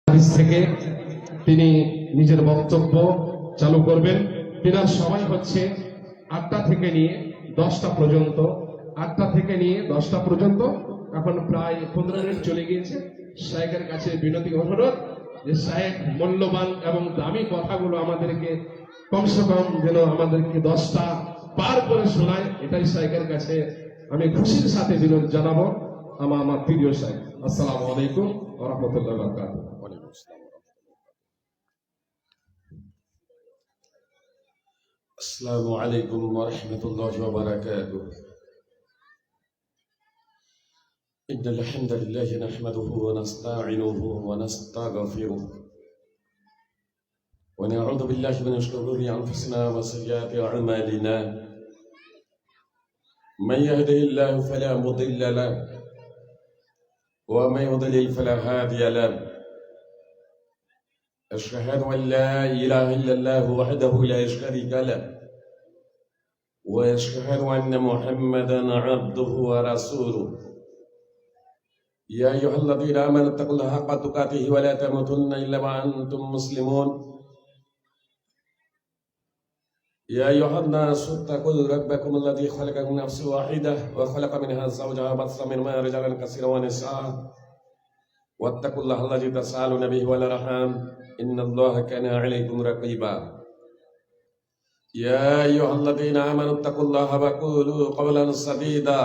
হাদিস থেকে তিনি নিজের বক্তব্য চালু করবেন। তিনার সময় হচ্ছে 8টা থেকে নিয়ে 10টা পর্যন্ত। 8টা থেকে নিয়ে 10টা পর্যন্ত। এখন প্রায় 15 মিনিট চলে গিয়েছে। শায়েখের কাছে বিনতি অনুরোধ যে শায়েখ মূল্যবান এবং দামি কথাগুলো আমাদেরকে কমসে কম যেন আমাদেরকে 10টা পার করে শোনায়, এটাই শায়েখের কাছে আমি খুশির সাথে বিনতি জানাবো। আমার প্রিয় শায়েখ, আসসালামু আলাইকুম ওয়া রাহমাতুল্লাহি ওয়া বারাকাতুহু। السلام عليكم ورحمة الله وبركاته. إن الحمد لله نحمده ونستعينه ونستغفره ونعوذ بالله من شرور أنفسنا وسيئات أعمالنا. من يهده الله فلا مضل له ومن يضلل فلا هادي له. أشهد أن لا إله إلا الله وحده لا شريك له وأشهد أن محمدا عبده ورسوله. يا أيها الذين آمنوا اتقوا الله حق تقاته ولا تموتن إلا وأنتم مسلمون. يا أيها الناس اتقوا ربكم الذي خلقكم من نفس واحدة وخلق منها زوجها وبث منهما رجالا كثيرا ونساء واتقوا الله الذي تساءلون به والأرحام إن الله كان عليكم رقيبا. يا أيها الذين آمنوا اتقوا الله وقولوا قولا سديدا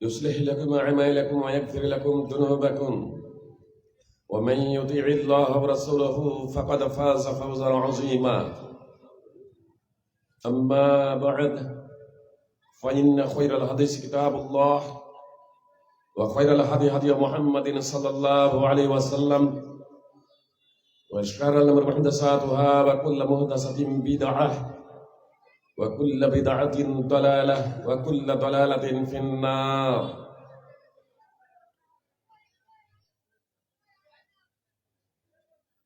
يصلح لكم أعمالكم ويغفر لكم ذنوبكم ومن يطيع الله ورسوله فقد فاز فوزا عظيما. أما بعد فإن خير الحديث كتاب الله وخير الهدي هدي محمد صلى الله عليه وسلم وشر الأمور محدثاتها وكل محدثة بدعة وكل بدعة ضلالة وكل ضلالة في النار.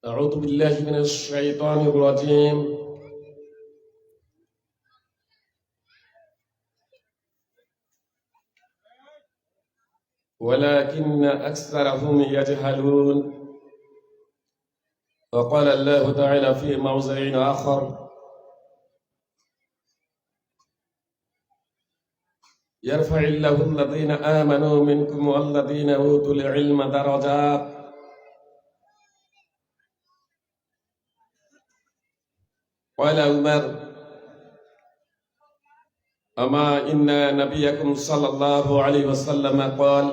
أعوذ بالله من الشيطان الرجيم. ولكن أكثرهم يجهلون. وقال الله تعالى في موضع آخر يرفع الله الذين آمنوا منكم والذين أوتوا العلم درجات. قال عمر أما إن نبيكم صلى الله عليه وسلم قال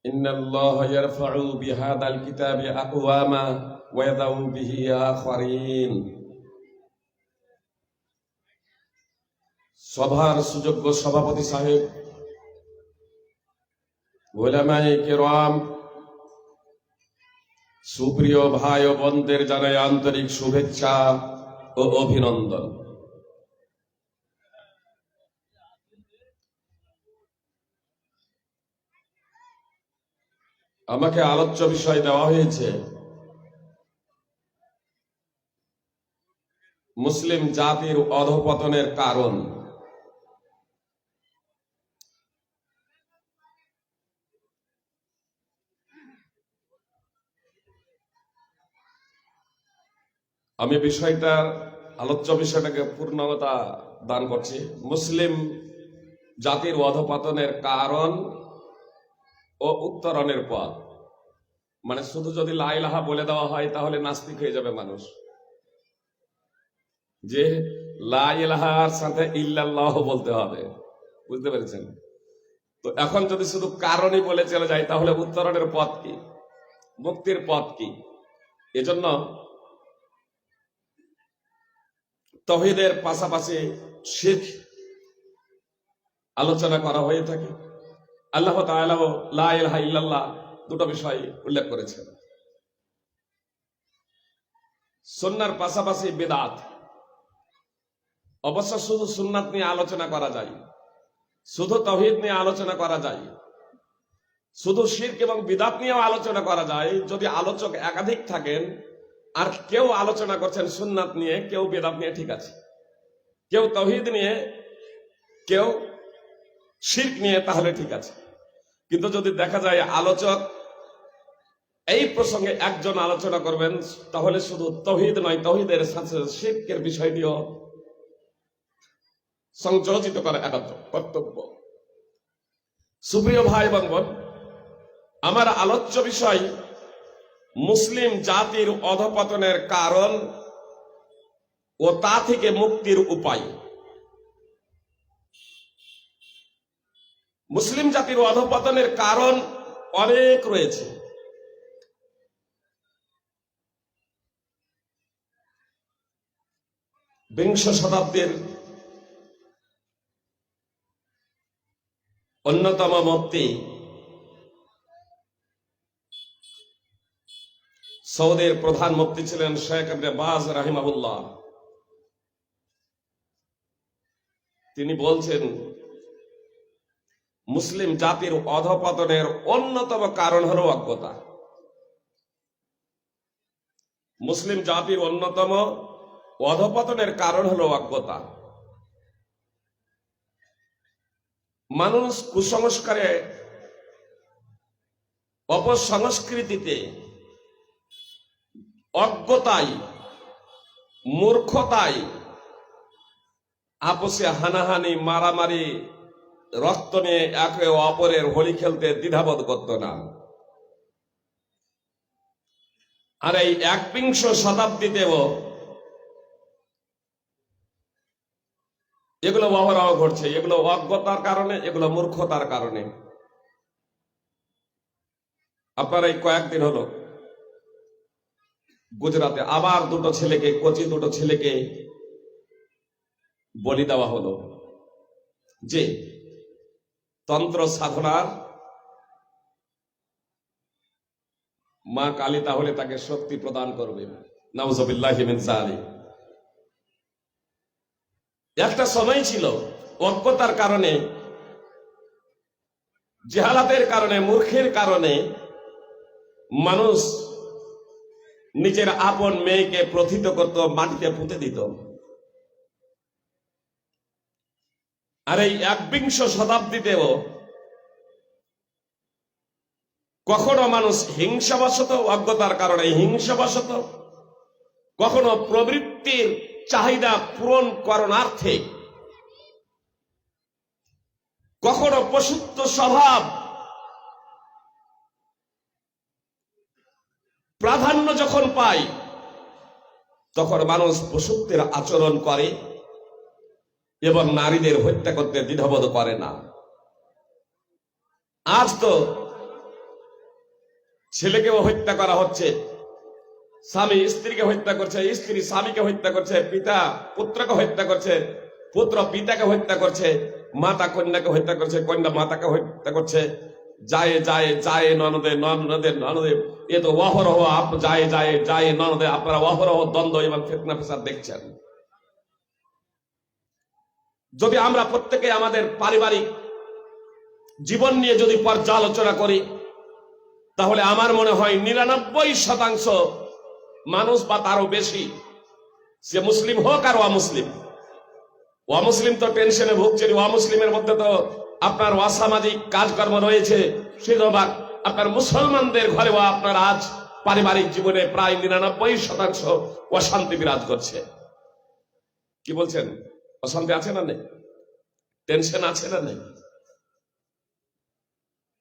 إن الله يرفع بهذا الكتاب أقواما ويضع به آخرين. সভার সুযোগ্য সভাপতি সাহেব, উলামায়ে কিরাম, সুপ্রিয় ভাই ও বোনদের জানাই আন্তরিক শুভেচ্ছা ও অভিনন্দন। আমাকে আলোচ্য বিষয় দেওয়া হয়েছে মুসলিম জাতির অধঃপতনের কারণ। আমি আলোচ্য বিষয়টাকে পূর্ণতা দান করছি। মুসলিম জাতির অধঃপতনের কারণ ও উত্তরণের পথ। মানে শুধু যদি লা ইলাহা বলে দেওয়া হয় তাহলে নাস্তিক হয়ে যাবে মানুষ, যে লা ইলাহার সাথে ইল্লাল্লাহ বলতে হবে। বুঝতে পেরেছেন? তো এখন যদি শুধু কারণই বলে চলে যায় তাহলে উত্তরণের পথ কি, মুক্তির পথ কি? এজন্য তাওহীদের পাশাপাশি শিরক আলোচনা করা হয়ে থাকে। আল্লাহ তাআলা লা ইলাহা ইল্লাল্লাহ দুটো বিষয় উল্লেখ করেছেন। সুন্নাহর পাশাপাশি বিদআত। অবশ্য শুধু সুন্নাত নিয়ে আলোচনা করা যায়, শুধু তাওহীদ নিয়ে আলোচনা করা যায়, শুধু শিরক এবং বিদআত নিয়েও আলোচনা করা যায় যদি আলোচক একাধিক থাকেন। আর কেউ আলোচনা করছেন সুন্নাত নিয়ে, কেউ বিদআত নিয়ে, ঠিক আছে, কেউ তাওহীদ নিয়ে, কেউ শিরক নিয়ে, তাহলে ঠিক আছে। কিন্তু যদি দেখা যায় আলোচক এই প্রসঙ্গে একজন আলোচনা করবেন, তাহলে শুধু তৌহিদ নয়, তৌহিদের সাথে শিরকের বিষয়টিও সংযোজিত করা একান্ত কর্তব্য। সুপ্রিয় ভাই এবং বোন, আমার আলোচ্য বিষয় মুসলিম জাতির অধঃপতনের কারণ ও তা থেকে মুক্তির উপায়। মুসলিম জাতির অধঃপতনের কারণ অনেক রয়েছে। বিংশ শতাব্দীর অন্যতম মুফতি সৌদির প্রধান মুফতি ছিলেন শেখ ইবনে বাজ রাহিমাহুল্লাহ। তিনি বলছেন মুসলিম জাতির অধঃপতনের অন্যতম কারণ হলো অজ্ঞতা। মুসলিম জাতির অন্যতম অধঃপতনের কারণ হলো অজ্ঞতা। মানুষ কুসংস্কারে, অপসংস্কৃতিতে, অজ্ঞতায়, মূর্খতায় আপসে হানাহানি, মারামারি, রক্ত নিয়ে একে অপরের হোলি খেলতে দ্বিধাবোধ করত না। আর এই একবিংশ শতাব্দীতেও এগুলো অহরহ ঘটছে। এগুলো অজ্ঞতার কারণে, এগুলো মূর্খতার কারণে। আপনার এই কয়েকদিন হলো গুজরাটে আবার কচি দুটো ছেলেকে বলি দেওয়া হলো যে তন্ত্র সাধনার মা কালী তাহলে তাকে শক্তি প্রদান করবে। নাউযুবিল্লাহি মিন যালিক। একটা সময় ছিল অজ্ঞতার কারণে, জাহালাতের কারণে, মূর্খের কারণে মানুষ নিজের আপন মেয়েকে প্রথিত করত, মাটিতে পুঁতে দিত। আর এই একবিংশ শতাব্দীতেও কখনো মানুষ হিংসাবশত, অজ্ঞতার কারণে হিংসাবশত, কখনো প্রবৃত্তির চাহিদা পূরণ করণার্থে, কখনো পশুত্ব স্বভাব প্রাধান্য যখন পায় তখন মানুষ পশুত্বের আচরণ করে এবং নারীদের হত্যা করতে দ্বিধাবোধ করে না। আজ তো ছেলেকেও হত্যা করা হচ্ছে, স্বামী স্ত্রীকে হত্যা করছে, স্ত্রী স্বামীকে হত্যা করছে, পিতা পুত্রকে হত্যা করছে, পুত্র পিতাকে হত্যা করছে, মাতা কন্যাকে হত্যা করছে, কন্যা মাতাকে হত্যা করছে। যায় যায় যায় ননদে, ননদে ননদে, এ তো অহরহ যায় যায় যায় ননদে। আপনারা অহরহ দ্বন্দ্ব এবং ফিতনা ফেসাদ দেখছেন। যদি আমরা প্রত্যেকে আমাদের পারিবারিক জীবন নিয়ে যদি পর্যালোচনা করি, তাহলে আমার মনে হয় 99% মানুষ বা তারও বেশি, সে মুসলিম হোক আর অমুসলিম। অমুসলিম তো টেনশনে ভুগছেন, অমুসলিমের মধ্যে তো আপনার অসামাজিক কাজকর্ম রয়েছে। সেজন্য আপনার মুসলমানদের ঘরেও আপনার আজ পারিবারিক জীবনে প্রায় 99% অশান্তি বিরাজ করছে। কি বলছেন? অশান্তি আছে না নেই? টেনশন আছে না নেই?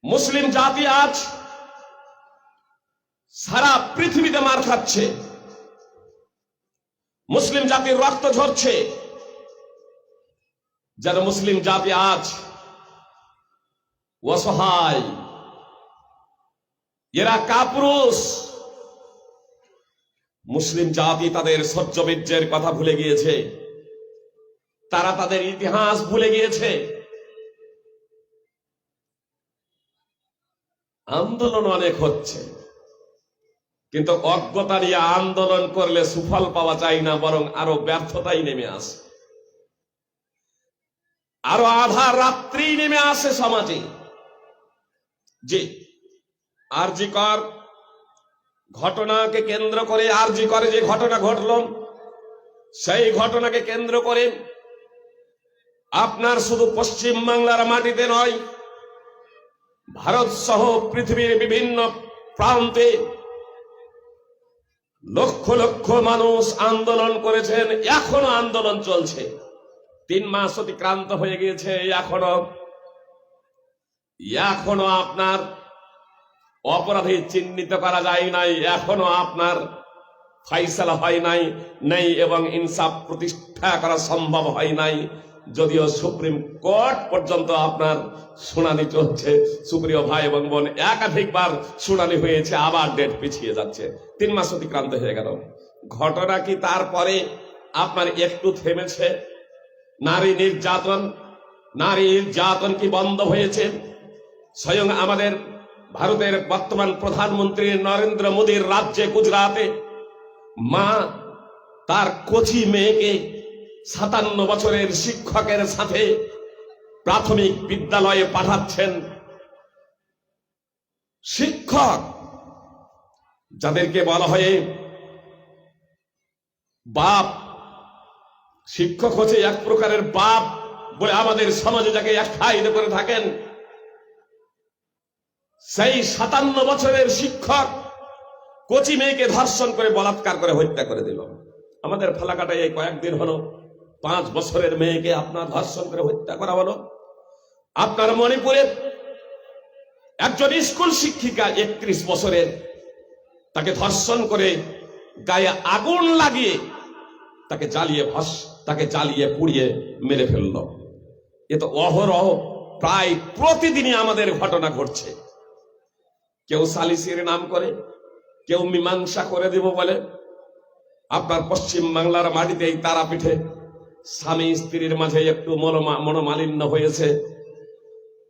মুসলিম জাতি আজ সারা পৃথিবীতে মার খাচ্ছে। মুসলিম জাতির রক্ত ঝরছে। যেন মুসলিম জাতি আজ অসহায়, এরা কাপুরুষ। মুসলিম জাতি তাদের সহ্যবীর্যের কথা ভুলে গিয়েছে, তারা তাদের ইতিহাস ভুলে গিয়েছে। আন্দোলন অনেক হচ্ছে, কিন্তু অজ্ঞতা নিয়ে আন্দোলন করলে সুফল পাওয়া যায় না, বরং আরো ব্যর্থতাই নেমে আসে, আরো আধার রাত্রি নেমে আসে সমাজে। যে আরজিকর ঘটনাকে কেন্দ্র করে, আরজিকরে যে ঘটনা ঘটল, সেই ঘটনাকে কেন্দ্র করে আপনার শুধু পশ্চিম বাংলার মাটিতে নয়, ভারত সহ পৃথিবীর বিভিন্ন প্রান্তে লক্ষ লক্ষ মানুষ আন্দোলন করেছেন, এখনো আন্দোলন চলছে। 3 মাস অতিক্রান্ত হয়ে গিয়েছে, এখনো আপনার অপরাধী চিহ্নিত করা যায় নাই, এখনো আপনার ফাইসালা হয় নাই নেই এবং ইনসাফ প্রতিষ্ঠা করা সম্ভব হয় নাই। যদিও সুপ্রিম কোর্ট পর্যন্ত আপনার শুনানি চলছে। সুপ্রিয় ভাই এবং বোন, একাধিকবার শুনানি হয়েছে, আবার ডেট পিছিয়ে যাচ্ছে। 3 মাস অতিক্রান্ত হয়ে গেল। ঘটনা কি তারপরে আপনার একটু থেমেছে? নারী নির্যাতন কি বন্ধ হয়েছে? স্বয়ং আমাদের ভারতের বর্তমান প্রধানমন্ত্রী নরেন্দ্র মোদীর রাজ্যে গুজরাটে মা তার কচি মেয়েকে 57 বছরের শিক্ষকের সাথে প্রাথমিক বিদ্যালয়ে পাঠাচ্ছেন। শিক্ষক যাদেরকে বলা হয় বাপ, শিক্ষক হচ্ছে এক প্রকারের বাপ বলে আমাদের সমাজে যাকে আখ্যায়িত করে থাকেন, সেই 57 বছরের শিক্ষক কচি মেয়েকে ধর্ষণ করে বলাৎকার করে হত্যা করে দিল। আমাদের ফালাকাটায় এই কয়েকদিন হলো 5 বছরের মেয়েকে আপনার ধর্ষণ করে হত্যা করা হলো। আপনার মণিপুরে একজন স্কুল শিক্ষিকা 31 বছরের, তাকে ধর্ষণ করে গায়ে আগুন লাগিয়ে তাকে জ্বালিয়ে পুড়িয়ে মেরে ফেলল। এ তো অহরহ প্রায় প্রতিদিনই আমাদের ঘটনা ঘটছে। কেউ সালিসির নাম করে, কেউ মীমাংসা করে দেব বলে। আপনার পশ্চিম বাংলার মাটিতে এই তারাপীঠে স্বামী স্ত্রীর মাঝে একটু মনোমালিন্য হয়েছে,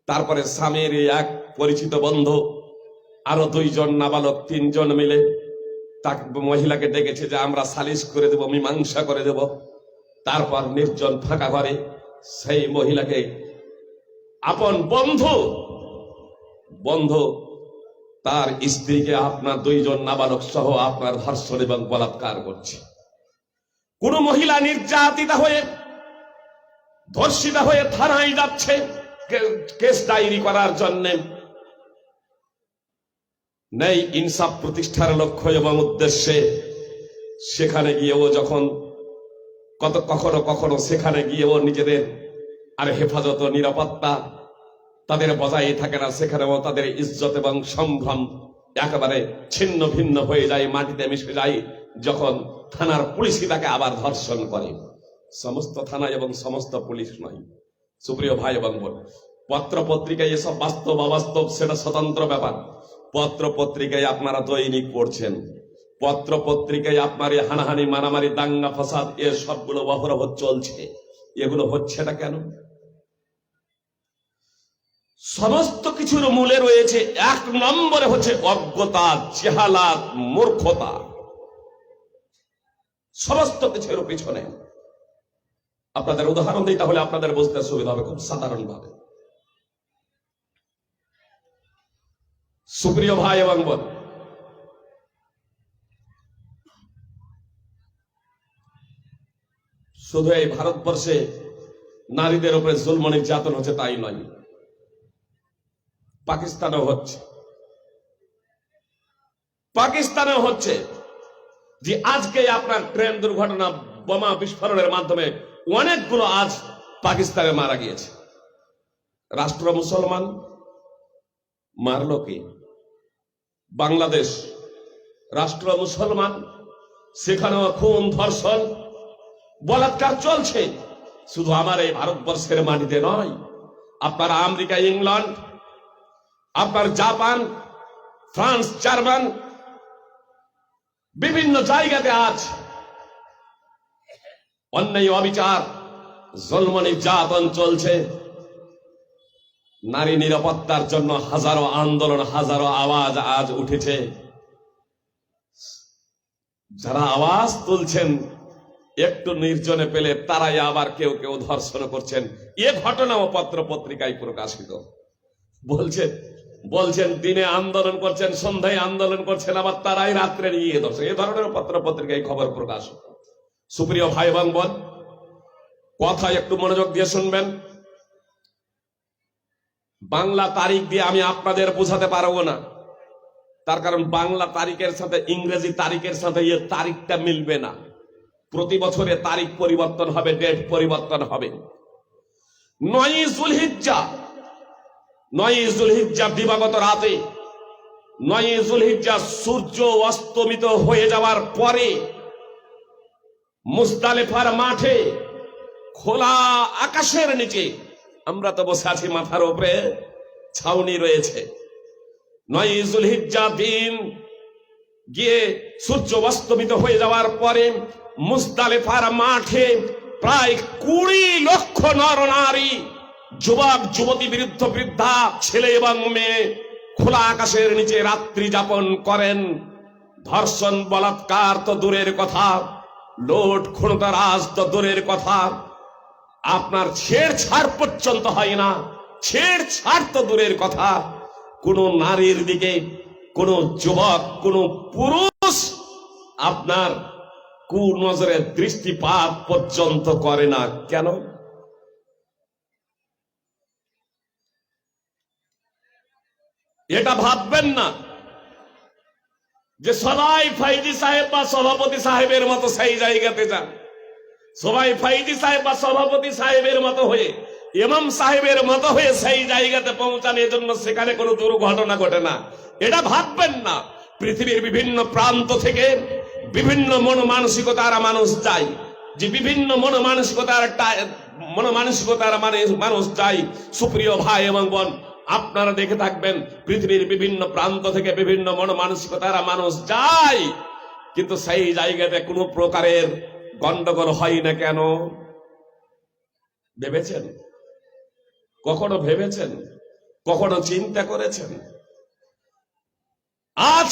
তারপরে স্বামীর এক পরিচিত বন্ধু আরো 2 জন নাবালক 3 জন মিলে তাকে মহিলাকে ডেকেছে যে আমরা সালিশ করে দেব, মীমাংসা করে দেব। তারপর নির্জন ফাঁকা ঘরে সেই মহিলাকে আপন বন্ধু তার স্ত্রীকে আপনার 2 জন নাবালক সহ আপনার ধর্ষণ এবং বলাৎকার করছে। কোন মহিলা নির্যাতিতা হয়ে ধর্ষিতা হয়ে থানায় যাচ্ছে কেস ডায়েরি করার জন্য, নেই ইনসাফ প্রতিষ্ঠার লক্ষ্য এবং উদ্দেশ্যে। সেখানে গিয়েও যখন কখনো সেখানে গিয়েও নিজেদের আর হেফাজত নিরাপত্তা তাদের বজায় থাকে না, সেখানেও তাদের ইজ্জত এবং সম্ভ্রম একেবারে ছিন্ন ভিন্ন হয়ে যায়, মাটিতে মিশে যায় যখন থানার পুলিশই তাকে আবার ধর্ষণ করে। সমস্ত থানা এবং সমস্ত পুলিশ নয়। সুপ্রিয় ভাই এবং বোন, পত্র পত্রিকায় এসব বাস্তব অবাস্তব সেটা স্বতন্ত্র ব্যাপার। পত্র পত্রিকায় আপনারা দৈনিক পড়ছেন, পত্র পত্রিকায় আপনার এই হানাহানি, মারামারি, দাঙ্গা ফাসাদ এ সবগুলো অহরহ চলছে। এগুলো হচ্ছেটা কেন? সমস্ত কিছুর মূলে রয়েছে 1 নম্বরে হচ্ছে অজ্ঞতা, জেহালাত, মূর্খতা। সমস্ত কিছুর পিছনে আপনাদের উদাহরণ দিই, তাহলে আপনাদের বুঝতে সুবিধা হবে খুব সাধারণ ভাবে। সুপ্রিয় ভাই এবং বোন, শুধু এই ভারতবর্ষে নারীদের উপরে জুলম নির্যাতন হচ্ছে তাই নয়, পাকিস্তানেও হচ্ছে। যে আজকে আপনার ট্রেন দুর্ঘটনা, বোমা বিস্ফোরণের মাধ্যমে অনেকগুলো আজ পাকিস্তানে মারা গিয়েছে। রাষ্ট্র মুসলমান, মারলো কে? বাংলাদেশ রাষ্ট্র মুসলমান, সেখানেও খুন, ধর্ষণ, বলাৎকার চলছে। শুধু আমার এই ভারতবর্ষের মাটিতে নয়, আপনার আমেরিকা, ইংল্যান্ড, আপনার জাপান, ফ্রান্স, জার্মান, বিভিন্ন জায়গাতে আজ অন্যায়, অবিচার, জুলম নির্যাতন চলছে। নারী নিরাপত্তার জন্য হাজারো আন্দোলন, হাজারো আওয়াজ আজ উঠেছে। যারা আওয়াজ তুলছেন একটু নির্জনে পেলে তারাই আবার কেউ ধর্ষণ করছেন। এ ঘটনাও পত্র পত্রিকায় প্রকাশিত। বলছেন দিনে আন্দোলন করছেন, সন্ধ্যায় আন্দোলন করছেন, আবার তারাই রাত্রে নিয়ে ধরছে। এ ধরনের পত্র পত্রিকায় খবর প্রকাশ। সুপ্রিয় ভাই এবং বোন, কথা একটু মনোযোগ দিয়ে শুনবেন। বাংলা তারিখ দিয়ে আমি আপনাদের বোঝাতে পারবো না। তার কারণ বাংলা তারিখের সাথে ইংরেজি তারিখের সাথে এর তারিখটা মিলবে না। প্রতি বছরে তারিখ পরিবর্তন হবে, ডেট পরিবর্তন হবে। 9ই যুলহিজ্জা, 9ই যুলহিজ্জা দিবাগত রাতে, 9ই যুলহিজ্জা সূর্য অস্তমিত হয়ে যাওয়ার পরে মুজদালিফার মাঠে খোলা আকাশের নিচে, আমরা তো বসে আছি মাথার উপরে, ছাউনি রয়েছে। 9ই যুলহিজ্জা দিন গিয়ে সূর্য অস্তমিত হয়ে যাওয়ার পরে মুজদালিফার মাঠে প্রায় 20 লক্ষ নর নারী, যুবক যুবতী, বৃদ্ধ বৃদ্ধা, ছেলে এবং মেয়ে খোলা আকাশের নিচে রাত্রি যাপন করেন। ধর্ষণ বলাৎকার তো দূরের কথা, লোট খুনতারাজ তো দূরের কথা, আপনার ছেড়ছাড় পর্যন্ত হয় না। ছেড়ছাড় তো দূরের কথা, কোন নারীর দিকে কোন যুবক, কোন পুরুষ আপনার কুনজরে দৃষ্টিপাত পর্যন্ত করে না। কেন? এটা ভাববেন না যে সবাই ফাইজি সাহেব বা সভাপতি সাহেবের মতো সেই জায়গাতে যান, সবাই ফাইজি সাহেব বা সভাপতি সাহেবের মতো হয়ে, ইমাম সাহেবের মতো হয়ে সেই জায়গাতে পৌঁছানোর জন্য সেখানে কোনো দুর্ঘটনা ঘটে না। এটা ভাববেন না। পৃথিবীর বিভিন্ন প্রান্ত থেকে বিভিন্ন মন মানসিকতার মানুষ যায়, যে বিভিন্ন মন মানসিকতার মানুষ যায়। সুপ্রিয় ভাই এবং বোন, আপনারা দেখে থাকবেন পৃথিবীর বিভিন্ন প্রান্ত থেকে বিভিন্ন মন মানসিকতার মানুষ যায়, কিন্তু সেই জায়গাতে কোনো প্রকারের গন্ডগোল হয় না। কেন ভেবেছেন? কখনো ভেবেছেন? কখনো চিন্তা করেছেন? আজ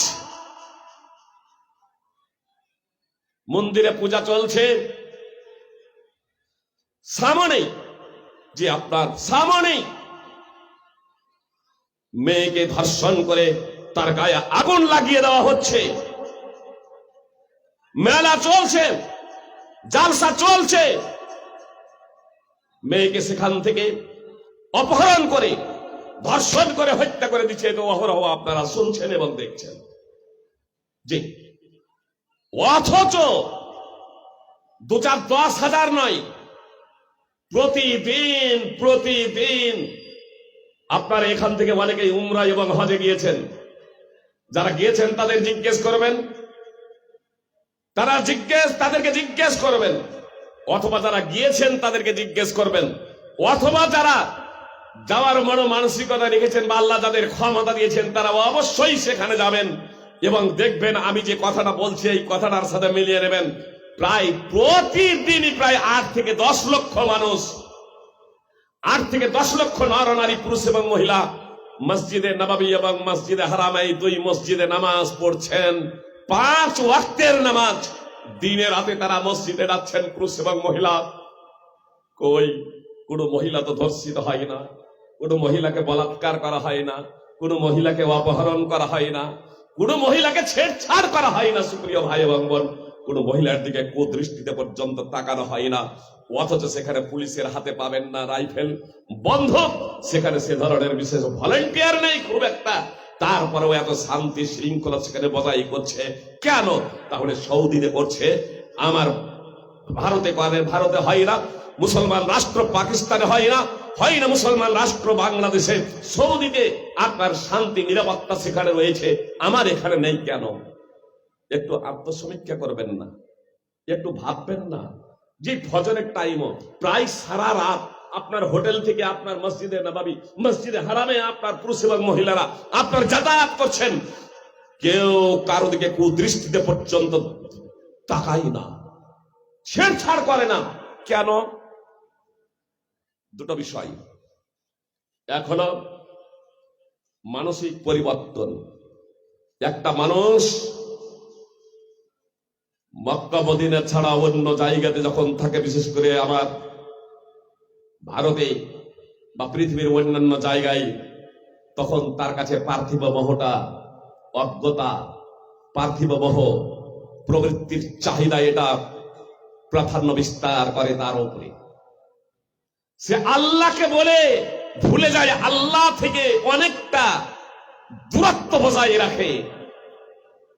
মন্দিরে পূজা চলছে, সামনে যে আপনার সামনে মেয়েকে ধর্ষণ করে তার গায়ে আগুন লাগিয়ে দেওয়া হচ্ছে। মেলা চলছে, জালসা চলছে, মেয়েকে সেখান থেকে অপহরণ করে ধর্ষণ করে হত্যা করে দিচ্ছে। তো অহরহ আপনারা শুনছেন এবং দেখছেন। জি, অথচ 2-4-10,000 নয়, প্রতিদিন আপনারা এখান থেকে অনেকেই উমরা এবং হজে গিয়েছেন। যারা গিয়েছেন তাদের জিজ্ঞেস করবেন, তাদেরকে জিজ্ঞেস করবেন, অথবা যারা গিয়েছেন তাদেরকে জিজ্ঞেস করবেন, অথবা যারা যাওয়ার মানসিকতা রেখেছেন বা আল্লাহ যাদের ক্ষমতা দিয়েছেন তারা অবশ্যই সেখানে যাবেন এবং দেখবেন আমি যে কথাটা বলছি এই কথাটার সাথে মিলিয়ে নেবেন। প্রায় প্রতিদিনই প্রায় 8 থেকে 10 লক্ষ মানুষ, 8 থেকে 10 লক্ষ নর নারী, পুরুষ এবং মহিলা মসজিদে নববী এবং মসজিদে হারামে, 2 মসজিদে নামাজ পড়ছেন। 5 ওয়াক্তের নামাজ, দিনে রাতে তারা মসজিদে যাচ্ছেন, পুরুষ এবং মহিলা। কই কোনো মহিলা তো ধর্ষিত হয় না, কোনো মহিলাকে বলাৎকার করা হয় না, কোনো মহিলাকে অপহরণ করা হয় না, কোনো মহিলাকে ছেড়ছাড় করা হয় না। সুপ্রিয় ভাই এবং বোন, কোন মহিলার দিকে কুদৃষ্টিতে পর্যন্ত তাকানো হয় না। অথচ সেখানে পুলিশের হাতে পাবেন না রাইফেল, বন্দুক, সেখানে সে ধরনের বিশেষ ভলেন্টিয়ার নেই খুব একটা, তারপরেও এত শান্তি শৃঙ্খলা সেখানে বজায় করছে। কেন? তাহলে সৌদিতে করছে, আমার ভারতে করে, ভারতে হয় না। মুসলমান রাষ্ট্র পাকিস্তানে হয় না, হয় না মুসলমান রাষ্ট্র বাংলাদেশে। সৌদিতে আপনার শান্তি নিরাপত্তা সেখানে রয়েছে, আমার এখানে নেই কেন? একটু আত্মসমীক্ষা করবেন না? একটু ভাববেন না যে ফজরের টাইমও প্রায় সারা রাত আপনার হোটেল থেকে আপনার মসজিদে নববী, মসজিদে হারামে আপনার পুরুষ এবং মহিলারা আপনার যাতায়াত করছেন, কেউ কারো দিকে কুদৃষ্টিতে পর্যন্ত তাকাই না, ছেড়ছাড় করে না। কেন? দুটো বিষয়। এক হলো মানসিক পরিবর্তন। একটা মানুষ মক্কা মদিনা ছাড়া অন্য জায়গাতে যখন থাকে, বিশেষ করে আমার ভারতে বা পৃথিবীর অন্যান্য জায়গায়, তখন তার কাছে পার্থিব মোহটা, অজ্ঞতা, পার্থিব মোহ প্রবৃত্তির চাহিদা এটা প্রাধান্য বিস্তার করে তার উপরে। সে আল্লাহকে বলে ভুলে যায়, আল্লাহ থেকে অনেকটা দূরত্ব বজায় রাখে।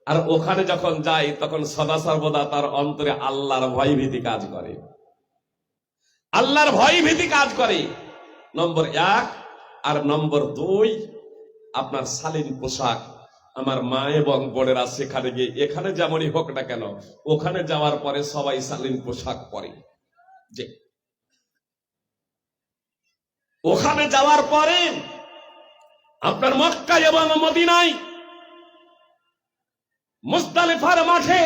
আর ওখানে যখন যাই তখন সদা সর্বদা তার অন্তরে আল্লাহর ভয়ভীতি কাজ করে, আল্লাহর ভয়ভীতি কাজ করে। নম্বর 1। আর নম্বর 2, আপনার শালীন পোশাক। আমার মা এবং বোনেরা সেখানে গিয়ে, এখানে যেমনই হোক না কেন, ওখানে যাওয়ার পরে সবাই শালীন পোশাক পরে। যে ওখানে যাওয়ার পরে আপনার মক্কা এবং মদিনায় মুজদালিফার মাঠে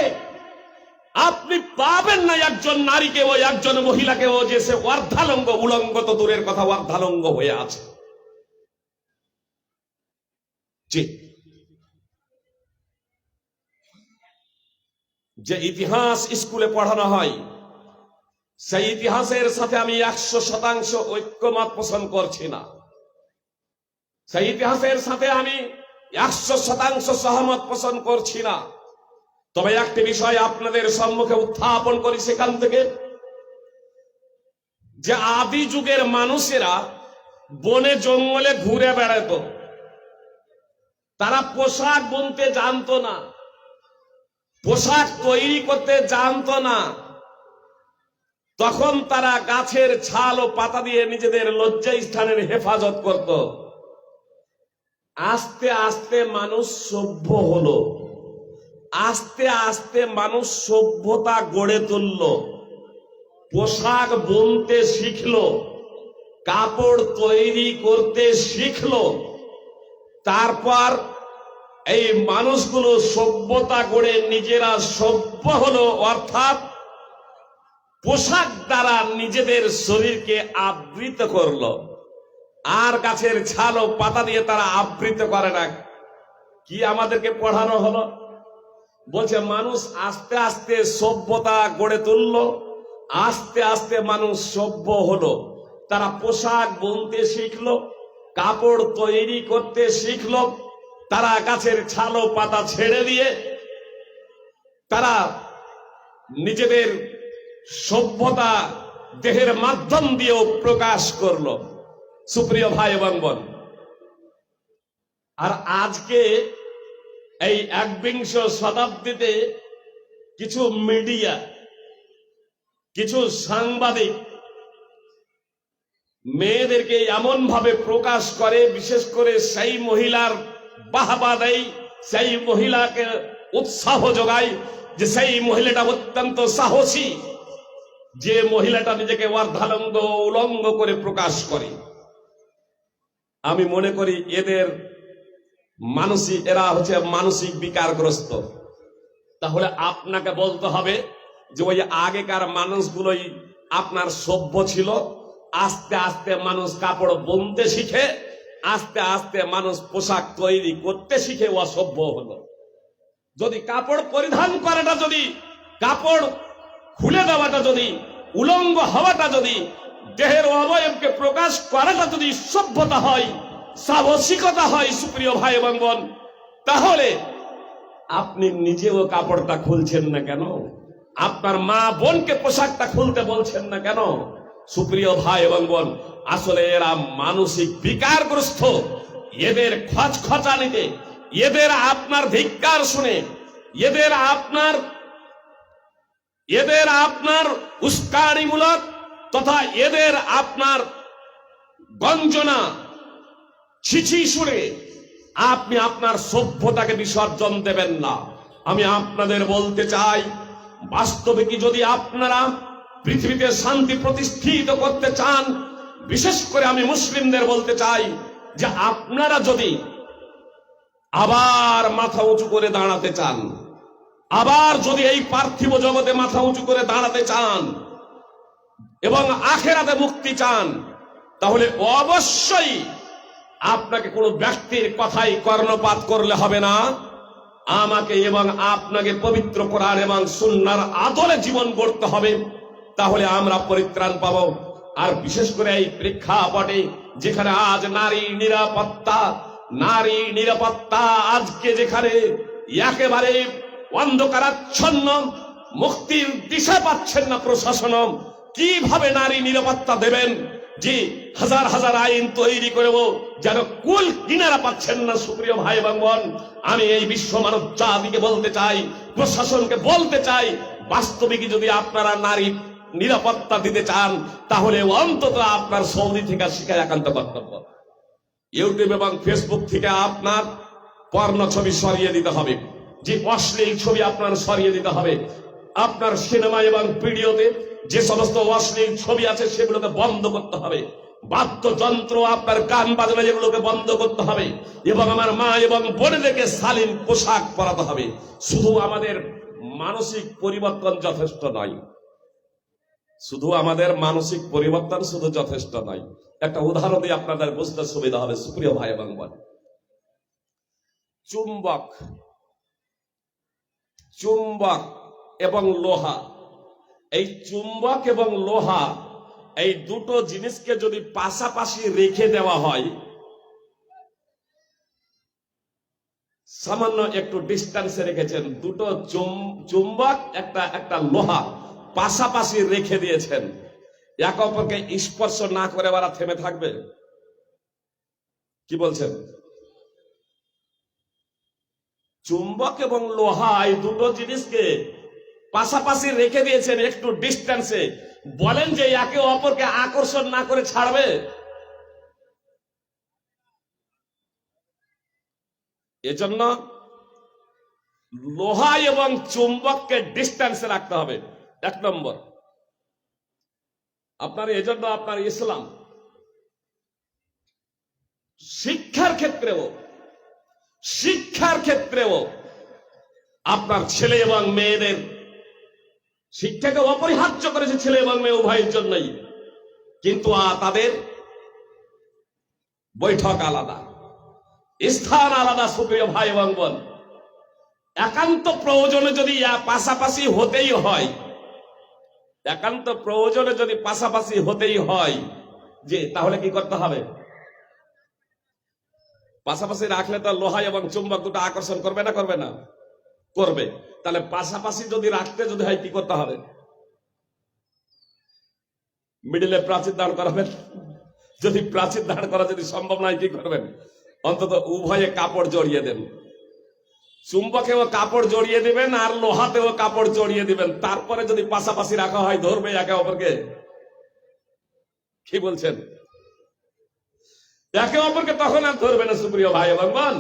আপনি পাবেন না একজন নারীকে ও একজন মহিলাকে ও যে সে অর্ধালঙ্গ, উলঙ্গ তো দূরের কথা, অর্ধালঙ্গ হয়ে আছে। জি, যে ইতিহাস স্কুলে পড়ানো হয় সেই ইতিহাসের সাথে আমি 100% ঐক্যমত পোষণ করছি না, সেই ইতিহাসের সাথে আমি 100% সহমত পোষণ করছি না। তবে একটি বিষয় আপনাদের সম্মুখে উত্থাপন করি সেখান থেকে, যে আদি যুগের মানুষেরা বনে জঙ্গলে ঘুরে বেড়াতো, তারা পোশাক বুনতে জানতো না, পোশাক তৈরি করতে জানতো না। তখন তারা গাছের ছাল ও পাতা দিয়ে নিজেদের লজ্জাস্থানের হেফাজত করত। আস্তে আস্তে মানুষ সভ্য হলো, আস্তে আস্তে মানুষ সভ্যতা গড়ে তুলল, পোশাক বুনতে শিখলো, কাপড় তৈরি করতে শিখলো। তারপর এই মানুষগুলো সভ্যতা গড়ে নিজেরা সভ্য হলো, অর্থাৎ পোশাক দ্বারা নিজেদের শরীরকে আবৃত করলো। আর গাছের ছাল ও পাতা দিয়ে তারা আবৃত করে না। কি আমাদেরকে পড়ানো হলো? বলছে মানুষ আস্তে আস্তে সভ্যতা গড়ে তুললো, আস্তে আস্তে মানুষ সভ্য হলো। তারা পোশাক বুনতে শিখলো, কাপড় তৈরি করতে শিখলো। তারা গাছের ছাল ও পাতা ছেড়ে দিয়ে তারা নিজেদের সভ্যতা দেহের মাধ্যম দিয়েও প্রকাশ করলো। সুপ্রিয় ভাই এবং বোন, আর আজকে এই 21 শতাব্দীতে কিছু মিডিয়া, কিছু সাংবাদিক মেয়েদেরকে এমন ভাবে প্রকাশ করে, বিশেষ করে সেই মহিলার বাহবা দেয়, সেই মহিলাকে উৎসাহ যোগায় যে সেই মহিলাটা অত্যন্ত সাহসী, যে মহিলাটা নিজেকে অর্ধালঙ্গ উলঙ্গ করে প্রকাশ করে। আমি মনে করি এরা হচ্ছে মানসিক বিকারগ্রস্ত। তাহলে আপনাকে বলতে হবে যে ওই আগেকার মানুষগুলোই আপনার সভ্য ছিল। আস্তে আস্তে মানুষ কাপড় বুনতে শিখে, আস্তে আস্তে মানুষ পোশাক তৈরি করতে শিখে অসভ্য হলো। যদি কাপড় পরিধান করাটা, যদি কাপড় খুলে দেওয়াটা, যদি উলঙ্গ হওয়াটা, যদি দেহের অবয়বকে প্রকাশ করাটা যদি সভ্যতা হয়, সাহসিকতা হয়, সুপ্রিয় ভাই এবং বোন, তাহলে আপনি নিজেও কাপড়টা খুলছেন না কেন? আপনার মা বোনকে পোশাকটা খুলতে বলছেন না কেন? সুপ্রিয় ভাই এবং বোন, আসলে এরা মানসিক বিকারগ্রস্ত। এদের খচখচানিতে, এদের আপনার ধিক্কার শুনে, এদের আপনার উস্কানিমূলক তথা এদের আপনার গঞ্জনা, ছিছি শুনে আপনি আপনার সভ্যতাকে বিসর্জন দেবেন না। আমি আপনাদের বলতে চাই, বাস্তবে কি যদি আপনারা পৃথিবীতে শান্তি প্রতিষ্ঠিত করতে চান, বিশেষ করে আমি মুসলিমদের বলতে চাই যে আপনারা যদি আবার মাথা উঁচু করে দাঁড়াতে চান, আবার যদি এই পার্থিব জগতে মাথা উঁচু করে দাঁড়াতে চান এবং আখেরাতে মুক্তি চান, তাহলে অবশ্যই আপনাকে কোনো ব্যক্তির কথাই কর্ণপাত করলে হবে না। আমাকে এবং আপনাকে পবিত্র কোরআন এবং সুন্নাহর আদলে জীবন গড়তে হবে, তাহলে আমরা পরিত্রাণ পাব। আর বিশেষ করে এই প্রেক্ষাপটে যেখানে আজ নারী নিরাপত্তা আজকে যেখানে একেবারে অন্ধকারাচ্ছন্ন, মুক্তির দিশা পাচ্ছেন না প্রশাসন, কিভাবে নারী নিরাপত্তা দেবেন? যে হাজার হাজার আইন তৈরি করেও যেন কুল কিনারা পাচ্ছেন না। সুপ্রিয় ভাই এবং বোন, আমি এই বিশ্ব মানব জাতিকে বলতে চাই, প্রশাসনকে বলতে চাই, বাস্তবিক যদি আপনারা নারী নিরাপত্তা দিতে চান তাহলে অন্তত আপনার সৌদি থেকে শিখা একান্ত কর্তব্য। ইউটিউব এবং ফেসবুক থেকে আপনার পর্ণ ছবি সরিয়ে দিতে হবে, যে অশ্লীল ছবি আপনার সরিয়ে দিতে হবে। আপনার সিনেমা এবং ভিডিওতে যে সমস্ত অশ্লীল ছবি আছে সেগুলোকে বন্ধ করতে হবে। বাদ্যযন্ত্র, আপনার গান বাজনা যেগুলোকে বন্ধ করতে হবে, এবং আমার মা এবং বোনদেরকে শালীন পোশাক পরাতে হবে। শুধু আমাদের মানসিক পরিবর্তন যথেষ্ট নয়, শুধু আমাদের মানসিক পরিবর্তন শুধু যথেষ্ট নয়। একটা উদাহরণ দিয়ে আপনাদের বুঝতে সুবিধা হবে। সুপ্রিয় ভাই এবং বোন, চুম্বক চুম্বক এবং লোহা, এই চুম্বক এবং লোহা এই দুটো জিনিসকে যদি পাশাপাশি রেখে দেওয়া হয়, সামান্য একটু ডিস্টেন্সে রেখেছেন, দুটো চুম্বক একটা লোহা পাশাপাশি রেখে দিয়েছেন, একে অপরকে স্পর্শ না করে ওরা থেমে থাকবে? কি বলছেন? চুম্বক এবং লোহা এই দুটো জিনিসকে পাশাপাশি রেখে দিয়েছেন একটু ডিস্টেন্সে, বলেন যে একে অপরকে আকর্ষণ না করে ছাড়বে? এজন্য লোহা এবং চুম্বককে ডিস্টেন্সে রাখতে হবে, এক নম্বর। আপনার এজন্য আপনার ইসলাম শিক্ষার ক্ষেত্রেও আপনার ছেলে এবং মেয়েদের শিক্ষাকে অপরিহার্য করেছে, ছেলে এবং মেয়ে উভয়ের জন্যই। কিন্তু তাদের বৈঠক আলাদা, স্থান আলাদা। সুপ্রিয় ভাই এবং বোন, একান্ত প্রয়োজনে যদি পাশাপাশি হতেই হয়, একান্ত প্রয়োজনে যদি পাশাপাশি হতেই হয়, যে তাহলে কি করতে হবে? পাশাপাশি রাখলে তো লোহা এবং চুম্বক দুটো আকর্ষণ করবে না? করবে না? করবে। তাহলে পাশাপাশি যদি রাখতে যদি হয় কি করতে হবে? মিডিলে প্রাচীর দাঁড় করাবেন। যদি প্রাচীর দাঁড় করা যদি সম্ভব নয় কি করবেন? অন্তত উভয়ে কাপড় জড়িয়ে দেন। চুম্বকেও কাপড় জড়িয়ে দিবেন আর লোহাতেও কাপড় জড়িয়ে দিবেন। তারপরে যদি পাশাপাশি রাখা হয় ধরবে একে অপরকে? কি বলছেন? একে অপরকে তখন আর ধরবে না। সুপ্রিয় ভাই এবং বোন,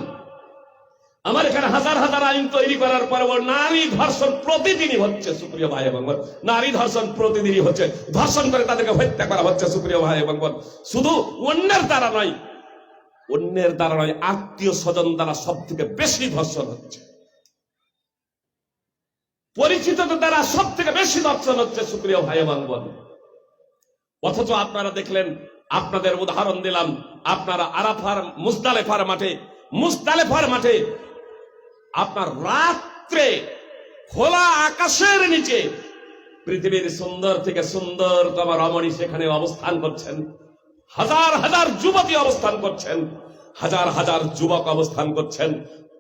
আমার এখানে হাজার হাজার আইন তৈরি করার পরেও নারী ধর্ষণ প্রতিদিনই হচ্ছে। সুপ্রিয় ভাই এবং বোন, নারী ধর্ষণ প্রতিদিনই হচ্ছে। ধর্ষণ করে তাদেরকে হত্যা করা হচ্ছে। সুপ্রিয় ভাই এবং বোন, শুধু অন্যের দ্বারা নয়, আত্মীয় স্বজন দ্বারা সব থেকে বেশি ধর্ষণ হচ্ছে। পরিচিতদের দ্বারা সব থেকে বেশি ধর্ষণ হচ্ছে। সুপ্রিয় ভাই এবং বোন, অথচ আপনারা দেখলেন, আপনাদের উদাহরণ দিলাম, আপনারা আরাফার মুজদালেফার মাঠে আপনার রাত্রে খোলা আকাশের নিচে পৃথিবীর সুন্দর থেকে সুন্দরতম রমণী সেখানে অবস্থান করছেন। হাজার হাজার যুবতী অবস্থান করছেন, হাজার হাজার যুবক অবস্থান করছেন,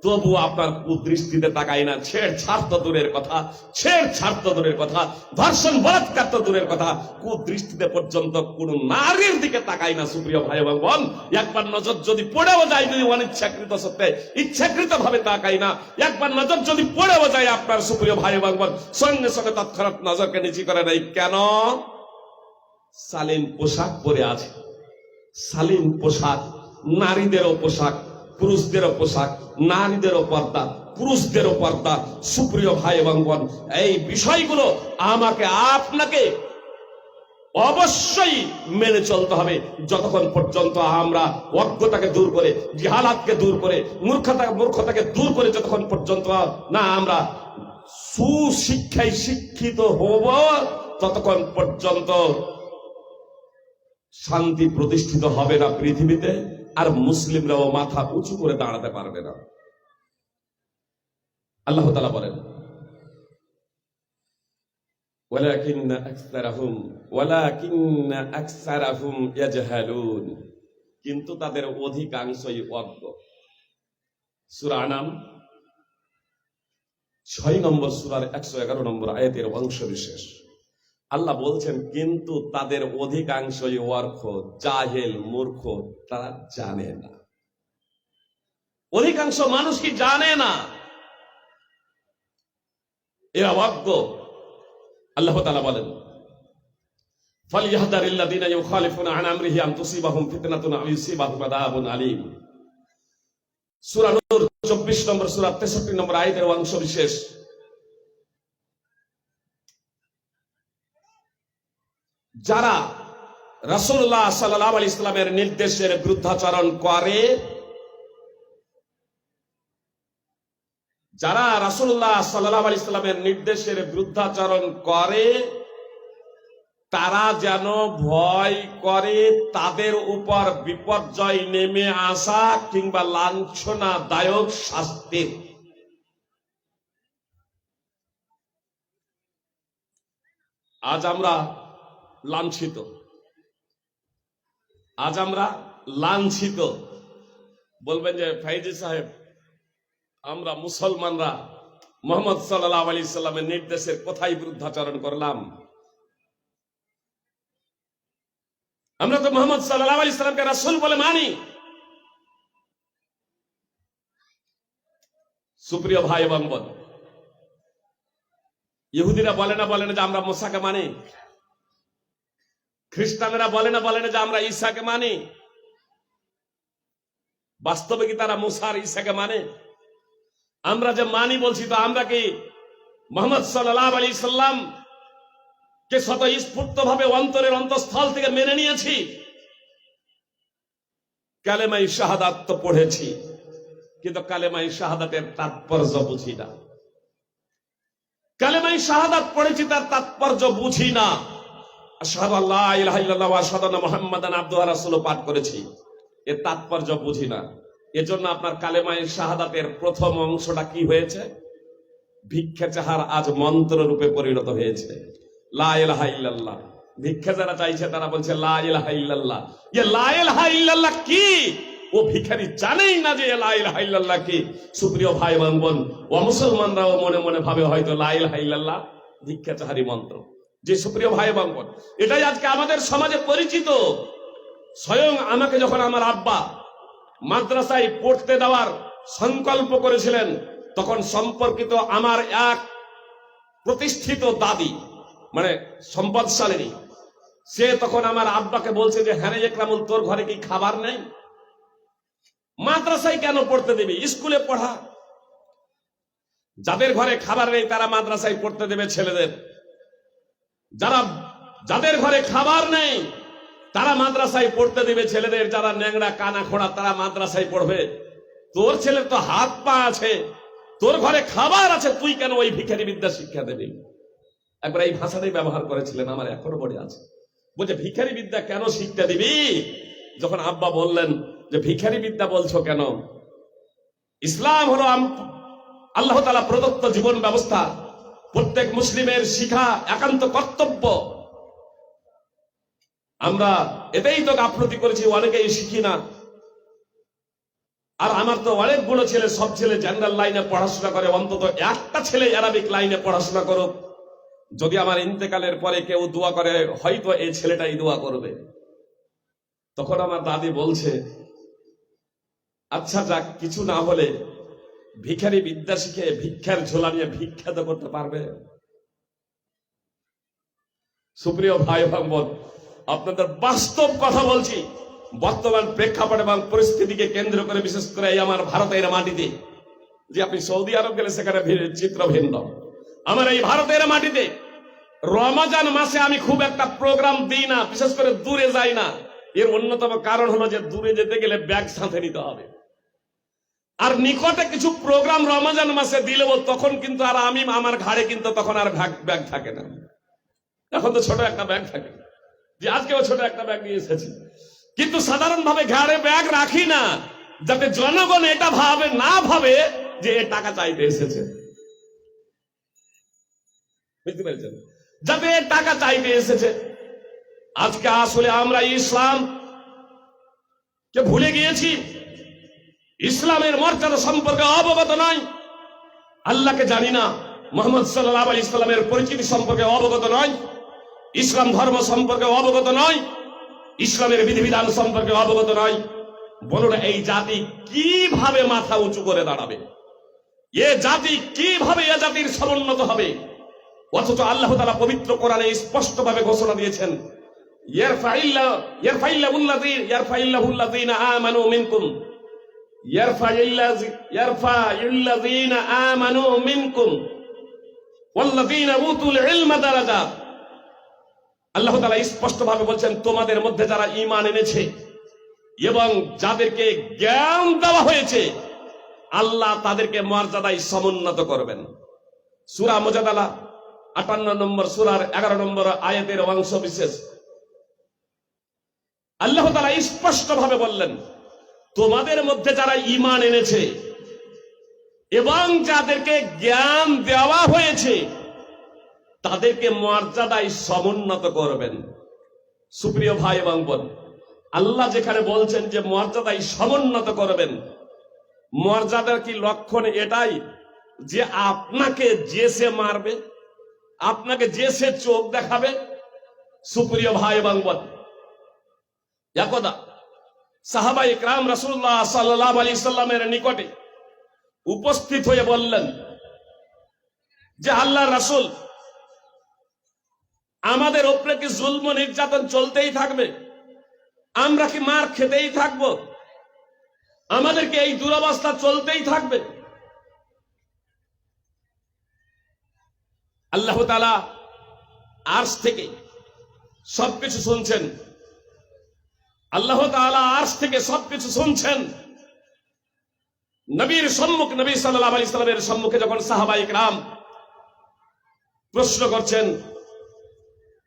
তবু আপনার কুদৃষ্টিতে তাকাই না। ছেড়ছাড় তো দূরের কথা, ধর্ষণ বলাৎকার তো দূরের কথা, কুদৃষ্টিতে পর্যন্ত কোন নারীর দিকে তাকাই না। সুপ্রিয় ভাই এবং বোন, একবার নজর যদি পড়েও যায়, যদি অনিচ্ছাকৃত সত্ত্বে ইচ্ছাকৃত ভাবে তাকাই না, একবার নজর যদি পড়েও যায় আপনার, সুপ্রিয় ভাই এবং বোন, সঙ্গে সঙ্গে তৎক্ষণাৎ নজরকে নিচু করে নেই। কেন? শালীন পোশাক পরে আছে। শালীন পোশাক, নারীদেরও পোশাক, পুরুষদেরও পোশাক, নারীদেরও পর্দা, পুরুষদেরও পর্দা। সুপ্রিয় ভাই এবং বোন, এই বিষয়গুলো আমাকে আপনাকে অবশ্যই মেনে চলতে হবে। যতক্ষণ পর্যন্ত আমরা অজ্ঞতাকে দূর করে, জিহালাতকে দূর করে, মূর্খতাকে দূর করে যতক্ষণ পর্যন্ত না আমরা সুশিক্ষায় শিক্ষিত হব, ততক্ষণ পর্যন্ত শান্তি প্রতিষ্ঠিত হবে না পৃথিবীতে, আর মুসলিমরাও মাথা উঁচু করে দাঁড়াতে পারবে না। আল্লাহ তাআলা বলেন, ওয়ালাকিন্না আকসারাহুম ইয়াজহালুন, কিন্তু তাদের অধিকাংশই অজ্ঞ। সূরা আনাম 6 নম্বর সূরার 111 নম্বর আয়াতের অংশ বিশেষ। আল্লাহ বলছেন কিন্তু তাদের অধিকাংশই অর্থ জাহেল, মূর্খ, তারা জানে না। অধিকাংশ মানুষ কি জানে না? এরা অজ্ঞ। আল্লাহ তাআলা বলেন ফালইয়াহদারিল্লাযীনা ইউখালিফুনা আন আমরিহি আন তুসিবাহুম ফিতনাতুন আও ইউসিবাহুম আযাবুন আলীম। সূরা নূর 24 নম্বর সূরা 63 নম্বর আয়াতের অংশ বিশেষ। যারা রাসূলুল্লাহ সাল্লাল্লাহু আলাইহি ওয়াসাল্লামের নির্দেশের বিরুদ্ধাচরণ করে, যারা রাসূলুল্লাহ সাল্লাল্লাহু আলাইহি ওয়াসাল্লামের নির্দেশের বিরুদ্ধাচরণ করে, তারা যেন ভয় করে তাদের উপর বিপর্যয় নেমে আসা কিংবা লাঞ্ছনাদায়ক শাস্তির। আজ আমরা লাঞ্ছিত, আজ আমরা লাঞ্ছিত। বলবেন যে ফাইজি সাহেব, আমরা মুসলমানরা মুহাম্মদ সাল্লাল্লাহু আলাইহি সাল্লামের নির্দেশের কোথায় বিরুদ্ধাচরণ করলাম? আমরা তো মুহাম্মদ সাল্লাল্লাহু আলাইহি সাল্লামকে রাসূল বলে মানি। সুপ্রিয় ভাই এবং বোন, ইহুদিরা বলে না যে আমরা মুসাকে মানি, খ্রিস্টানেরা বলে না যে আমরা ঈসাকে মানি। বাস্তবে কি তারা মুসা আর ঈসাকে মানে? আমরা যে মানি বলছি, তো আমরা কি মুহাম্মদ সাল্লাল্লাহু আলাইহি সাল্লাম কে স্বতঃস্ফূর্তভাবে অন্তরের অন্তঃস্থল থেকে মেনে নিয়েছি? কালেমাই শাহাদাত তো পড়েছি, কিন্তু কালেমাই শাহাদাতের তাৎপর্য বুঝি না। কালেমাই শাহাদাত পড়েছি, তার তাৎপর্য বুঝি না। আশহাদু আল্লা ইলাহা ইল্লাল্লাহ ওয়া আশহাদু আন্না মুহাম্মাদান আবদুহু ওয়া রাসূলুহু পাঠ করেছি, এর তাৎপর্য বুঝি না। এজন্য আপনার কালেমাই শাহাদাতের প্রথম অংশটা কি হয়েছে? ভিক্ষা চাহার আজ মন্ত্র রূপে পরিণত হয়েছে। লা ইলাহা ইল্লাল্লাহ। ভিক্ষা যারা চাইছে তারা বলছে লা ইলাহা ইল্লাল্লাহ। লা ইলাহা ইল্লাল্লাহ কি? ও ভিখারি জানেই না যে লা ইলাহা ইল্লাল্লাহ কি। সুপ্রিয় ভাই এবং বোন, ও মুসলমানরাও মনে মনে ভাবে হয়তো লা ইলাহা ইল্লাল্লাহ ভিক্ষা চাহারি মন্ত্র। যে সুপ্রিয় ভাই এবং বোন, এটাই আজকে আমাদের সমাজে পরিচিত। স্বয়ং আমাকে যখন আমার আব্বা মাদ্রাসায় পড়তে দেওয়ার সংকল্প করেছিলেন, তখন সম্পর্কিত আমার এক প্রতিষ্ঠিত দাদি, মানে সম্পদশালিনী, সে তখন আমার আব্বাকে বলছে যে হ্যাঁ রে ইকরামুল, তোর ঘরে কি খাবার নেই? মাদ্রাসায় কেন পড়তে দিবি? স্কুলে পড়া। যাদের ঘরে খাবার নেই তারা মাদ্রাসায় পড়তে দেবে ছেলেদের, যাদের ঘরে খাবার নেই তারা মাদ্রাসায় পড়তে দিবে ছেলেদের, যারা ন্যাংরা কানা খোড়া তারা মাদ্রাসায় পড়বে। তোর ছেলের তো হাত পা আছে, তোর ঘরে খাবার আছে, তুই কেন ওই ভিখারি বিদ্যা শিক্ষা দেবি? একবার এই ভাষাটাই ব্যবহার করেছিলেন, আমার এখনো মনে আছে। বলছে ভিখারি বিদ্যা কেন শিক্ষা দিবি? যখন আব্বা বললেন যে ভিখারি বিদ্যা বলছো কেন, ইসলাম হলো আল্লাহ তাআলা প্রদত্ত জীবন ব্যবস্থা, প্রত্যেক মুসলিমের শিখা একান্ত কর্তব্য। আমরা এতেই তো গাফলতি করেছি, অনেকেই শিখি না। আর আমার তো অনেকগুলো ছেলে, সব ছেলে জেনারেল লাইনে পড়াশোনা করে, অন্তত একটা ছেলে আরবিক লাইনে পড়াশোনা করুক। যদি আমার ইন্তেকালের পরে কেউ দোয়া করে, হয়তো এই ছেলেটাই দোয়া করবে। তখন আমার দাদি বলছে, আচ্ছা যাক, কিছু না হলে ভিখারি বিদ্যা শিখে ভিক্ষার ঝোলা নিয়ে ভিক্ষা তো করতে পারবে। সুপ্রিয় ভাই এবং বোন, আপনাদের বাস্তব কথা বলছি। বর্তমান প্রেক্ষাপট এবং পরিস্থিতিকে কেন্দ্র করে, বিশেষ করে এই আমার ভারতের মাটিতে, যে আপনি সৌদি আরব গেলে সেখানে চিত্র ভিন্ন। আমার এই ভারতের মাটিতে রমজান মাসে আমি খুব একটা প্রোগ্রাম দিই না, বিশেষ করে দূরে যাই না। এর অন্যতম কারণ হলো যে দূরে যেতে গেলে ব্যাগ সাথে নিতে হবে। আর নিকটে কিছু প্রোগ্রাম রমজান মাসে দিলেও তখন কিন্তু আর আমি, আমার ঘাড়ে কিন্তু তখন আর ব্যাগ থাকে না। এখন তো ছোট একটা ব্যাগ থাকে, যে আজকেও ছোট একটা ব্যাগ নিয়ে এসেছি। কিন্তু সাধারণভাবে ঘাড়ে ব্যাগ রাখি না, যাতে জনগণ এটা না ভাবে যে এ টাকা চাইতে এসেছে। বুঝতে পেরেছেন? যাতে এ টাকা চাইতে এসেছে। আজকে আসলে আমরা ইসলাম কে ভুলে গিয়েছি, ইসলামের মর্যাদা সম্পর্কে অবগত নয়, আল্লাহকে জানি না, মুহাম্মদ সাল্লাল্লাহু আলাইহি সাল্লামের পরিচিতি সম্পর্কে অবগত নয়। ইসলাম ধর্ম সম্পর্কে অবগত নয়, ইসলামের বিধিবিধান সম্পর্কে অবগত নয়, বলুন এই জাতি কিভাবে মাথা উঁচু করে দাঁড়াবে? এ জাতি কিভাবে এ জাতির সমুন্নত হবে? অথচ আল্লাহ তাআলা পবিত্র কোরআনে স্পষ্টভাবে ঘোষণা দিয়েছেন, ইয়ারফাইল্লাহুল্লাযীনা আমানু মিনকুম, ইয়ারফাইল্লাযীনা আমানু মিনকুম ওয়াল্লাযীনা উতুল ইলমা দারাজাত। আল্লাহ তাআলা স্পষ্টভাবে বলছেন, তোমাদের মধ্যে যারা ঈমান এনেছে এবং যাদেরকে জ্ঞান দেওয়া হয়েছে, আল্লাহ তাদেরকে মর্যাদায় সমুন্নত করবেন। সূরা মুজাদালা 58 নম্বর সূরার 11 নম্বর আয়াতের অংশ বিশেষ আল্লাহ তাআলা স্পষ্টভাবে বললেন, তোমাদের মধ্যে যারা ঈমান এনেছে এবং যাদেরকে জ্ঞান দেওয়া হয়েছে তাদেরকে মর্যাদায় সমুন্নত করবেন। সুপ্রিয় ভাই এবং বোন, আল্লাহ যেখানে বলছেন যে মর্যাদায় সমুন্নত করবেন, মর্যাদার কি লক্ষণ এটাই যে আপনাকে যে সে মারবে, আপনাকে যে সে চোখ দেখাবে? সুপ্রিয় ভাই এবং বোন, একদা সাহাবায়ে কেরাম রাসূলুল্লাহ সাল্লাল্লাহু আলাইহি সাল্লামের নিকটে উপস্থিত হয়ে বললেন যে আল্লাহর রাসূল, আমাদের উপরে কি জুলম নির্যাতন চলতেই থাকবে? আমরা কি মার খেতেই থাকব? আমাদেরকে এই দুরবস্থা চলতেই থাকবে? আল্লাহ তাআলা আরশ থেকে সবকিছু শুনছেন, আল্লাহ তাআলা আরশ থেকে সবকিছু শুনছেন। নবীর সম্মুখ, নবী সাল্লাল্লাহু আলাইহি সাল্লামের সম্মুখে যখন সাহাবায়ে কেরাম প্রশ্ন করছেন,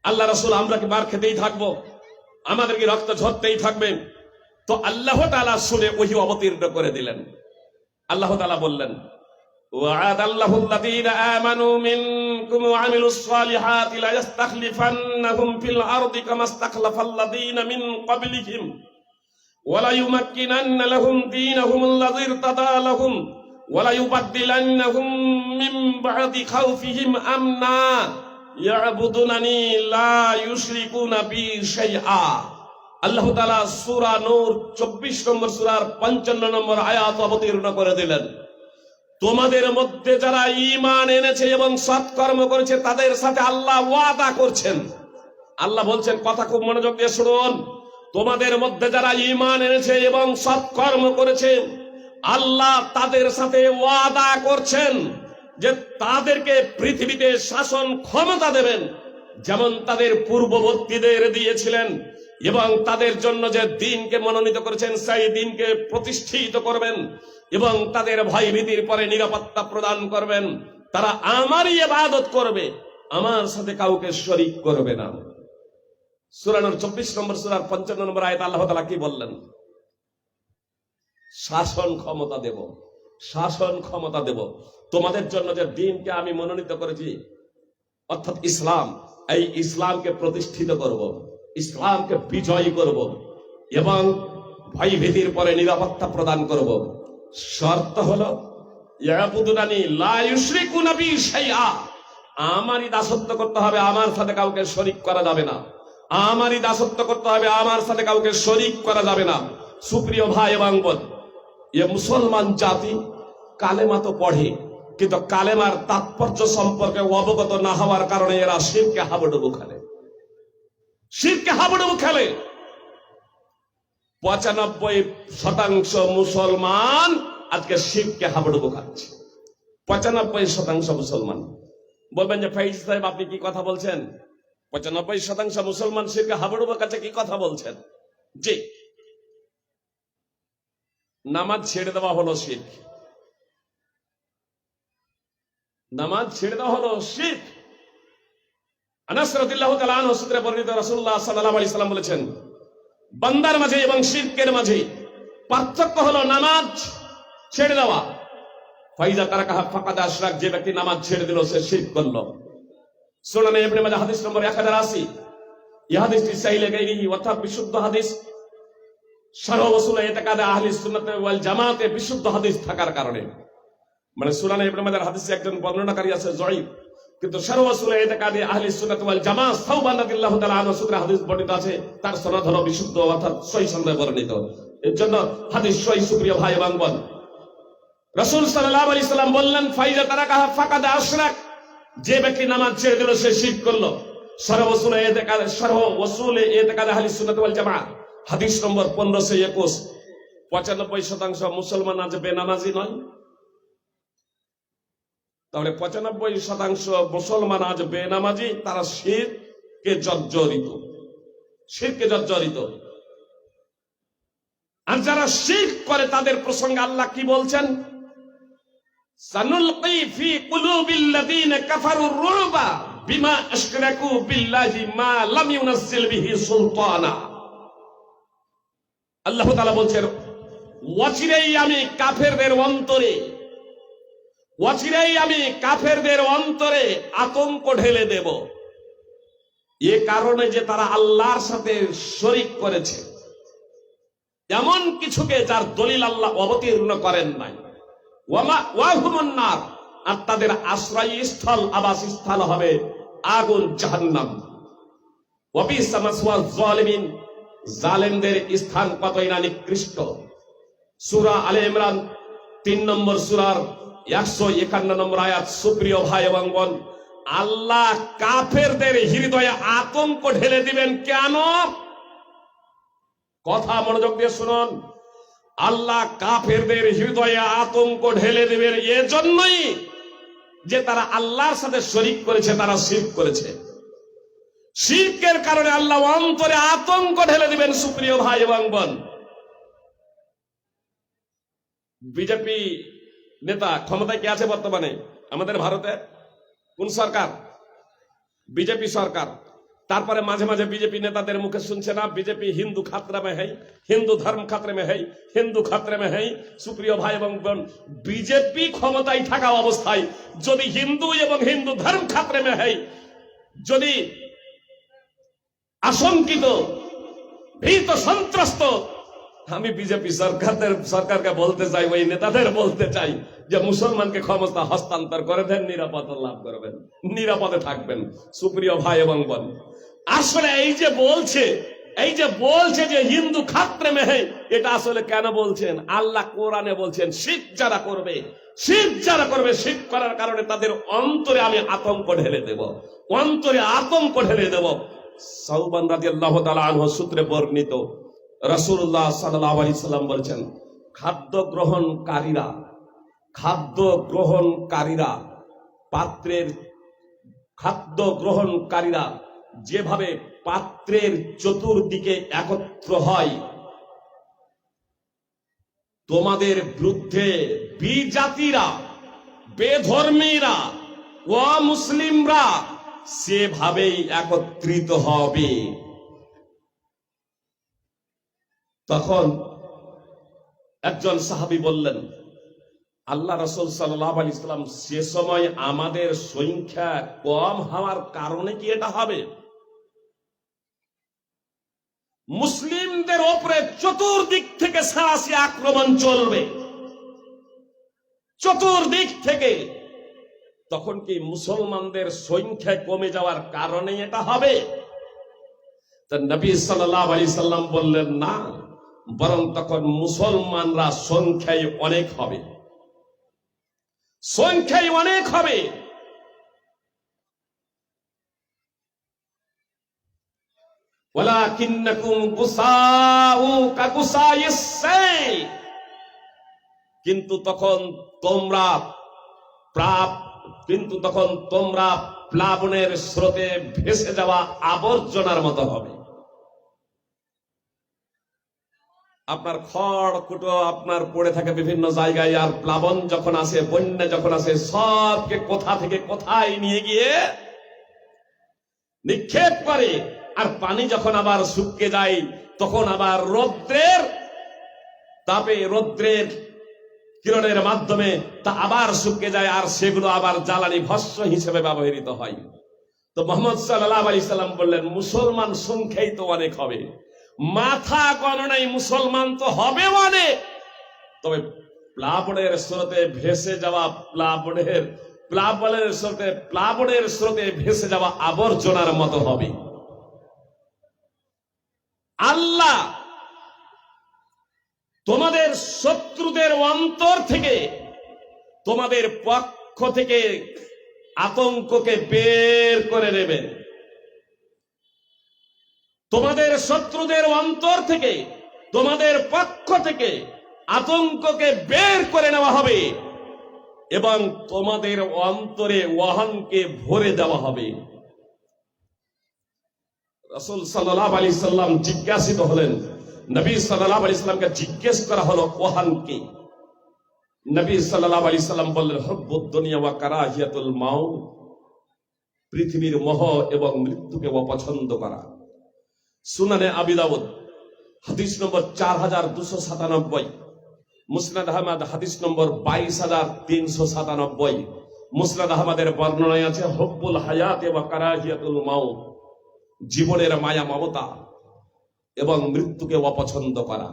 আল্লাহ রাসূল আমরা কি মার খেতেই থাকবো? আমাদের কি রক্ত ঝরতেই থাকবে? তো আল্লাহ তাআলা শুনে ওহী অবতীর্ণ করে দিলেন। আল্লাহ তাআলা বললেন, ওয়া'আদাল্লাহু আল্লাযীনা আমানু মিনকুম ওয়া আমিলুস সালিহাতি লা ইস্তাখলিফান্নাহুম ফিল আরদি কামা ইস্তাখলাফাল্লাযীনা মিন ক্বাবলিহিম ওয়া লা ইউমাক্কিনান্না লাহুম দীনাহুম আল্লাযী ইরতাদা লাহুম ওয়া লা ইউবাদদিলান্নাহুম মিন বা'দি খাউফিহিম আমনা ইয়াবুদুনানি লা ইউশরিকুনা বি শাইআ। আল্লাহ তাআলা সূরা নূর 24 নম্বর সূরার 55 নম্বর আয়াত অবতীর্ণ করে দিলেন, তোমাদের মধ্যে যারা ঈমান এনেছে এবং সৎকর্ম করেছে তাদের সাথে আল্লাহ ওয়াদা করছেন। আল্লাহ বলছেন, কথা খুব মনোযোগ দিয়ে শুনুন, তোমাদের মধ্যে যারা ঈমান এনেছে এবং সৎকর্ম করেছে আল্লাহ তাদের সাথে ওয়াদা করছেন যে তাদেরকে পৃথিবীতে শাসন ক্ষমতা দেবেন, যেমন তাদের পূর্ববর্তীদের দিয়েছিলেন, এবং তাদের জন্য যে দ্বীনকে মনোনীত করেছেন সেই দ্বীনকে প্রতিষ্ঠিত করবেন এবং তাদের ভয় ভীতির পরে নিরাপত্তা প্রদান করবেন। তারা আমারই ইবাদত করবে, আমার সাথে কাউকে শরীক করবে না। সূরা নূর 24 নম্বর সূরার 55 নম্বর আয়াতে আল্লাহ তাআলা কি বললেন? শাসন ক্ষমতা দেব, শাসন ক্ষমতা দেব তোমাদের জন্য যে দ্বীনকে আমি মনোনীত করেছি, অর্থাৎ ইসলাম, এই ইসলামকে প্রতিষ্ঠিত করব, ইসলামকে বিজয়ী করব এবং ভয় ভীতির পরে নিরাপত্তা প্রদান করব। শর্ত হলো ইয়াবুদুনানি লা ইউশরিকুনা বি শাইআ, আমারই দাসত্ব করতে হবে, আমার সাথে কাউকে শরীক করা যাবে না। আমারই দাসত্ব করতে হবে, আমার সাথে কাউকে শরীক করা যাবে না। সুপ্রিয় ভাই এবং বোন, এ মুসলমান জাতি কালেমা তো পড়ে, কিন্তু কালেমার তাৎপর্য সম্পর্কে অবগত না হওয়ার কারণে এরা শিরকে হাবুডুবু খেলে, শিরকে হাবুডুবু খেলে। 95% মুসলমান আজকে শিরকে হাবুডুবু খাচ্ছে। 95% মুসলমান। বলবেন যে ফাইজ সাহেব আপনি কি কথা বলছেন? 95% মুসলমান শিরকে হাবুডুবু খাচ্ছে, কি কথা বলছেন? জি, নামাজ ছেড়ে দেওয়া হলো শিরক, নামাজ ছেড়ে দেওয়া হলো শিরক। আনাস রাদিয়াল্লাহু তাআলা আনহু সূত্রে বর্ণিত, রাসূলুল্লাহ সাল্লাল্লাহু আলাইহি সাল্লাম বলেছেন, বান্দার মাঝে এবং শিরকের মাঝে পার্থক্য হলো নামাজ ছেড়ে দেওয়া। ফাইজা তারাকাহা ফাকাদ আশরাক, যে ব্যক্তি নামাজ ছেড়ে দিল সে শিরক করলো। সুনানে ইবনে মাজাহ হাদিস নম্বর 1080, এই হাদিসটি সহিহ গায়রিহি, অর্থাৎ বিশুদ্ধ হাদিস। শারহ উসুল ইতিকাদে আহলে সুন্নাত ওয়াল জামাতে বিশুদ্ধ হাদিস থাকার কারণে, মানে সুনানে ইবনে মাজাহ হাদিসে একজন বর্ণনাকারী আছে জয়ীফ, কিন্তু সর্বসুল ইতিকাদি আহলে সুন্নাত ওয়াল জামাত সাওবান রাদিয়াল্লাহু তাআলা আনহু সূত্রে হাদিস বর্ণিত আছে, তার সনদ হলো বিশুদ্ধ অর্থাৎ সহিহ সনদে বর্ণিত। এর জন্য হাদিস সহিহ। সুপ্রিয় ভাই এবং বোন, রাসূল সাল্লাল্লাহু আলাইহি সাল্লাম বললেন, ফাইজা তারাকাহা ফাকাদ আশরাক, যে ব্যক্তি নামাজ ছেড়ে দিল সে শিরক করলো। সর্বসুল ইতিকাদ আহলে সুন্নাত ওয়াল জামাত হাদিস নম্বর 1521। 95% মুসলমান আজ বেনামাজি নয়, তাহলে 95% মুসলমান আজ বেনামাজি, তারা শিরকে জর্জরিত। আর যারা শিরক করে তাদের প্রসঙ্গে আল্লাহ কি বলছেন? সানুলকি ফি কুলুবিল্লাযীনা কাফারুর রুবা বিমা আশরাকু বিল্লাহি মা লাম ইউনাজ্জিল বিহি সুলতানা। আল্লাহ তাআলা বলছেন, অচিরেই আমি কাফেরদের অন্তরে আতঙ্ক ঢেলে দেব, এ কারণে যে তারা আল্লাহর সাথে শরীক করেছে এমন কিছুকে যার দলিল আল্লাহ অবতীর্ণ করেন নাই। ওয়াহুমুন নার, আর তাদের আশ্রয়স্থল আবাসস্থল হবে আগুন জাহান্নাম। ওয়াবিসা মাসওয়াজ জালিমিন, জালেমদের স্থান কতই না নিকৃষ্ট। সূরা আলে ইমরান 3 নম্বর সূরার 151 নম্বর আয়াত। সুপ্রিয় ভাই এবং বোন, আল্লাহ কাফেরদের হৃদয়ে আতঙ্ক ঢেলে দিবেন কেন? কথা মনোযোগ দিয়ে শুনুন। আল্লাহ কাফেরদের হৃদয়ে আতঙ্ক ঢেলে দিবেন এজন্যই যে তারা আল্লাহর সাথে শরীক করেছে, তারা শিরক করেছে। শিরকের কারণে আল্লাহ অন্তরে আতঙ্ক ঢেলে দিবেন। সুপ্রিয় ভাই এবং বোন, বিজেপি নেতা ক্ষমতায় কে আছে বর্তমানে আমাদের ভারতে? কোন সরকার? বিজেপি সরকার। তারপরে মাঝে মাঝে বিজেপি নেতাদের মুখে শুনছে না, বিজেপি হিন্দু খাতরা মে है, হিন্দু ধর্ম খাতরে মে है, হিন্দু খাতরে মে है। সুপ্রিয় ভাই এবং বোন, বিজেপি ক্ষমতায় থাকা অবস্থায় যদি হিন্দু এবং হিন্দু ধর্ম খাতরে মে है, যদি আশঙ্কিত ভীত সন্ত্রস্ত, আমি বিজেপি সরকারকে বলতে চাই, ওই নেতাদের বলতে চাই যে মুসলমানকে ক্ষমতা হস্তান্তর করে দেন, নিরাপত্তা লাভ করবেন, নিরাপদে থাকবেন। সুপ্রিয় ভাই এবং বোন, আসলে এই যে বলছে যে হিন্দু খাত্রে মে है, এটা আসলে কেন বলছেন? আল্লাহ কোরআনে বলছেন, শিরক যারা করবে, শিরক করার কারণে তাদের অন্তরে আমি আতঙ্ক ঢেলে দেব। সাওবান রাদিয়াল্লাহু তাআলা আনহু সূত্রে বর্ণিত, রাসূলুল্লাহ সাল্লাল্লাহু আলাইহি সাল্লাম বলেছেন, খাদ্য গ্রহণকারীরা যেভাবে পাত্রের চতুর্দিকে একত্র হয়, তোমাদের বিরুদ্ধে বিজাতিরা, বেধর্মীরা, অমুসলিমরা সেভাবেই একত্রিত হবে। তখন একজন সাহাবী বললেন, আল্লাহ রাসূল সাল্লাল্লাহু আলাইহি ওয়াসাল্লাম, সে সময় আমাদের সংখ্যা কম হওয়ার কারণে কি এটা হবে? মুসলিমদের উপরে চতুর্দিক থেকে সাঁড়াশি আক্রমণ চলবে, চতুর্দিক থেকে। তখন কি মুসলমানদের সংখ্যা কমে যাওয়ার কারণে এটা হবে? নবী সাল্লাল্লাহু আলাইহি সাল্লাম বললেন, না, বরং তখন মুসলমানরা সংখ্যায় অনেক হবে। ওয়ালাকিন্নাকুম গুসাউ কাগুসাইস সাইল, কিন্তু তখন তোমরা প্লাবনের স্রোতে ভেসে যাওয়া আবর্জনার মতো হবে। আপনার খড় কুটো আপনার পড়ে থাকে বিভিন্ন জায়গায়, আর প্লাবন যখন আসে, বন্যা যখন আসে, সবকে কোথা থেকে কোথায় নিয়ে গিয়ে নিক্ষেপ করে। আর পানি যখন আবার শুকিয়ে যায়, তখন আবার রৌদ্রের তাপে, রৌদ্রের কিরণের মাধ্যমে তা আবার শুকিয়ে যায়, আর সেগুলো আবার জ্বালানি ভস্ম হিসেবে ব্যবহৃত হয়। তো মুহাম্মদ সাল্লাল্লাহু আলাইহি সাল্লাম বললেন, মুসলমান সংখ্যাই তো অনেক হবে, মাথা গণনায় মুসলমান তো হবে অনেক, তবে প্লাবনের স্রোতে ভেসে যাওয়া প্লাবনের প্লাবনের স্রোতে ভেসে যাওয়া আবর্জনার মতো হবে। আল্লাহ তোমাদের শত্রুদের অন্তর থেকে, তোমাদের পক্ষ থেকে আতঙ্ককে বের করে নেবেন। তোমাদের শত্রুদের অন্তর থেকে, তোমাদের পক্ষ থেকে আতঙ্ককে বের করে নেওয়া হবে এবং তোমাদের অন্তরে ওয়াহানকে ভরে দেওয়া হবে। রাসূল সাল্লাল্লাহু আলাইহি সাল্লাম জিজ্ঞাসিত হলেন, নবী সাল্লাল্লাহু আলাইহি সাল্লামকে জিজ্ঞেস করা হলো ওয়াহান কি? নবী সাল্লাল্লাহু আলাইহি সাল্লাম বললেন, হুব্বুদ দুনিয়া ওয়া কারাহিয়াতুল মাউত, পৃথিবীর মোহ এবং মৃত্যুকে অপছন্দ করা। সুনানে আবি দাউদ হাদিস নম্বর 4297, মুসনাদ আহমদ হাদিস নম্বর 22397, মুসনাদ আহমদের বর্ণনায় আছে হুব্বুল হায়াত ওয়া কারাহিয়াতুল মাউত, জীবনের মায়া মমতা এবং মৃত্যুকে অপছন্দ করা।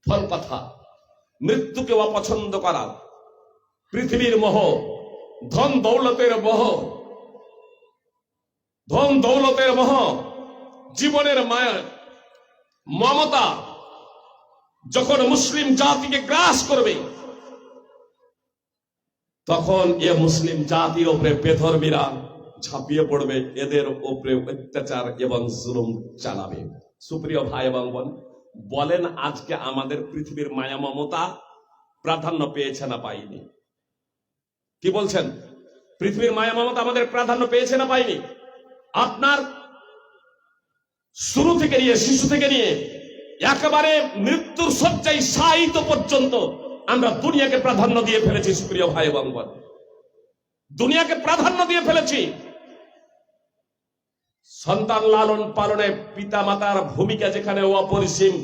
ফল কথা, মৃত্যুকে অপছন্দ করা, পৃথিবীর মোহ, ধন দৌলতের মোহ, ধন দৌলতের মোহ, জীবনের মায়া মমতা যখন মুসলিম জাতিকে গ্রাস করবে, তখন এ মুসলিম জাতির উপরে বেধর্মীরা ঝাঁপিয়ে পড়বে, এদের উপরে অত্যাচার এবং জুলুম চালাবে। সুপ্রিয় ভাই এবং বোন, বলেন আজকে আমাদের পৃথিবীর মায়া মমতা প্রাধান্য পেয়েছে না পাইনি? কি বলছেন? পৃথিবীর মায়া মমতা আমাদের প্রাধান্য পেয়েছে না পাইনি? আপনার শুরু থেকে নিয়ে, শিশু থেকে নিয়ে একেবারে মৃত্যুর শয্যায় শায়িত পর্যন্ত আমরা দুনিয়াকে প্রাধান্য দিয়ে ফেলেছি। সুপ্রিয় ভাই এবং বোন, দুনিয়াকে প্রাধান্য দিয়ে ফেলেছি। সন্তান লালন পালনে পিতা মাতার ভূমিকা যেখানে অপরিসীম,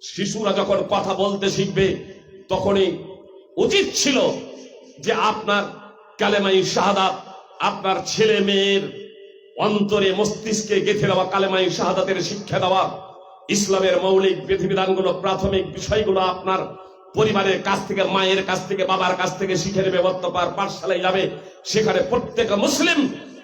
শিশুরা যখন কথা বলতে শিখবে তখনই উচিত ছিল যে আপনার কালেমাই শাহাদাত, আপনার ছেলে মেয়ের অন্তরে মস্তিষ্কে গেঁথে দেওয়া কালেমাই শাহাদাতের শিক্ষা দেওয়া, ইসলামের মৌলিক বিধিবিধানগুলো, প্রাথমিক বিষয়গুলো আপনার পরিবারের কাছ থেকে, মায়ের কাছ থেকে, বাবার কাছ থেকে শিখে নেবে। বর্তমান পাঠশালায় যাবে, সেখানে প্রত্যেক মুসলিম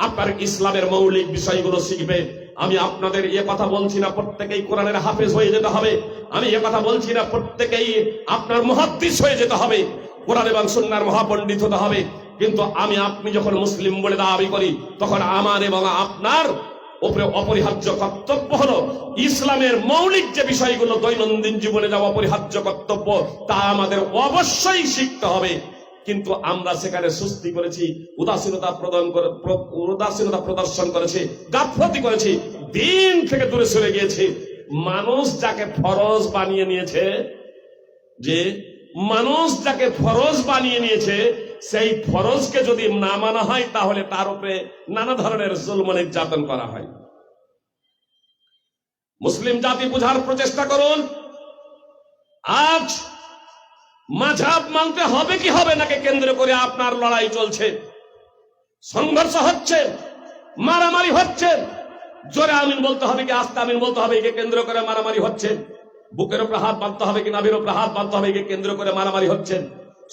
আপনার ইসলামের মৌলিক বিষয়গুলো শিখবে। আমি আপনাদের এ কথা বলছি না প্রত্যেকেই কোরআনের হাফেজ হয়ে যেতে হবে, আমি এ কথা বলছি না প্রত্যেকেই আপনার মুহাদ্দিস হয়ে যেতে হবে, কোরআন এবং সুন্নাহর মহাপণ্ডিত হতে হবে। কিন্তু আমি আপনি যখন মুসলিম বলে দাবি করি, তখন আমার এবং আপনার উপরে অপরিহার্য কর্তব্য হলো ইসলামের মৌলিক যে বিষয়গুলো দৈনন্দিন জীবনে যা অপরিহার্য কর্তব্য, তা আমাদের অবশ্যই শিখতে হবে। কিন্তু আমরা সেখানে সুস্তি করেছি, উদাসীনতা প্রদর্শন করেছি, গাফলতি করেছি, দিন থেকে দূরে সরে গিয়েছি। মানুষ যাকে ফরজ বানিয়ে নিয়েছে, যে মানুষ যাকে ফরজ বানিয়ে নিয়েছে, সেই ফরজকে যদি না মানা হয় তাহলে তার উপরে নানা ধরনের জুলম নির্যাতন করা হয়। মুসলিম জাতি বুঝার প্রচেষ্টা করুন, আজ মাযহাব মানতে হবে কি হবে নাকে কেন্দ্র করে আপনার লড়াই চলছে, সংঘর্ষ হচ্ছে, মারামারি হচ্ছে। জোরে আমিন বলতে হবে কি আস্তে আমিন বলতে হবে, একে কেন্দ্র করে মারামারি হচ্ছে। বুকের উপরে হাত বাঁধতে হবে কি নাভির উপরে হাত বাঁধতে হবে, একে কেন্দ্র করে মারামারি হচ্ছে।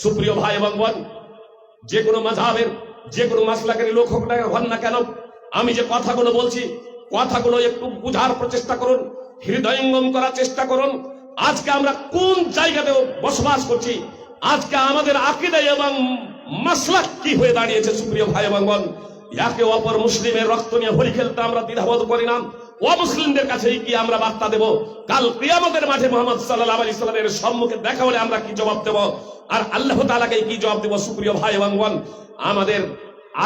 সুপ্রিয় ভাই এবং বোন, যে কোনো মাযহাবের, যে কোনো মাসলাকের লোক হোক না হন না কেন, আমি যে কথাগুলো বলছি, কথাগুলো একটু বুঝার প্রচেষ্টা করুন, হৃদয়ঙ্গম করার চেষ্টা করুন। আজকে আমরা কোন জায়গাতে বসবাস করছি, আজকে আমাদের আকীদা এবং মাসলাক কি হয়ে দাঁড়িয়েছে। সুপ্রিয় ভাই এবং বোন, একে অপর মুসলিমের রক্ত নিয়ে হোলি খেলতে আমরা দ্বিধাবোধ করি না। অমুসলিমদের কাছে কি আমরা বার্তা দেব? কাল কিয়ামতের মাঠে মুহাম্মদ সাল্লাল্লাহু আলাইহি সাল্লামের সম্মুখে দেখা হলে আমরা কি জবাব দেব? আর আল্লাহ তাআলাকে কি জবাব দেব? সুপ্রিয় ভাই এবং বোন, আমাদের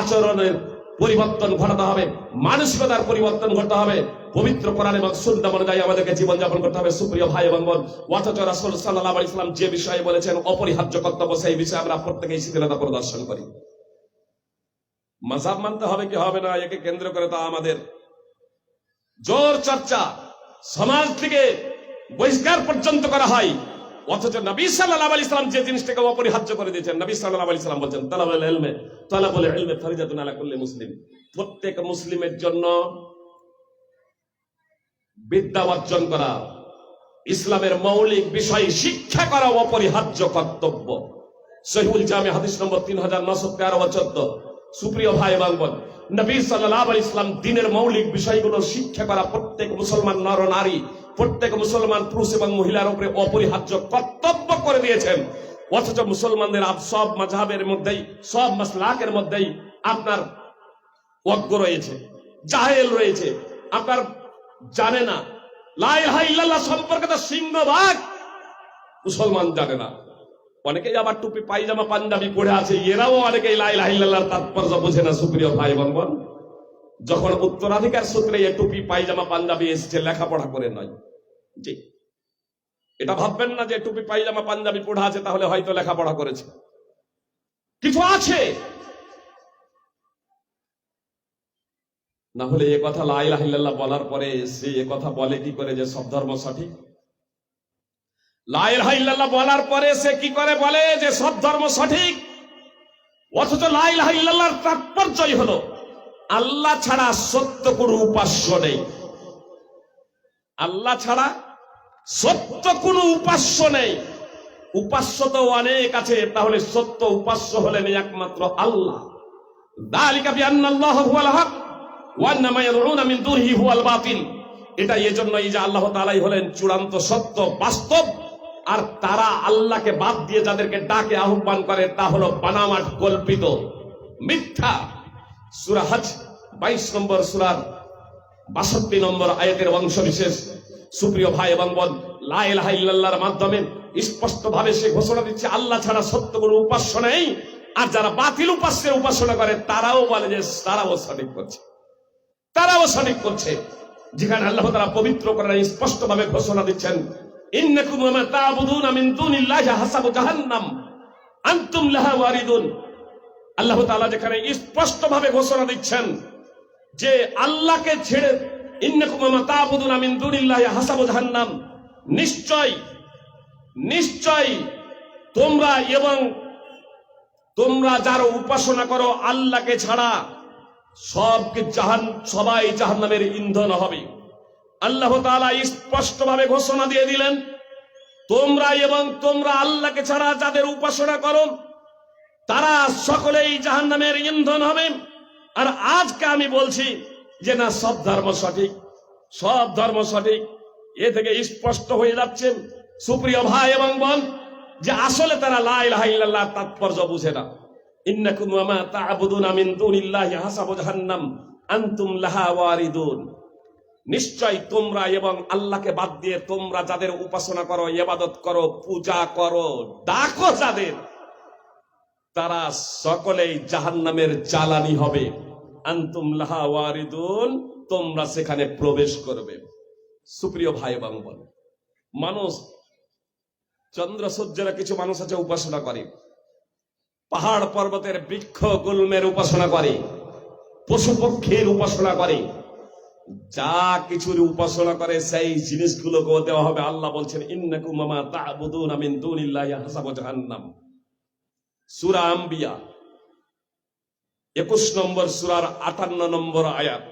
আচরণের পরিবর্তন ঘটাতে হবে, মানসিকতার পরিবর্তন ঘটাতে হবে, পবিত্র কোরআন এবং সুন্নাহ অনুযায়ী আমাদেরকে জীবনযাপন করতে হবে। সুপ্রিয় ভাই এবং বোন, অথচ রাসূল সাল্লাল্লাহু আলাইহি সাল্লাম যে বিষয়ে বলেছেন অপরিহার্য কর্তব্য, সেই বিষয়ে আমরা প্রত্যেকেই শিথিলতা প্রদর্শন করি। মাযহাব মানতে হবে কি হবে না, একে কেন্দ্র করে তা আমাদের জোর চর্চা, সমাজ থেকে বহিষ্কার পর্যন্ত করা হয়। অথচ নবী সাল্লাল্লাহু আলাইহি সাল্লাম যে জিনিসটাকে অপরিহার্য করে দিয়েছেন, নবী সাল্লাল্লাহু আলাইহি সাল্লাম বলেছেন তালাবুল ইলমি ফরিজাতুন আলা কুল্লি মুসলিম, প্রত্যেক মুসলিমের জন্য বিদ্যা অর্জন করা, ইসলামের মৌলিক বিষয় শিক্ষা করা অপরিহার্য কর্তব্য। সহিহুল জামি হাদিস নম্বর 3913 ও 14। সুপ্রিয় ভাই এবং বোন, নবী সাল্লাল্লাহু আলাইহি ওয়াসাল্লাম দিনের মৌলিক বিষয়গুলো শিক্ষা করা প্রত্যেক মুসলমান নর নারী, প্রত্যেক মুসলমান পুরুষ এবং মহিলার উপরে অপরিহার্য কর্তব্য করে দিয়েছেন। অথচ মুসলমানদের সব মাযহাবের মধ্যেই, সব মাসলাকের মধ্যেই আপনার অজ্ঞ রয়েছে, জাহেল রয়েছে, আপনার জানে না। লা ইলাহা ইল্লাল্লাহ সম্পর্কে তো সিংহভাগ মুসলমান জানে না। অনেকেই আবার টুপি পায়জামা পাঞ্জাবি পড়ে আছে, এরাও অনেকেই লা ইলাহা ইল্লাল্লাহর তাৎপর্য বোঝে না। সুপ্রিয় ভাই এবং বোন, যখন উত্তরাধিকার সূত্রে এই টুপি পায়জামা পাঞ্জাবি এসেছে, লেখাপড়া করে নয়। জি, এটা ভাববেন না যে টুপি পায়জামা পাঞ্জাবি পড়ে আছে তাহলে হয়তো লেখাপড়া করেছে, কিছু আছে। না হলে এ কথা লা ইলাহা ইল্লাল্লাহ বলার পরে সে এ কথা বলে কি করে যে সব ধর্ম সঠিক? লা ইলাহা ইল্লাল্লাহ বলার পরে সে কি করে বলে যে সব ধর্ম সঠিক? অথচ লা ইলাহা ইল্লাল্লাহর তাৎপর্যই হলো আল্লাহ ছাড়া সত্য কোনো উপাস্য নেই। আল্লাহ ছাড়া সত্য কোনো উপাস্য নেই। উপাস্য তো অনেক আছে, তাহলে সত্য উপাস্য হলেন একমাত্র আল্লাহ। যালিকা বিআন্নাল্লাহু হুয়াল হক ওয়া আন্না মা ইয়াদউনা মিন দুনিহি হুয়াল বাতিল। এটা এজন্যই যে আল্লাহ তাআলাই হলেন চূড়ান্ত সত্য, বাস্তব। আর তারা আল্লাহকে বাদ দিয়ে যাদেরকে ডাকে আহ্বান করে তা হলো বানামাট, কল্পিত, মিথ্যা। সূরা হজ 22 নম্বর সূরার 62 নম্বর আয়াতের অংশ বিশেষ। সুপ্রিয় ভাই এবং বোন, লা ইলাহা ইল্লাল্লাহর মাধ্যমে স্পষ্ট ভাবে সে ঘোষণা দিচ্ছে আল্লাহ ছাড়া সত্য কোনো উপাস্য নেই। আর যারা বাতিল উপাস্যের উপাসনা করে তারাও বলে যে তারাও সঠিক করছে, তারাও সঠিক করছে। যেখানে আল্লাহ তাআলা পবিত্র করেন স্পষ্ট ভাবে ঘোষণা দিচ্ছেন, ইন্নাকুম ওয়া মা তা'বুদুনা মিন দুনিল্লাহি হাসাবু জাহান্নাম আনতুম লাহা ওয়ারিদুন। আল্লাহ তাআলা যেখানে স্পষ্ট ভাবে ঘোষণা দিচ্ছেন যে আল্লাহকে ছেড়ে, ইন্নাকুম ওয়া মা তা'বুদুনা মিন দুনিল্লাহি হাসাবু জাহান্নাম, নিশ্চয় নিশ্চয় তোমরা এবং তোমরা যারা উপাসনা করো আল্লাহকে ছাড়া সবাই জাহান্নামের ইন্ধন হবে। আল্লাহ তাআলা স্পষ্ট ভাবে ঘোষণা দিয়ে দিলেন তোমরা এবং তোমরা আল্লাহকে ছাড়া যাদের উপাসনা করো তারা সকলেই জাহান্নামের ইন্ধন হবে। আর আজকে আমি বলছি যে না, সব ধর্ম সঠিক, সব ধর্ম সঠিক। এ থেকে স্পষ্ট হয়ে যাচ্ছে সুপ্রিয় ভাই এবং বোন যে আসলে তারা লা ইলাহা ইল্লাল্লাহর তাৎপর্য বুঝে না। ইন্নাকুম ওয়া মা তা'বুদুনা মিন দুনিল্লাহি হাসাবু জাহান্নাম আনতুম লাহা ওয়ারিদুন। নিশ্চয় তোমরা এবং আল্লাহকে বাদ দিয়ে তোমরা যাদের উপাসনা করো, ইবাদত করো, পূজা করো, ডাকো যাদের, তারা সকলেই জাহান্নামের জ্বালানি হবে। আনতুম লাহা ওয়ারিদুন, তোমরা সেখানে প্রবেশ করবে। সুপ্রিয় ভাই এবং বোন, মানুষ চন্দ্র সূর্যের কিছু মানুষ আছে উপাসনা করে, পাহাড় পর্বতের বৃক্ষ গুল্মের উপাসনা করে, পশু পক্ষীর উপাসনা করে, যা কিছুর উপাসনা করে সেই জিনিসগুলোকে দেওয়া হবে। আল্লাহ বলছেন ইন্নাকুম ওয়া মা তা'বুদুনা মিন দুনিল্লাহি হাসাবু জাহান্নাম। সূরা আম্বিয়া 21 নম্বর সূরার 58 নম্বর আয়াত।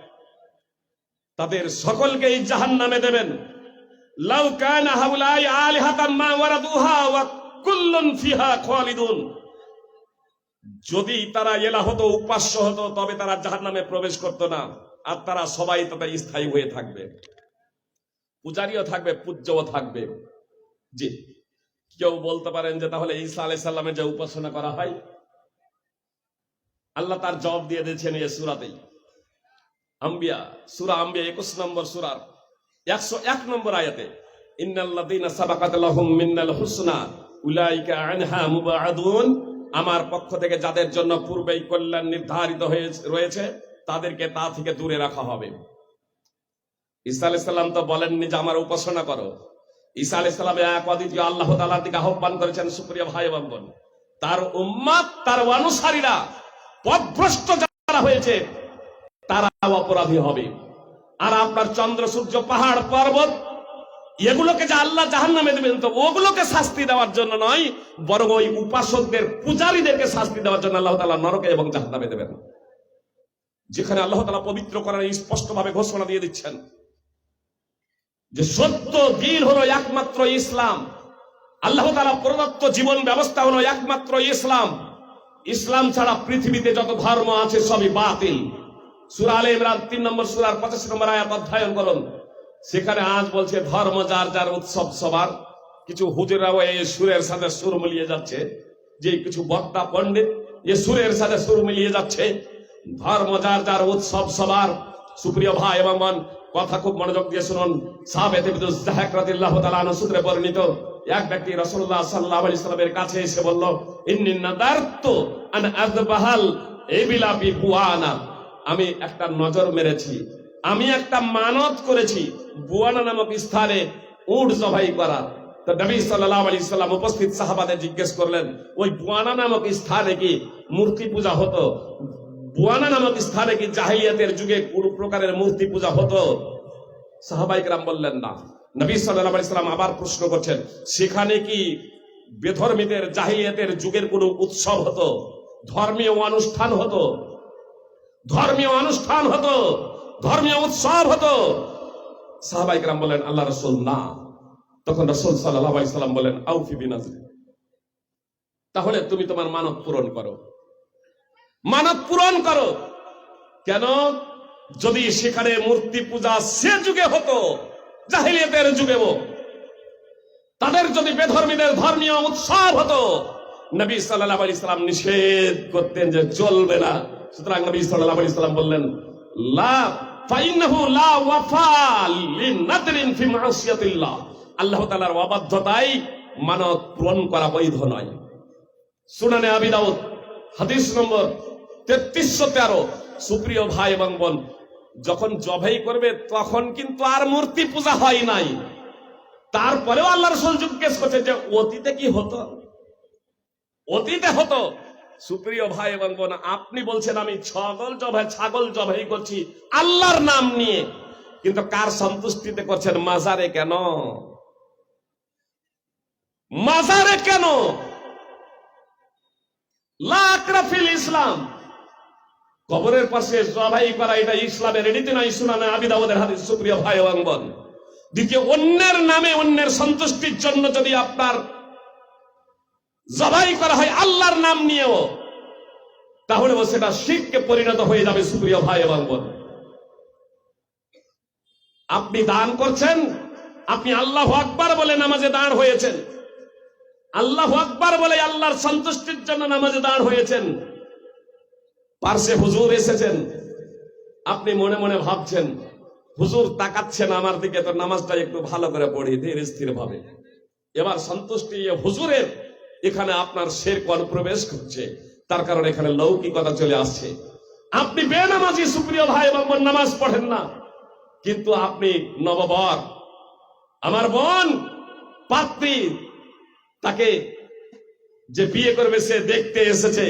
তাদের সকলকেই জাহান্নামে দেবেন। লাউ কানা হাউলাই আলিহাতাম মা ওয়ারাদুহা ওয়া কুল্লুন ফিহা খালিদুন। যদি তারা এলা হতো, উপাস্য হতো, তবে তারা জাহান্নামে প্রবেশ করতো না। আর তারা সবাই তাতে স্থায়ী হয়ে থাকবে, পূজারীও থাকবে, পূজ্যও থাকবে। জি, কেউ বলতে পারেন যে তাহলে ঈসা আলাইহিস সালামের যে উপাসনা করা হয়, আল্লাহ তার জবাব দিয়ে দিয়েছেন এই সূরাতেই। আম্বিয়া, সূরা আম্বিয়া 21 নম্বর সূরার 101 নম্বর আয়াতে, ইন্নাল্লাযীনা সাবাকাত লাহুম মিনাল হুসনা উলাইকা আনহা মুবাআদুন। আমার পক্ষ থেকে যাদের জন্য পূর্বেই কল্যাণ নির্ধারিত রয়েছে তাদেরকে তা থেকে দূরে রাখা হবে। ঈসা আলাইহিস সালাম তো বলেননি যে আমার উপাসনা করো। ঈসা আলাইহিস সালাম এক অদ্বিতীয় আল্লাহ তাআলার দিকে আহ্বান করেছেন। সুপ্রিয় ভাই এবং বোন, তার উম্মত, তার অনুসারীরা, পথভ্রষ্ট যারা হয়েছে তারা অপরাধী হবে। আর আপনার চন্দ্র সূর্য পাহাড় পর্বত এগুলোকে যে আল্লাহ জাহান্নামে দেবেন, তো ওগুলোকে শাস্তি দেওয়ার জন্য নয়, বরং ওই উপাসকদের, পূজারীদেরকে শাস্তি দেওয়ার জন্য আল্লাহ তাআলা নরকে এবং জাহান্নামে দেবেন। যেখানে আল্লাহ তাআলা পবিত্র করার স্পষ্ট ভাবে ঘোষণা দিয়ে দিচ্ছেন যে সত্য দিন হলো একমাত্র ইসলাম। আল্লাহ তাআলা প্রদত্ত জীবন ব্যবস্থা হলো একমাত্র ইসলাম। ইসলাম ছাড়া পৃথিবীতে যত ধর্ম আছে সবই বাতিল। সূরা আলে ইমরান 3 নম্বর সূরার 85 নম্বর আয়াত অধ্যয়ন করুন। সেখানে আজ বলছে ধর্ম যার যার, উৎসব সবার। কিছু হুজুরাও এই সুরের সাথে সুর মিলিয়ে যাচ্ছে, যে কিছু বক্তা পণ্ডিত এ সুরের সাথে সুর মিলিয়ে যাচ্ছে। ধর্ম যার যার, উৎসব সবার। সুপ্রিয় ভাই এবং বোন, কথা খুব মনোযোগ দিয়ে শুনুন। সাহাবে যাহাক রাদিয়াল্লাহু তাআলা আনহু সূত্রে বর্ণিত, এক ব্যক্তি রাসূলুল্লাহ সাল্লাল্লাহু আলাইহি সাল্লামের কাছে এসে বলল, ইন্নী নাদারতু আন আযবাহাল ইবিলা বিবুয়ানা। আমি একটা নজর মেরেছি, আমি একটা মানত করেছি বুয়ানা নামক স্থানে উট জবাই করার। তো নবী সাল্লাল্লাহু আলাইহি সাল্লাম উপস্থিত সাহাবাদের জিজ্ঞেস করলেন, ওই বুয়ানা নামক স্থানে কি মূর্তি পূজা হতো? বুয়ানা নামক স্থানে কি জাহিলিয়াতের যুগে কোনো প্রকারের মূর্তি পূজা হতো? সাহাবায়ে কেরাম বললেন না। নবী সাল্লাল্লাহু আলাইহি সাল্লাম আবার প্রশ্ন করছেন, সেখানে কি বেধর্মীদের জাহিলিয়াতের যুগের কোনো উৎসব হতো, ধর্মীয় অনুষ্ঠান হতো, ধর্মীয় অনুষ্ঠান হতো, ধর্মীয় উৎসব হতো? সাহাবায়ে কেরাম বলেন, আল্লাহ রাসূল না। তখন রাসূল সাল্লাল্লাহু আলাইহি সাল্লাম বলেন, আউফি বিনাজরি, তাহলে তুমি তোমার মানত পূরণ করো, মানত পূরণ করো। কেন? যদি সেখানে মূর্তি পূজা সে যুগে হতো, জাহিলিয়াতের যুগেও, তাদের যদি বেধর্মীদের ধর্মীয় উৎসব হতো, নবী সাল্লাল্লাহু আলাইহি সাল্লাম নিষেধ করতেন যে চলবে না। সুতরাং নবী সাল্লাল্লাহু আলাইহি সাল্লাম বললেন, লা ফাইন্নাহু লা ওয়াফা লিনাদরিন ফি মাসিয়াতিল্লাহ। আল্লাহ তাআলার অবাধ্যতায় মানত পূরণ করা বৈধ নয়। সুনানে আবি দাউদ হাদিস নম্বর 3313। সুপ্রিয় ভাই এবং বোন, যখন জবাই করবে তখন কিন্তু আর মূর্তি পূজা হয় নাই। তারপরেও আল্লাহ রাসূল জিজ্ঞেস করছেন যে অতীতে কি হতো? অতীতে হতো। সুপ্রিয় ভাই এবং বোন, আপনি বলছেন আমি ছাগল জবাই করছি আল্লাহর নাম নিয়ে, কিন্তু কার সন্তুষ্টিতে করছেন? মাজারে কেন? মাজারে কেন? লা আকরাফিল ইসলাম। কবরের পাশে জবাই করা এটা ইসলামের রীতি নয়। সুনানে আবি দাউদের হাদিস। সুপ্রিয় ভাই এবং বোন, দ্বিতীয়, অন্যের নামে অন্যের সন্তুষ্টির জন্য যদি আপনার জবাই করা হয় আল্লাহর নাম নিয়েও, তাহলে সেটা শিরকে পরিণত হয়ে যাবে। সুপ্রিয় ভাই এবং বোন, আপনি দান করছেন, আপনি আল্লাহু আকবার বলে নামাজে দাঁড় হয়েছেন, আল্লাহু আকবার বলে আল্লাহর সন্তুষ্টির জন্য নামাজে দাঁড় হয়েছেন। পার্শ্বে হুজুর এসেছেন, আপনি মনে মনে ভাবছেন হুজুর তাকাচ্ছেন আমার দিকে, তো নামাজটা একটু ভালো করে পড়ি ধীর স্থির ভাবে। এবার সন্তুষ্টি হুজুরের এখানে আপনার শিরক অনুপ্রবেশ করছে, তার কারণে এখানে লৌকিকতা চলে আসছে। আপনি বেনামাজি, সুপ্রিয় ভাই এবং বোন, নামাজ পড়েন না, কিন্তু আপনি নববর, আমার বোন পাত্রী, তাকে যে বিয়ে করবে সে দেখতে এসেছে,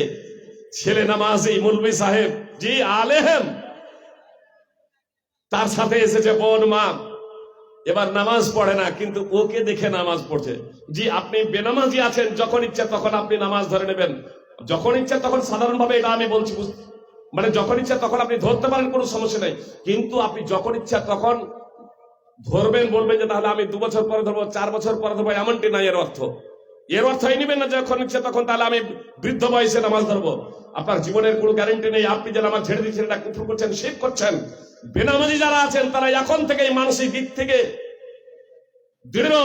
ছেলে নামাজি, মুলবি সাহেব, জি আলেম, তার সাথে এসেছে বোন মা, এবার নামাজ পড়ে না, কিন্তু ওকে দেখে নামাজ পড়ছে। জি আপনি বেনামাজি আছেন, যখন ইচ্ছা তখন আপনি নামাজ ধরে নেবেন, যখন ইচ্ছা তখন, সাধারণভাবে এটা আমি বলছি, মানে যখন ইচ্ছা তখন আপনি ধরতে পারেন, কোনো সমস্যা নেই। কিন্তু আপনি যখন ইচ্ছা তখন ধরবেন, বলবেন যে তাহলে আমি 2 বছর পরে ধরবো, 4 বছর পরে ধরবো, এমনটি না। এর অর্থ এই নেবেন না যখন ইচ্ছা তখন তাহলে আমি বৃদ্ধ বয়সে নামাজ ধরবো। আপনার জীবনের কোনো গ্যারান্টি নেই। আপনি যে নামাজ ছেড়ে দিচ্ছেন, এটা কুফর করছেন, শিরক করছেন। বেনামাজি যারা আছেন তারা এখন থেকে মানসিক দিক থেকে দৃঢ়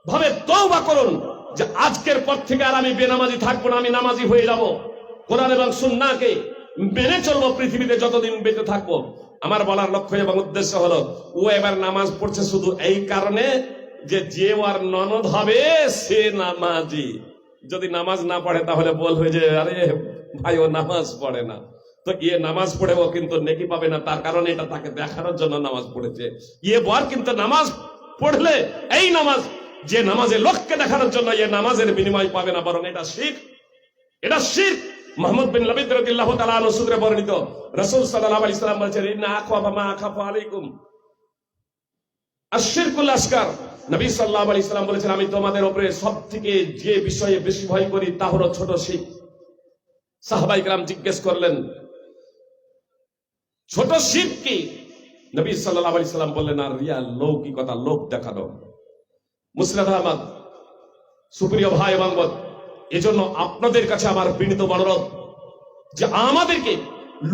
ভাবে তওবা করুন যে আজকের পর থেকে আর আমি বেনামাজি থাকবো না, আমি নামাজি হয়ে যাব, কোরআন এবং সুন্নাহকে মেনে চলবো পৃথিবীতে যতদিন বেঁচে থাকবো। আমার বলার লক্ষ্য এবং উদ্দেশ্য হলো, ও এবার নামাজ পড়ছে শুধু এই কারণে যে ওর ননদ হবে সে নামাজি। যদি নামাজ না পড়ে তাহলে বলবে যে আরে ভাই ও নামাজ পড়ে না, তো নামাজ পড়ে ও কিন্তু নেকি পাবে না, তার কারণে এটা তাকে দেখানোর জন্য নামাজ পড়েছে। বর কিন্তু নামাজ পড়লে এই নামাজ, যে নামাজে লোককে দেখানোর জন্য নামাজের বিনিময় পাবে না, বরং এটা শিরক, এটা শিরক। মুহাম্মদ বিন লাবিদ রাদিয়াল্লাহু তাআলা আনহু সূত্রে বর্ণিত, রাসূল সাল্লাল্লাহু আলাইহি সাল্লাম বলেছেন, ইন্না আখাফা মা আখাফু আলাইকুম আশ-শিরকুল আসগার। নবী সাল্লাল্লাহু আলাইহি সাল্লাম বলেছেন, আমি তোমাদের উপরে সবথেকে যে বিষয়ে বেশি ভয় করি তা হলো ছোট শিরক। সাহাবায়ে কেরাম জিজ্ঞেস করলেন, ছোট শিরক কি? নবী সাল্লাল্লাহু আলাইহি সাল্লাম বললেন, আর রিয়া, লৌকিকতা, লোক দেখানো। মুসনাদ আহমদ সুপ্রিয় ভাই এবং বোন, এজন্য আপনাদের কাছে আমার বিনীত অনুরোধ যে আমাদেরকে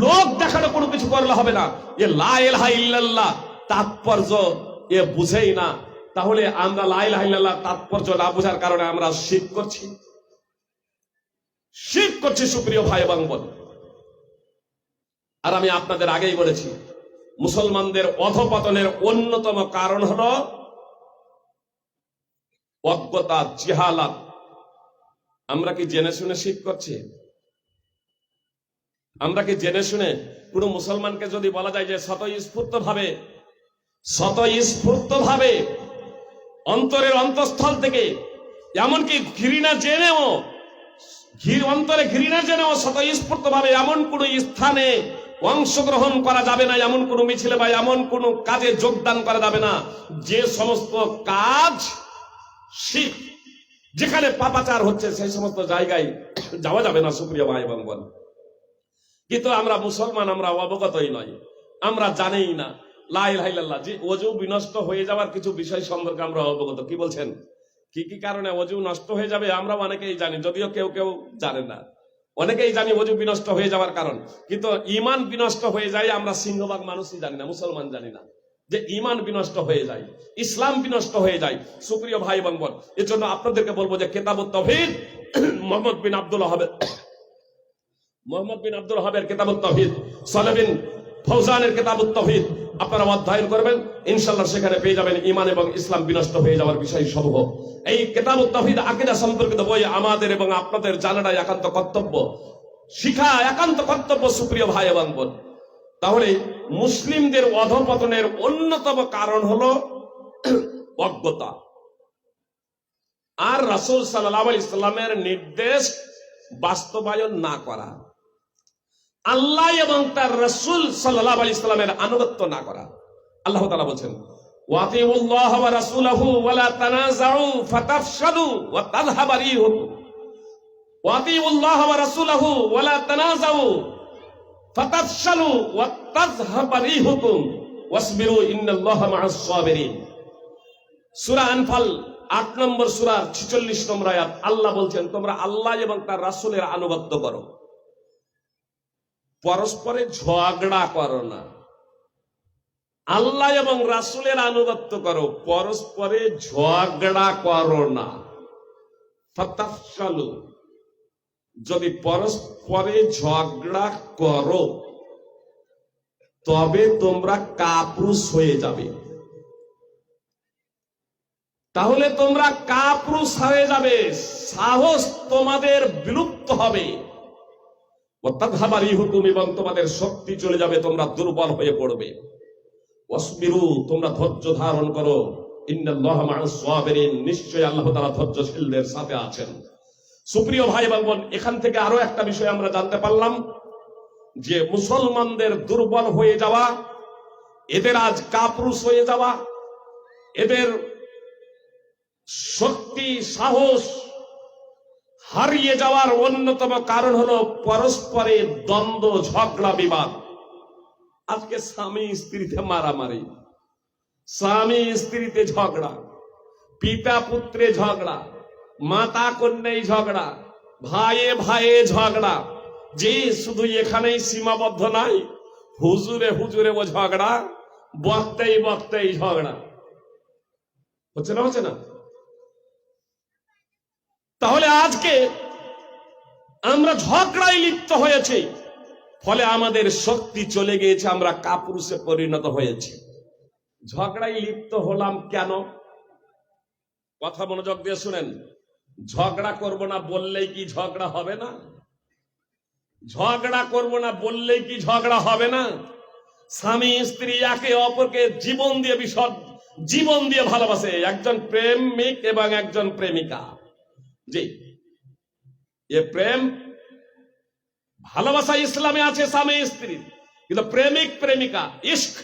লোক দেখানো কোনো কিছু করলে হবে না। এ লা ইলাহা ইল্লাল্লাহ তাৎপর্য এ বুঝেই না, তাহলে আমরা লা ইলাহা ইল্লাল্লাহ তাৎপর্য না বোঝার কারণে আমরা শিরক করছি সুপ্রিয় ভাই এবং বোন। আর আমি আপনাদের আগেই বলেছি, মুসলমানদের অধপতনের অন্যতম কারণ হলো অজ্ঞতা, জিহালাত। আমরা কি জেনে শুনে শিরক করছি? আমরা কি জেনে শুনে? কোন মুসলমানকে যদি বলা যায় যে স্বতঃস্ফূর্ত ভাবে অন্তরের অন্তঃস্থল থেকে, এমনকি ঘৃণা জেনেও, অন্তরে ঘৃণা জেনেও স্বতঃস্ফূর্ত ভাবে এমন কোন স্থানে অংশগ্রহণ করা যাবে না, এমন কোন মিছিলে বা এমন কোন কাজে যোগদান করা যাবে না যে সমস্ত কাজ শিরক, যেখানে পাপাচার হচ্ছে সেই সমস্ত জায়গায় যাওয়া যাবে না সুপ্রিয় ভাই এবং বোন। কিন্তু আমরা মুসলমান, আমরা অবগতই নয়, আমরা জানিই না লা ইলাহা ইল্লাল্লাহ যে ওযু বিনষ্ট হয়ে যাওয়ার কিছু বিষয় সম্পর্কে আমরা অবগত। কি বলছেন? কি কি কারণে ওযু নষ্ট হয়ে যাবে আমরা অনেকেই জানি, যদিও কেউ কেউ জানে না। অনেকেই জানি ওযু বিনষ্ট হয়ে যাওয়ার কারণ, কিন্তু ঈমান বিনষ্ট হয়ে যায় আমরা সিংহভাগ মানুষই জানি না, মুসলমান জানি না যে ঈমান বিনষ্ট হয়ে যায়, ইসলাম বিনষ্ট হয়ে যায় সুপ্রিয় ভাই এবং বোন। এর জন্য আপনাদেরকে বলবো যে কিতাবুত তাওহীদ মোহাম্মদ বিন আব্দুল ওয়াহাবের কিতাবুত তাওহীদ, সালেহ বিন ফৌজানের কিতাবুত তাওহীদ আপনারা অধ্যয়ন করবেন, ইনশাআল্লাহ সেখানে পেয়ে যাবেন ঈমান এবং ইসলাম বিনষ্ট হয়ে যাওয়ার বিষয় সমূহ। এই কিতাবুত তাওহীদ আকীদা সম্পর্কিত বই আমাদের এবং আপনাদের জানাটা একান্ত কর্তব্য, শিখা একান্ত কর্তব্য সুপ্রিয় ভাই এবং বোন। তাহলে মুসলিমদের অধঃপতনের অন্যতম কারণ হলো অজ্ঞতা আর রাসূল সাল্লাল্লাহু আলাইহি সাল্লামের নির্দেশ বাস্তবায়ন না করা, আল্লাহ এবং তার রাসূল সাল্লাল্লাহু আলাইহি সাল্লামের আনুগত্য না করা। আল্লাহ তাআলা বলেন, ওয়াতিউল্লাহ ওয়া রাসূলাহু ওয়া লা তানাযাউ ফাতাফশালু ওয়া তাযহাবা রিহুকুম। ওয়াতিউল্লাহ ওয়া রাসূলাহু ওয়া লা তানাযাউ ফাতাফশালু ওয়া তাযহাবা রিহুকুম ওয়াসবিরু ইন্নাল্লাহা মা'আস সাবিরিন। সূরা আনফাল 8 নম্বর সূরার 46 নম্বর আয়াত। আল্লাহ বলছেন, তোমরা আল্লাহ এবং তার রাসূলের আনুগত্য করো, পরস্পরে ঝগড়া করো না। আল্লাহ এবং রাসূলের আনুগত্য করো, পরস্পরে ঝগড়া করো না। ফাতাফশালু, যদি পরস্পরে ঝগড়া করো তবে তোমরা কাপুরুষ হয়ে যাবে, তাহলে তোমরা কাপুরুষ হয়ে যাবে, সাহস তোমাদের বিলুপ্ত হবে, এবং তোমাদের শক্তি চলে যাবে, তোমরা দুর্বল হয়ে পড়বে। ওয়াসবিরু, তোমরা ধৈর্য ধারণ করো, ইন্নাল্লাহা মা'আস সাবিরিন, নিশ্চয়ই আল্লাহ তাআলা ধৈর্যশীলদের সাথে আছেন। সুপ্রিয় ভাই এবং বোন, এখান থেকে আরো একটা বিষয় আমরা জানতে পারলাম যে মুসলমানদের দুর্বল হয়ে যাওয়া, এদের আজ কাপুরুষ হয়ে যাওয়া, এদের শক্তি সাহস হারিয়ে যাওয়ার অন্যতম কারণ হলো পরস্পরে দ্বন্দ্ব, ঝগড়া, বিবাদ। আজকে স্বামী স্ত্রীতে মারামারি, স্বামী স্ত্রীতে ঝগড়া, পিতা পুত্রে ঝগড়া, মাতা কন্যায় ঝগড়া, ভাইয়ে ভাইয়ে ঝগড়া, যে শুধু এখানেই সীমাবদ্ধ নাই, হুজুরে হুজুরে ও ঝগড়া, বক্তাই বক্তাই ঝগড়া। হচ্ছে না? তাহলে আজকে আমরা ঝগড়ায় লিপ্ত হয়েছি, ফলে আমাদের শক্তি চলে গিয়েছে, আমরা কাপুরুষে পরিণত হয়েছি। ঝগড়ায় লিপ্ত হলাম কেন? কথা মনোযোগ দিয়ে শুনেন। ঝগড়া করব না বললেই কি ঝগড়া হবে না? ঝগড়া করব না বললেই কি ঝগড়া হবে না? স্বামী স্ত্রী একে অপরকে জীবন দিয়ে ভালোবাসে, একজন প্রেমিক এবং একজন প্রেমিকা। জি, এ প্রেম ভালোবাসা ইসলামে আছে স্বামী স্ত্রী, কিন্তু প্রেমিক প্রেমিকা ইশক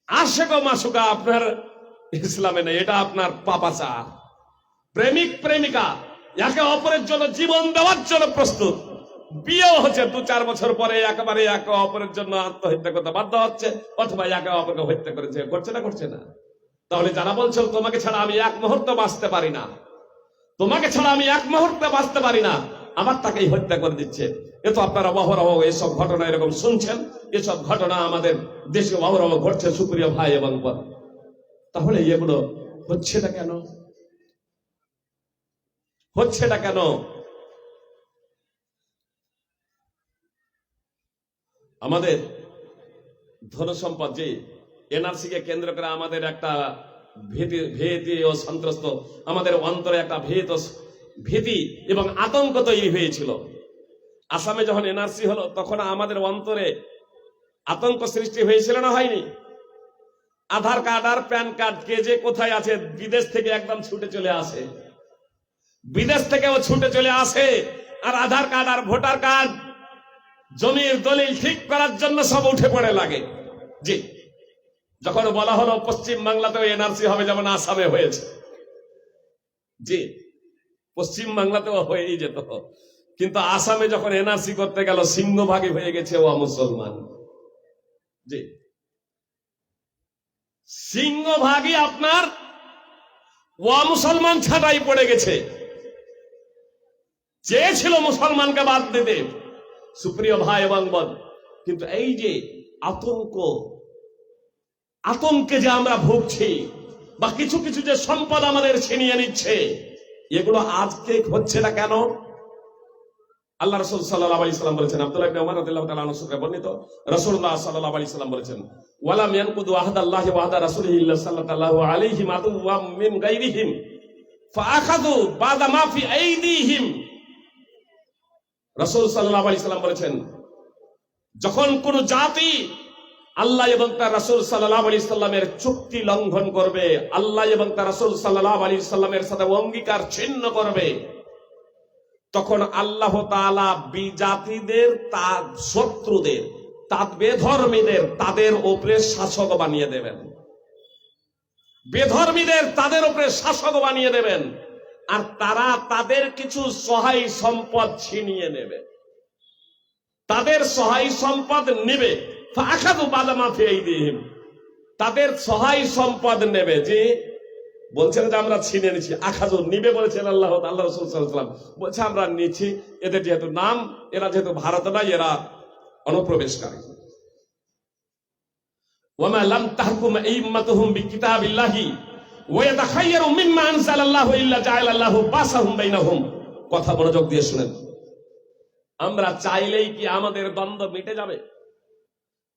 আশেক ও মাসুকা আপনার ইসলামে নেই, এটা আপনার পাপাচার। প্রেমিক প্রেমিকা একে অপরের জন্য জীবন দেওয়ার জন্য প্রস্তুত, বিয়েও হচ্ছে 2-4 বছর পরে একেবারে একে অপরের জন্য আত্মহত্যা করতে বাধ্য হচ্ছে, অথবা একে অপরকে হত্যা করেছে। করছে না? তাহলে যারা বলছো তোমাকে ছাড়া আমি এক মুহূর্ত বাঁচতে পারি না, তোমাকে ছাড়া আমি এক মুহূর্তে বাঁচতে পারি না, আবার তাকেই হত্যা করে দিচ্ছে। এ তো আপনারা অহরহ এসব ঘটনা এরকম শুনছেন, এসব ঘটনা আমাদের দেশে অহরহ ঘটছে সুপ্রিয় ভাই এবং বোন। তাহলে এগুলো হচ্ছেটা কেন? হচ্ছেটা কেন? আমাদের ধন সম্পদ যে এনআরসি কে কেন্দ্র করে আমাদের একটা ভীতি ও সন্ত্রস্ত, আমাদের অন্তরে একটা ভীতি এবং আতঙ্ক তৈরি হয়েছিল। আসামে যখন এনআরসি হলো তখন আমাদের অন্তরে আতঙ্ক সৃষ্টি হয়েছিল না হয়নি? আধার কার্ড আর প্যান কার্ড কে যে কোথায় আছে, বিদেশ থেকে একদম ছুটে চলে আসে, বিদেশ থেকেও ছুটে চলে আসে। আর আধার কার্ড আর ভোটার কার্ড জমির দলিল ঠিক করার জন্য সব উঠে পড়ে লাগে। জি, যখন বলা হলো পশ্চিম বাংলাতেও এনআরসি হবে যেমন আসামে হয়েছে, জি পশ্চিম বাংলাতেও হয়েই যেত, কিন্তু আসামে যখন এনআরসি করতে গেল সিংহভাগই হয়ে গেছে ও মুসলমান। জি, সিংহভাগই আপনার ও মুসলমান ছাঁটাই পড়ে গেছে। চেয়েছিল মুসলমানকে বাদ দিতে সুপ্রিয় ভাই এবং বোন, কিন্তু এই যে আতঙ্কে যে আমরা ভুগছি বা কিছু কিছু যে সম্পদ আমাদের ছিনিয়ে নিচ্ছে, এগুলো আজকে হচ্ছে না কেন? আল্লাহ রাসূল সাল্লাল্লাহু আলাইহি সাল্লাম বলেছেন, আব্দুল্লাহ ইবনে উমর রাদিয়াল্লাহু তাআলা আনহু সূত্রে বর্ণিত, রাসূলুল্লাহ সাল্লাল্লাহু আলাইহি সাল্লাম বলেছেন, ওয়ালাম ইয়ানকুদু আহদাল্লাহি ওয়া আহদা রাসূলিহি ইল্লা সাল্লাল্লাহু আলাইহি ওয়া মিন গায়রিহিম ফাআখাযু বাদা মা ফি আইদিহিম। রাসূল সাল্লাল্লাহু আলাইহি সাল্লাম বলেছেন, যখন কোন জাতি আল্লাহ এবং তার রাসূল সাল্লাল্লাহু আলাইহি সাল্লামের চুক্তি লঙ্ঘন করবে, আল্লাহ এবং তার রাসূল সাল্লাল্লাহু আলাইহি সাল্লামের সাথে অঙ্গীকার ছিন্ন করবে, তখন আল্লাহ তাআলা বিজাতিদের, তার শত্রুদের, তার বেধর্মীদের তাদের উপরে শাসক বানিয়ে দেবেন। বেধর্মীদের তাদের উপরে শাসক বানিয়ে দেবেন, আর তারা তাদের কিছু সহায় সম্পদ ছিনিয়ে নেবে, তাদের সহায় সম্পদ নেবে। তাদের সহায় সম্পদ নেবে, যে বলছেন যে আমরা ছিনে নিচ্ছি, আখাজু নিবে বলেছেন আল্লাহ রাসূল সাল্লাল্লাহু আলাইহি ওয়াসাল্লাম বলছে আমরা নিচ্ছি, এদের যেহেতু নাম, এরা যেহেতু ভারত নাই, এরা অনুপ্রবেশকারী। ওয়ামা লাম তাহকুম আইম্মাতুহুম বিকিতাবিল্লাহি ওয়া ইয়াতাখায়্যারু মিম্মা আনজালাল্লাহু ইল্লা জাআলাল্লাহু বাসাহুম বাইনাহুম। কথা মনোযোগ দিয়ে শুনেন, আমরা চাইলেই কি আমাদের দ্বন্দ্ব মিটে যাবে?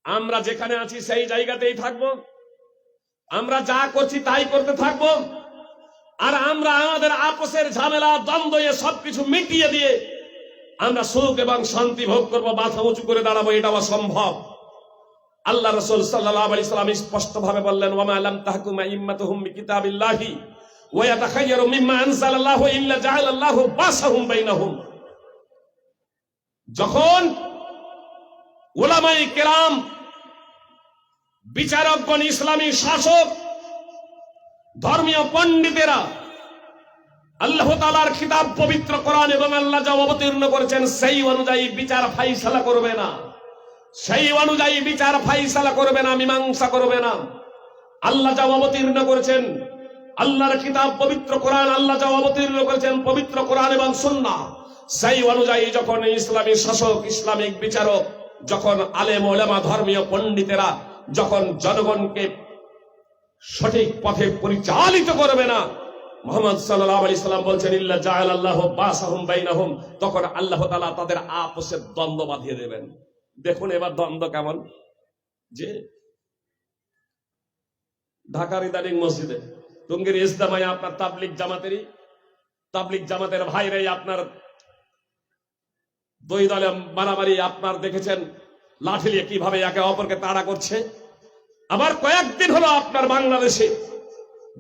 আমরা যেখানে আছি সেই জায়গাতেই থাকবো, আমরা যা করছি তাই করতে থাকবো, আর আমরা আমাদের আপসের ঝামেলা দ্বন্দ্ব সবকিছু মিটিয়ে দিয়ে আমরা সুখ এবং শান্তি ভোগ করবো, মাথা উঁচু করে দাঁড়াবো? এটা অসম্ভব। আল্লাহ রাসূল সাল্লাল্লাহু আলাইহি সাল্লাম স্পষ্ট ভাবে বললেন, ওয়া মা লাম তাহকুম আইম্মাতুহুম বিকিতাবিল্লাহি ওয়া ইয়াতাখায়্যারু মিম্মা আনজালাল্লাহু ইল্লা জাআলাল্লাহু বাসাহুম বাইনাহুম। যখন উলামায়ে কেরাম, বিচারকগণ, ইসলামী শাসক, ধর্মীয় পণ্ডিতেরা আল্লাহ তাআলার কিতাব পবিত্র কোরআন এবং আল্লাহ যা অবতীর্ণ করেছেন সেই অনুযায়ী বিচার ফাইসালা করবে না, সেই অনুযায়ী বিচার ফাইসালা করবে না, মীমাংসা করবে না। আল্লাহ যা অবতীর্ণ করেছেন, আল্লাহর কিতাব পবিত্র কোরআন, আল্লাহ যা অবতীর্ণ করেছেন পবিত্র কোরআন এবং সুন্নাহ, সেই অনুযায়ী যখন ইসলামী শাসক, ইসলামিক বিচারক, যখন আলেম ওলামা, ধর্মীয় পণ্ডিতেরা যখন জনগণকে সঠিক পথে পরিচালিত করবে না, মুহাম্মদ সাল্লাল্লাহু আলাইহি সাল্লাম বলছেন ইল্লা জাআলাল্লাহু বাসাহুম বাইনাহুম, তখন আল্লাহ তাআলা তাদের আপসে দ্বন্দ্ব বাঁধিয়ে দেবেন। দেখুন এবার দ্বন্দ্ব কেমন, যে ঢাকার ইদানিং মসজিদে টঙ্গীর ইজতেমায় আপনার তাবলিগ জামাতের ভাইরাই আপনার দুই দলে মারামারি, আপনার দেখেছেন লাঠি নিয়ে কিভাবে একে অপরকে তাড়া করছে। আবার কয়েকদিন হলো আপনার বাংলাদেশে,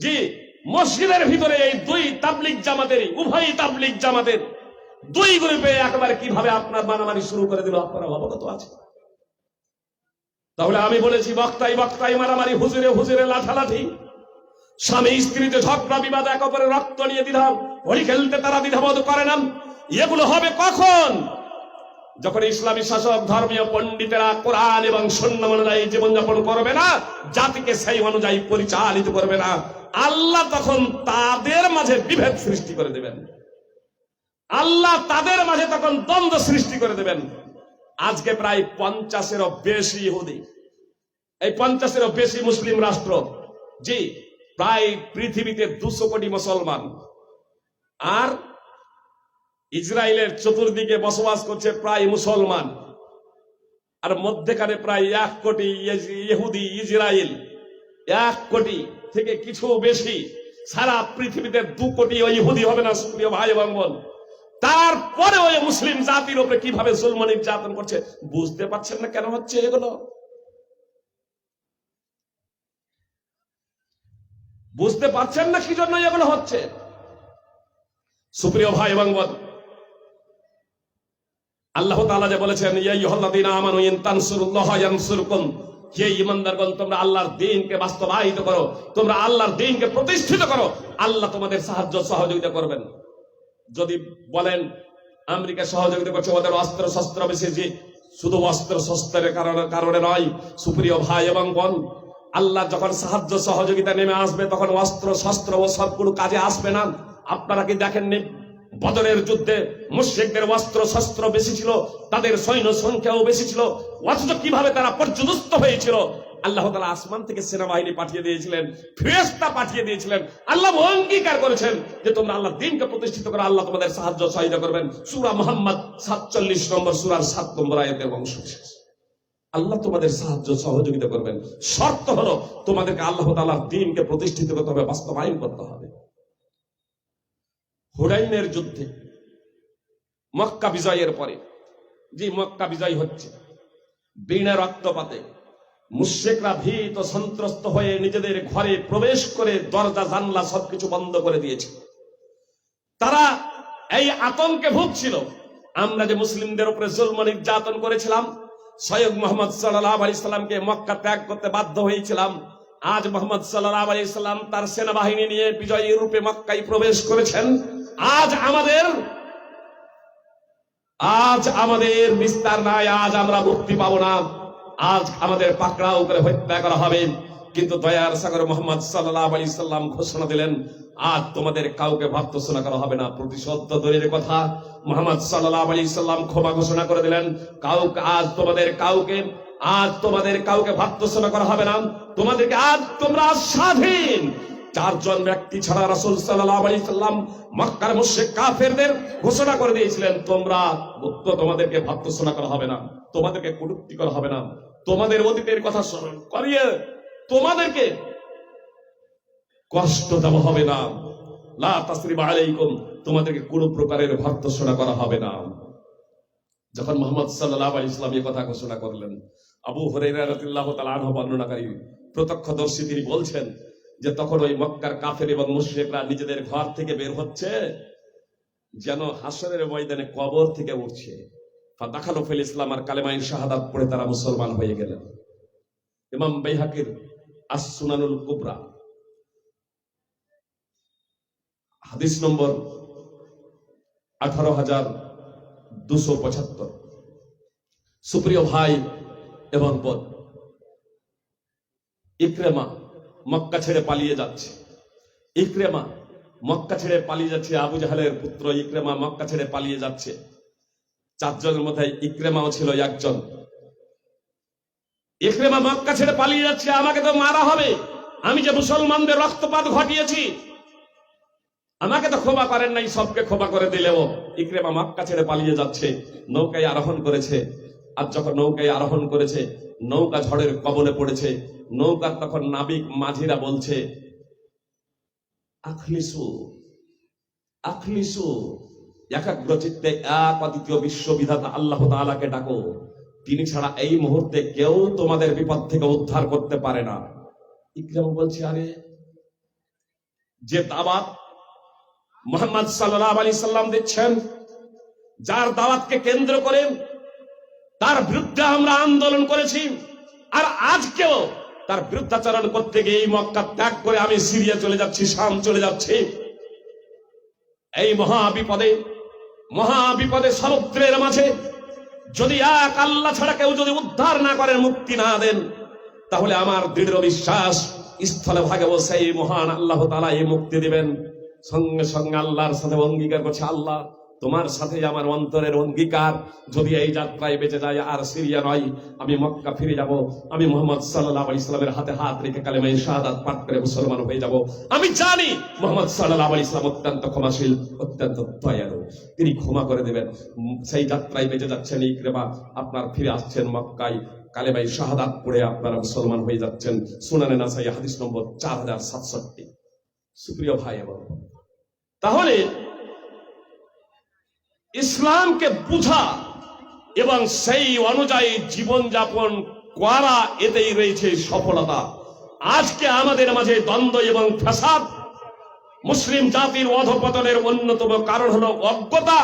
জি মসজিদের ভিতরে এই দুই তাবলিগ জামাতের, উভয় তাবলিগ জামাতের দুই গ্রুপে একেবারে কিভাবে আপনার মারামারি শুরু করে দিল, আপনারা অবগত আছে। তাহলে আমি বলেছি, বক্তায় বক্তায় মারামারি, হুজুরে হুজুরে লাঠালাঠি, স্বামী স্ত্রীতে ঝগড়া বিবাদ, এক অপরের রক্ত নিয়ে হোলি খেলতে তারা দ্বিধাবোধ করে না। এগুলো হবে কখন? যখন ইসলামী শাসক, ধর্মীয় পণ্ডিতেরা কোরআন এবং সুন্নাহ অনুযায়ী জীবনযাপন করবে না, জাতিকে সেই অনুযায়ী পরিচালিত করবে না, আল্লাহ তখন তাদের মাঝে বিভেদ সৃষ্টি করে দেবেন। আল্লাহ তাদের মাঝে তখন দ্বন্দ্ব সৃষ্টি করে দেবেন। আজকে প্রায় 50-এরও বেশি ইহুদি, এই 50-এরও বেশি মুসলিম রাষ্ট্র, জি প্রায় পৃথিবীতে 200 কোটি মুসলমান, আর ইসরায়েলের চতুর্দিকে বসবাস করছে প্রায় মুসলমান, আর মধ্যখানে প্রায় 1 কোটি ইহুদি। ইসরায়েল 1 কোটি থেকে কিছু বেশি, সারা পৃথিবীতে 2 কোটি ইহুদি হবে না সুপ্রিয় ভাই এবং বোন। তারপরে ওই মুসলিম জাতির উপরে কিভাবে জুলম নির্যাতন করছে বুঝতে পারছেন না কেন হচ্ছে এগুলো? বুঝতে পারছেন না কি জন্য এগুলো হচ্ছে? সুপ্রিয় ভাই এবং বোন, আল্লাহ তাআলা যে বলেছেন ইয়া আইয়ুহাল্লাযীনা আমানু ইন তানসুরুল্লাহা ইয়ানসুরকুম, হে ঈমানদারগণ তোমরা আল্লাহর দ্বীনকে বাস্তবায়িত করো, তোমরা আল্লাহর দ্বীনকে প্রতিষ্ঠিত করো, আল্লাহ তোমাদের সাহায্য সহযোগিতা করবেন। যদি বলেন আমেরিকা সহযোগিতা করছে, ওদের অস্ত্র শস্ত্র বেশি, যে শুধু অস্ত্র শস্ত্রের কারণে নয় সুপ্রিয় ভাই এবং বোন, আল্লাহ যখন সাহায্য সহযোগিতা নেমে আসবে তখন অস্ত্র শস্ত্র ও সবগুলো কাজে আসবে না। আপনারা কি দেখেননি বদরের যুদ্ধে মুশরিকদের অস্ত্র শস্ত্র বেশি ছিল, তাদের সৈন্য সংখ্যাও বেশি ছিল, অথচ কিভাবে তারা পর্যুদস্ত হয়েছিল? আল্লাহ তাআলা আসমান থেকে সেনাবাহিনী পাঠিয়ে দিয়েছিলেন, ফেরেশতা পাঠিয়ে দিয়েছিলেন। আল্লাহ অঙ্গীকার করেছেন যে তোমরা আল্লাহর দ্বীনকে প্রতিষ্ঠিত করো, আল্লাহ তোমাদের সাহায্য সহায়তা করবেন। সূরা মুহাম্মদ 47 নম্বর সূরার 7 নম্বর আয়াতের অংশ। আল্লাহ তোমাদের সাহায্য সহযোগিতা করবেন, শর্ত হলো তোমাদেরকে আল্লাহ তাআলার দ্বীনকে প্রতিষ্ঠিত করতে হবে, বাস্তবায়ন করতে হবে। হুনাইনের যুদ্ধে, মক্কা বিজয়ের পরে, যে মক্কা বিজয় হচ্ছে, বিনা রক্তপাতে মুশরিকরা ভীত সন্ত্রস্ত হয়ে নিজেদের ঘরে প্রবেশ করে দরজা জানলা সবকিছু বন্ধ করে দিয়েছে। তারা এই আতঙ্কে ভুগছিল, আমরা যে মুসলিমদের উপরে জুলম নির্যাতন করেছিলাম, স্বয়ং মুহাম্মদ সাল্লাল্লাহু আলাইহি সাল্লামকে মক্কা ত্যাগ করতে বাধ্য হয়েছিলাম, আজ মুহাম্মদ সাল্লাল্লাহু আলাইহি সাল্লাম তার সেনাবাহিনী নিয়ে বিজয়ী রূপে মক্কায় প্রবেশ করেছেন। আজ আমাদের বিস্তার নাই, আজ আমরা মুক্তি পাবো না, আজ আমাদের পাকড়াও করে হত্যা করা হবে। কিন্তু দয়ার সাগর মুহাম্মদ সাল্লাল্লাহু আলাইহি সাল্লাম ঘোষণা দিলেন, আজ তোমাদের কাউকে ভর্ৎসনা করা হবে না। প্রতিশোধ তো দূরের কথা, মুহাম্মদ সাল্লাল্লাহু আলাইহি সাল্লাম ক্ষমা ঘোষণা করে দিলেন, আজ তোমাদের কাউকে ভর্ৎসনা করা হবে না, তোমাদেরকে আজ তোমরা স্বাধীন। 4 জন ব্যক্তি ছাড়া রাসূল সাল্লাল্লাহু আলাইহি সাল্লাম মক্কার মুশরিক কাফেরদের ঘোষণা করে দিয়েছিলেন, তোমরা মুক্ত, তোমাদেরকে ভর্ৎসনা করা হবে না, তোমাদেরকে কটূক্তি করা হবে না, তোমাদের অতীতের কথা স্মরণ করিয়ে তোমাদেরকে কষ্ট দেওয়া হবে না, লা তাসরিবা আলাইকুম, তোমাদেরকে কোনো প্রকারের ভর্ৎসনা করা হবে না। যখন মুহাম্মদ সাল্লাল্লাহু আলাইহি সাল্লাম এই কথা ঘোষণা করলেন, আবু হুরায়রা রাদিয়াল্লাহু তাআলা আনহু বর্ণনাকারী প্রত্যক্ষদর্শী, তিনি বলছেন যে তখন ওই মক্কার কাফের এবং মুশরিকরা নিজেদের ঘর থেকে বের হচ্ছে যেন হাসরের ময়দানে কবর থেকে উঠছে। ফাদাখালু ফিল ইসলাম, আর কালেমায়ে শাহাদাত পড়ে তারা মুসলমান হয়ে গেলেন। ইমাম বাইহাকির আস-সুনানুল কুবরা হাদিস নম্বর 18275। সুপ্রিয় ভাই এবং বোন, ইকরামা মক্কা ছেড়ে পালিয়ে যাচ্ছে, আবু জাহেলের পুত্র ইকরামা মক্কা ছেড়ে পালিয়ে যাচ্ছে। 4 জনের মধ্যে ইকরামাও ছিল একজন। ইকরামা মক্কা ছেড়ে পালিয়ে যাচ্ছে, আমাকে তো মারা হবে, আমি যে মুসলমানদের রক্তপাত ঘটিয়েছি, আমাকে তো ক্ষমা করেন নাই, সবকে ক্ষমা করে দিলেও ইকরামা মক্কা ছেড়ে পালিয়ে যাচ্ছে। নৌকায় আরোহণ করেছে, আর যখন নৌকায় আরোহণ করেছে নৌকা ঝড়ের কবলে পড়েছে। নৌকার তখন নাবিক মাঝিরা বলছে, আখলিসু আখলিসু, একাগ্রচিত্তে এক অদ্বিতীয় বিশ্ববিধাতা আল্লাহ তাআলাকে ডাকো, তিনি ছাড়া এই মুহূর্তে কেউ তোমাদের বিপদ থেকে উদ্ধার করতে পারে না। ইকরামা বলছে, আরে যে দাওয়াত মুহাম্মদ সাল্লাল্লাহু আলাইহি সাল্লাম দিচ্ছেন, যার দাওয়াতকে কেন্দ্র করে তার বিরুদ্ধে আমরা আন্দোলন করেছি, আর আজকেও তার বিরুদ্ধাচরণ করতে গিয়ে এই মক্কা ত্যাগ করে আমি সিরিয়া চলে যাচ্ছি, শাম চলে যাচ্ছি। এই মহাবিপদে সমুদ্রের মাঝে যদি এক আল্লাহ ছাড়া কেউ যদি উদ্ধার না করেন, মুক্তি না দেন, তাহলে আমার দৃঢ় বিশ্বাস স্থলে ভাগে বসে এই মহান আল্লাহ তাআলা এই মুক্তি দিবেন। সঙ্গে সঙ্গে আল্লাহর সাথে অঙ্গীকার করছে, আল্লাহ তোমার সাথে আমার অন্তরের অঙ্গীকার, যদি এই যাত্রায় বেঁচে যায় আর সিরিয়া নয়, আমি মক্কা ফিরে যাব, আমি মুহাম্মদ সাল্লাল্লাহু আলাইহি সাল্লামের হাতে হাত রেখে কালেমায়ে শাহাদাত পাঠ করে মুসলমান হয়ে যাব। আমি জানি মুহাম্মদ সাল্লাল্লাহু আলাইহি সাল্লাম অত্যন্ত ক্ষমাশীল, অত্যন্ত দয়ালু, তিনি ক্ষমা করে দেবেন। সেই যাত্রায় বেঁচে যাচ্ছেন ইকরামা, আপনার ফিরে আসছেন মক্কায়, কালেমায়ে শাহাদাত পড়ে আপনারা মুসলমান হয়ে যাচ্ছেন। সুনানে নাসাই হাদিস নম্বর 4067। সুপ্রিয় ভাই এবং তাহলে ইসলামকে বুঝা এবং সেই অনুযায়ী জীবনযাপন করা, এতেই রয়েছে সফলতা। আজকে আমাদের মাঝে দ্বন্দ্ব এবং ফ্যাসাদ, মুসলিম জাতির অধঃপতনের অন্যতম কারণ হলো অজ্ঞতা।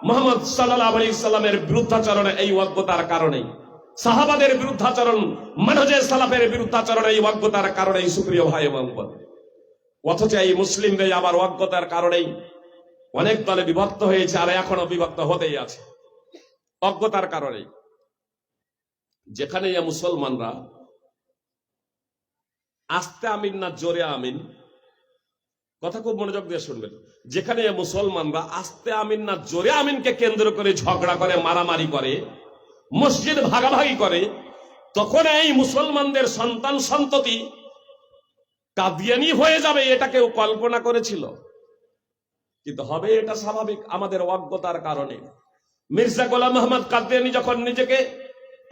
মুহাম্মদ সাল্লাল্লাহু আলাইহি সাল্লামের বিরুদ্ধাচরণ এই অজ্ঞতার কারণে, সাহাবাদের বিরুদ্ধাচরণ, মানহাজে সালাফের বিরুদ্ধাচরণ এই অজ্ঞতার কারণেই। সুপ্রিয় ভাই এবং বোন, অথচ এই মুসলিমদের আবার অজ্ঞতার কারণেই অনেক দলে বিভক্ত হয়েছে, আর এখনো বিভক্ত হতেই আছে অজ্ঞতার কারণে। যেখানে মুসলমানরা আস্তে আমিন না জোরে আমিন, কথা খুব মনোযোগ দিয়ে শুনবেন, যেখানে মুসলমানরা আস্তে আমিন না জোরে আমিনকে কেন্দ্র করে ঝগড়া করে, মারামারি করে, মসজিদ ভাগাভাগি করে, তখন এই মুসলমানদের সন্তান সন্ততি কাদিয়ানি হয়ে যাবে, এটা কেউ কল্পনা করেছিল? কিন্তু হবে এটা স্বাভাবিক আমাদের অজ্ঞতার কারণে। মির্জা গোলাম আহমদ কাদিয়ানি যখন নিজেকে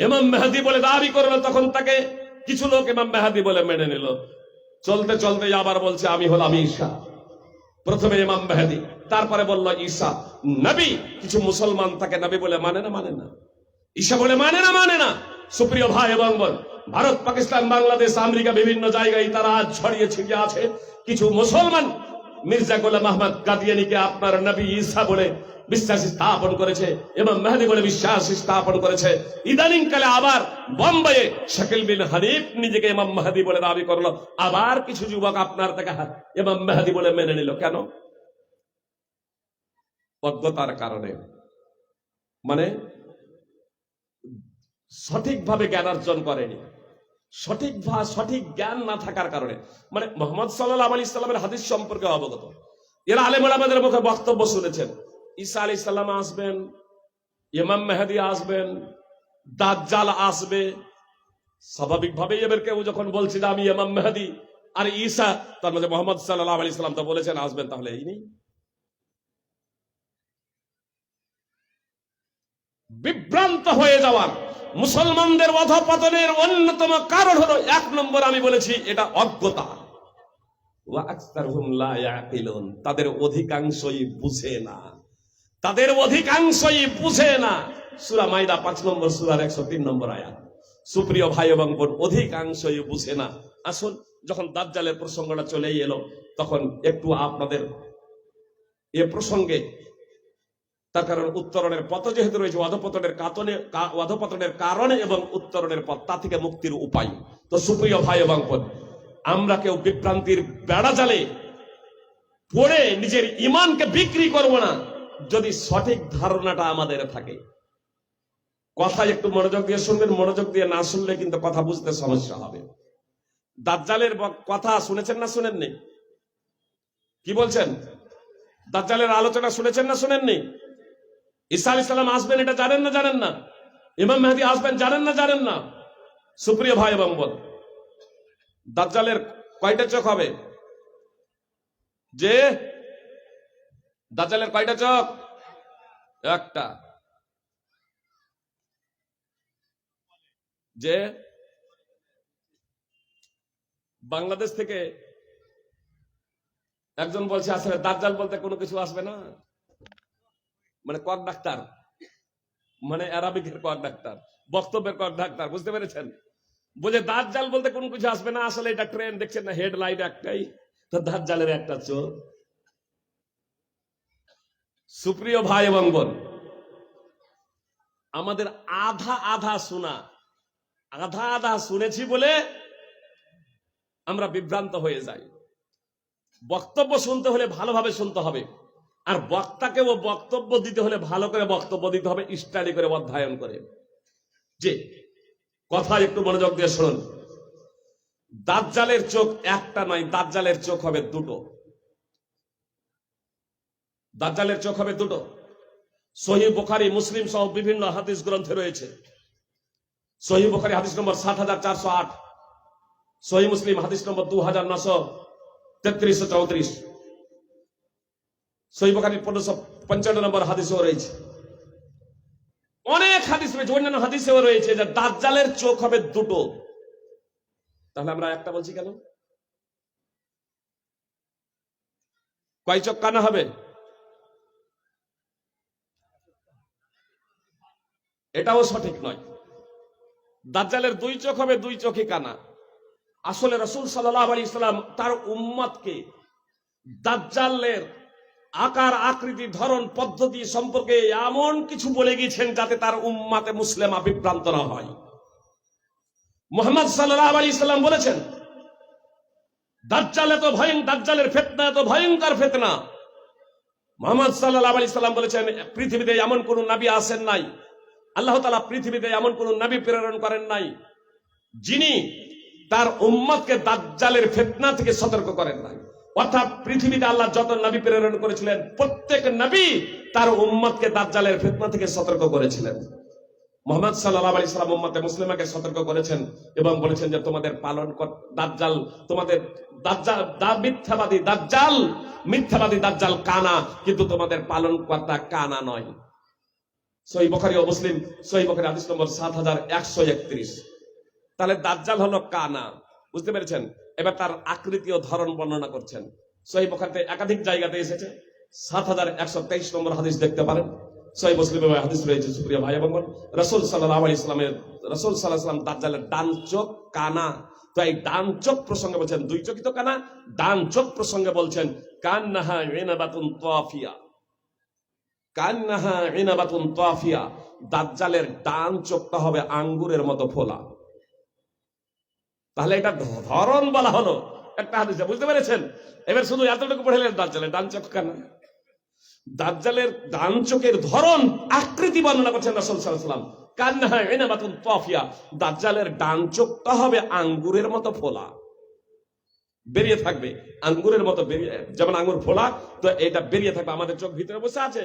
ইমাম মেহেদী বলে দাবি করলো, তখন তাকে কিছু লোক ইমাম মেহেদী বলে মেনে নিল। চলতে চলতে আবার বলছে আমি হলাম ঈসা। প্রথমে ইমাম মেহেদী, তারপরে বলল ঈসা নবী। কিছু মুসলমান তাকে নবী বলে মানে না, ঈসা বলে মানে না। সুপ্রিয় ভাই এবং বোন, ভারত, পাকিস্তান, বাংলাদেশ, আমেরিকা, বিভিন্ন জায়গায় তারা আজ ছড়িয়ে ছিটিয়ে আছে। কিছু মুসলমান মির্জা গোলাম আহমদ কাদিয়ানিকে আপনার নবী ঈসা বলে বিশ্বাস স্থাপন করেছে, ইমাম মেহেদী বলে বিশ্বাস স্থাপন করেছে। ইদানিং কালে আবার বোম্বাইয়ে শাকিল বিন হানিফ নিজেকে ইমাম মেহেদী বলে দাবি করলো, আবার কিছু যুবক আপনার তাকে ইমাম মেহেদী বলে মেনে নিল। কেন? অজ্ঞতার কারণে, মানে সঠিকভাবে জ্ঞান অর্জন করেনি, সঠিক জ্ঞান না থাকার কারণে। মানে মুহাম্মদ সাল্লাল্লাহু আলাইহি সাল্লামের হাদিস সম্পর্কে অবগত, এরা আলেম ওলামাদের মুখে বক্তব্য শুনেছেন, ঈসা আলাইহিস সালাম আসবেন, ইমাম মেহেদী আসবেন, দাজ্জাল আসবে। স্বাভাবিকভাবেই এবার কেউ যখন বলছে যে আমি ইমাম মেহেদী আর ঈসা, তার মধ্যে মুহাম্মদ সাল্লাল্লাহু আলাইহি সাল্লাম তো বলেছেন আসবেন, তাহলে এই নেই। বিভ্রান্ত হয়ে যাওয়ার, মুসলমানদের অধঃপতনের অন্যতম কারণ হলো, এক নম্বর আমি বলেছি, এটা অজ্ঞতা। ওয়া আকসারুহুম লা ইয়াকিলুন, তাদের অধিকাংশই বুঝে না, সূরা মাইদা 5 নম্বর সূরার 103 নম্বর আয়াত। সুপ্রিয় ভাই এবং বোন, অধিকাংশই বুঝে না। আসুন, যখন দাজ্জালের প্রসঙ্গটা চলেই এলো, তখন একটু আপনাদের এ প্রসঙ্গে, তার কারণ উত্তরণের পথ যেহেতু রয়েছে, অধঃপতনের কারণে এবং উত্তরণের পথ, তা থেকে মুক্তির উপায়। তো সুপ্রিয় ভাই এবং বোন, আমরা কেউ বিভ্রান্তির বেড়া জালে পড়ে নিজের ঈমানকে বিক্রি করব না, যদি সঠিক ধারণাটা আমাদের থাকে। কথা একটু মনোযোগ দিয়ে শুনবেন, মনোযোগ দিয়ে না শুনলে কিন্তু কথা বুঝতে সমস্যা হবে। দাজ্জালের কথা শুনেছেন না শুনেননি? কি বলছেন? দাজ্জালের আলোচনা শুনেছেন না শুনেননি? ঈসা আলাইহিস সালাম আসবেন, এটা জানেন না? ইমাম মেহেদী আসবেন, জানেন না? সুপ্রিয় ভাই এবং বোন, দাজ্জালের কয়টা চোখ হবে? যে দাজ্জালের কয়টা চোখ? একটা। যে বাংলাদেশ থেকে একজন বলছে আসলে দাজ্জাল বলতে কোনো কিছু আসবে না, মানে কক ডাক্তার, মানে অ্যারাবিকের কক ডাক্তার, বক্তব্যের কক ডাক্তার, বুঝতে পেরেছেন? বলে দাজ্জাল বলতে কোনো কিছু আসবে না, আসলে এটা ট্রেন, দেখছেন না হেডলাইট একটাই, তো দাজ্জালের একটা চোখ। সুপ্রিয় ভাই এবং বোন, আমাদের আধা শুনেছি বলে আমরা বিভ্রান্ত হয়ে যাই। বক্তব্য শুনতে হলে ভালোভাবে শুনতে হবে, আর বক্তাকে ও বক্তব্য দিতে হলে ভালো করে বক্তব্য দিতে হবে, স্টাডি করে, অধ্যয়ন করে। যে কথা একটু মনোযোগ দিয়ে শুনুন, দাজ্জালের চোখ একটা নয়, দাজ্জালের চোখ হবে দুটো। দাজ্জালের চোখ হবে দুটো। সহিহ বুখারী, মুসলিম সহ বিভিন্ন হাদিস গ্রন্থে রয়েছে। সহিহ বুখারী হাদিস নম্বর ৭০৪০৮, সহিহ মুসলিম হাদিস নম্বর ২৯৩৩-৩৪, সহিহ বুখারী ১৫৫৫ নম্বর হাদিসও রয়েছে। অনেক হাদিস রয়েছে, অন্যান্য হাদিসেও রয়েছে যে দাজ্জালের চোখ হবে দুটো। তাহলে আমরা একটা বলছি কেন? কয় চোখ কানা হবে? এটাও সঠিক নয়। দাজ্জালের দুই চোখ হবে, দুই চোখে কানা। আসলে রাসূল সাল্লাল্লাহু আলাইহি সাল্লাম তার উম্মতকে দাজ্জালের আকার, আকৃতি, ধরন, পদ্ধতি সম্পর্কে এমন কিছু বলে গিয়েছেন যাতে তার উম্মতে মুসলিমা বিভ্রান্ত না হয়। মুহাম্মদ সাল্লাল্লাহু আলাইহি সাল্লাম বলেছেন, দাজ্জালের ফিতনা এত ভয়ঙ্কর ফিতনা। মুহাম্মদ সাল্লাল্লাহু আলাইহি সাল্লাম বলেছেন, পৃথিবীতে এমন কোন নবী আসেন নাই, আল্লাহ তাআলা পৃথিবীতে এমন কোন নবী প্রেরণ করেন নাই যিনি তার উম্মতকে দাজ্জালের ফিতনা থেকে সতর্ক করেন নাই। অর্থাৎ পৃথিবীতে আল্লাহ যত নবী প্রেরণ করেছিলেন, প্রত্যেক নবী তার উম্মতকে দাজ্জালের ফিতনা থেকে সতর্ক করেছিলেন। মুহাম্মদ সাল্লাল্লাহু আলাইহি সাল্লাম উম্মতে মুসলিমাকে সতর্ক করেছেন এবং বলেছেন যে তোমাদের দাজ্জাল, তোমাদের মিথ্যাবাদী দাজ্জাল কানা, কিন্তু তোমাদের পালনকর্তা কানা নয়। সহিহ বুখারী ও মুসলিম, সহিহ বুখারী হাদিস নম্বর ৭১৩১। তাহলে দাজ্জাল হলো কানা, বুঝতে পেরেছেন? এবার তার আকৃতি ও ধরন বর্ণনা করছেন। সহিহ বুখারীতে একাধিক জায়গাতে এসেছে। ৭১২৩ নম্বর হাদিস দেখতে পারেন। সহিহ মুসলিমে হাদিস রয়েছে। সুপ্রিয় ভাই এবং বোন, রাসূল সাল্লাল্লাহু আলাইহি সাল্লাম দাজ্জালের ডান চোখ কানা। তো এই ডান চোখ প্রসঙ্গে বলছেন, দুই চোখই তো কানা, ডান চোখ প্রসঙ্গে বলছেন কান্নাহা ইনাবাতুন তাফিয়া, কান্নাহা ইনাবাতুন তাফিয়া। দাজ্জালের ডান চোখটা হবে আঙ্গুরের মতো ফোলা। তাহলে এটা ধরন বলা হলো একটা হাদিসে, বুঝতে পেরেছেন? এবার শুধু এতটুকু পড়লেন, দাজ্জালের ডান চোখ কানা। দাজ্জালের ডান চোখের ধরন, আকৃতি বর্ণনা করছেন রাসূল সাল্লাল্লাহু আলাইহি ওয়াসাল্লাম, কান্নাহা ইনাবাতুন তাফিয়া। দাজ্জালের ডান চোখটা হবে আঙ্গুরের মতো ফোলা, বেরিয়ে থাকবে আঙ্গুরের মতো, বেরিয়ে, যেমন আঙ্গুর ফোলা, তো এটা বেরিয়ে থাকবে। আমাদের চোখ ভিতরে বসে আছে,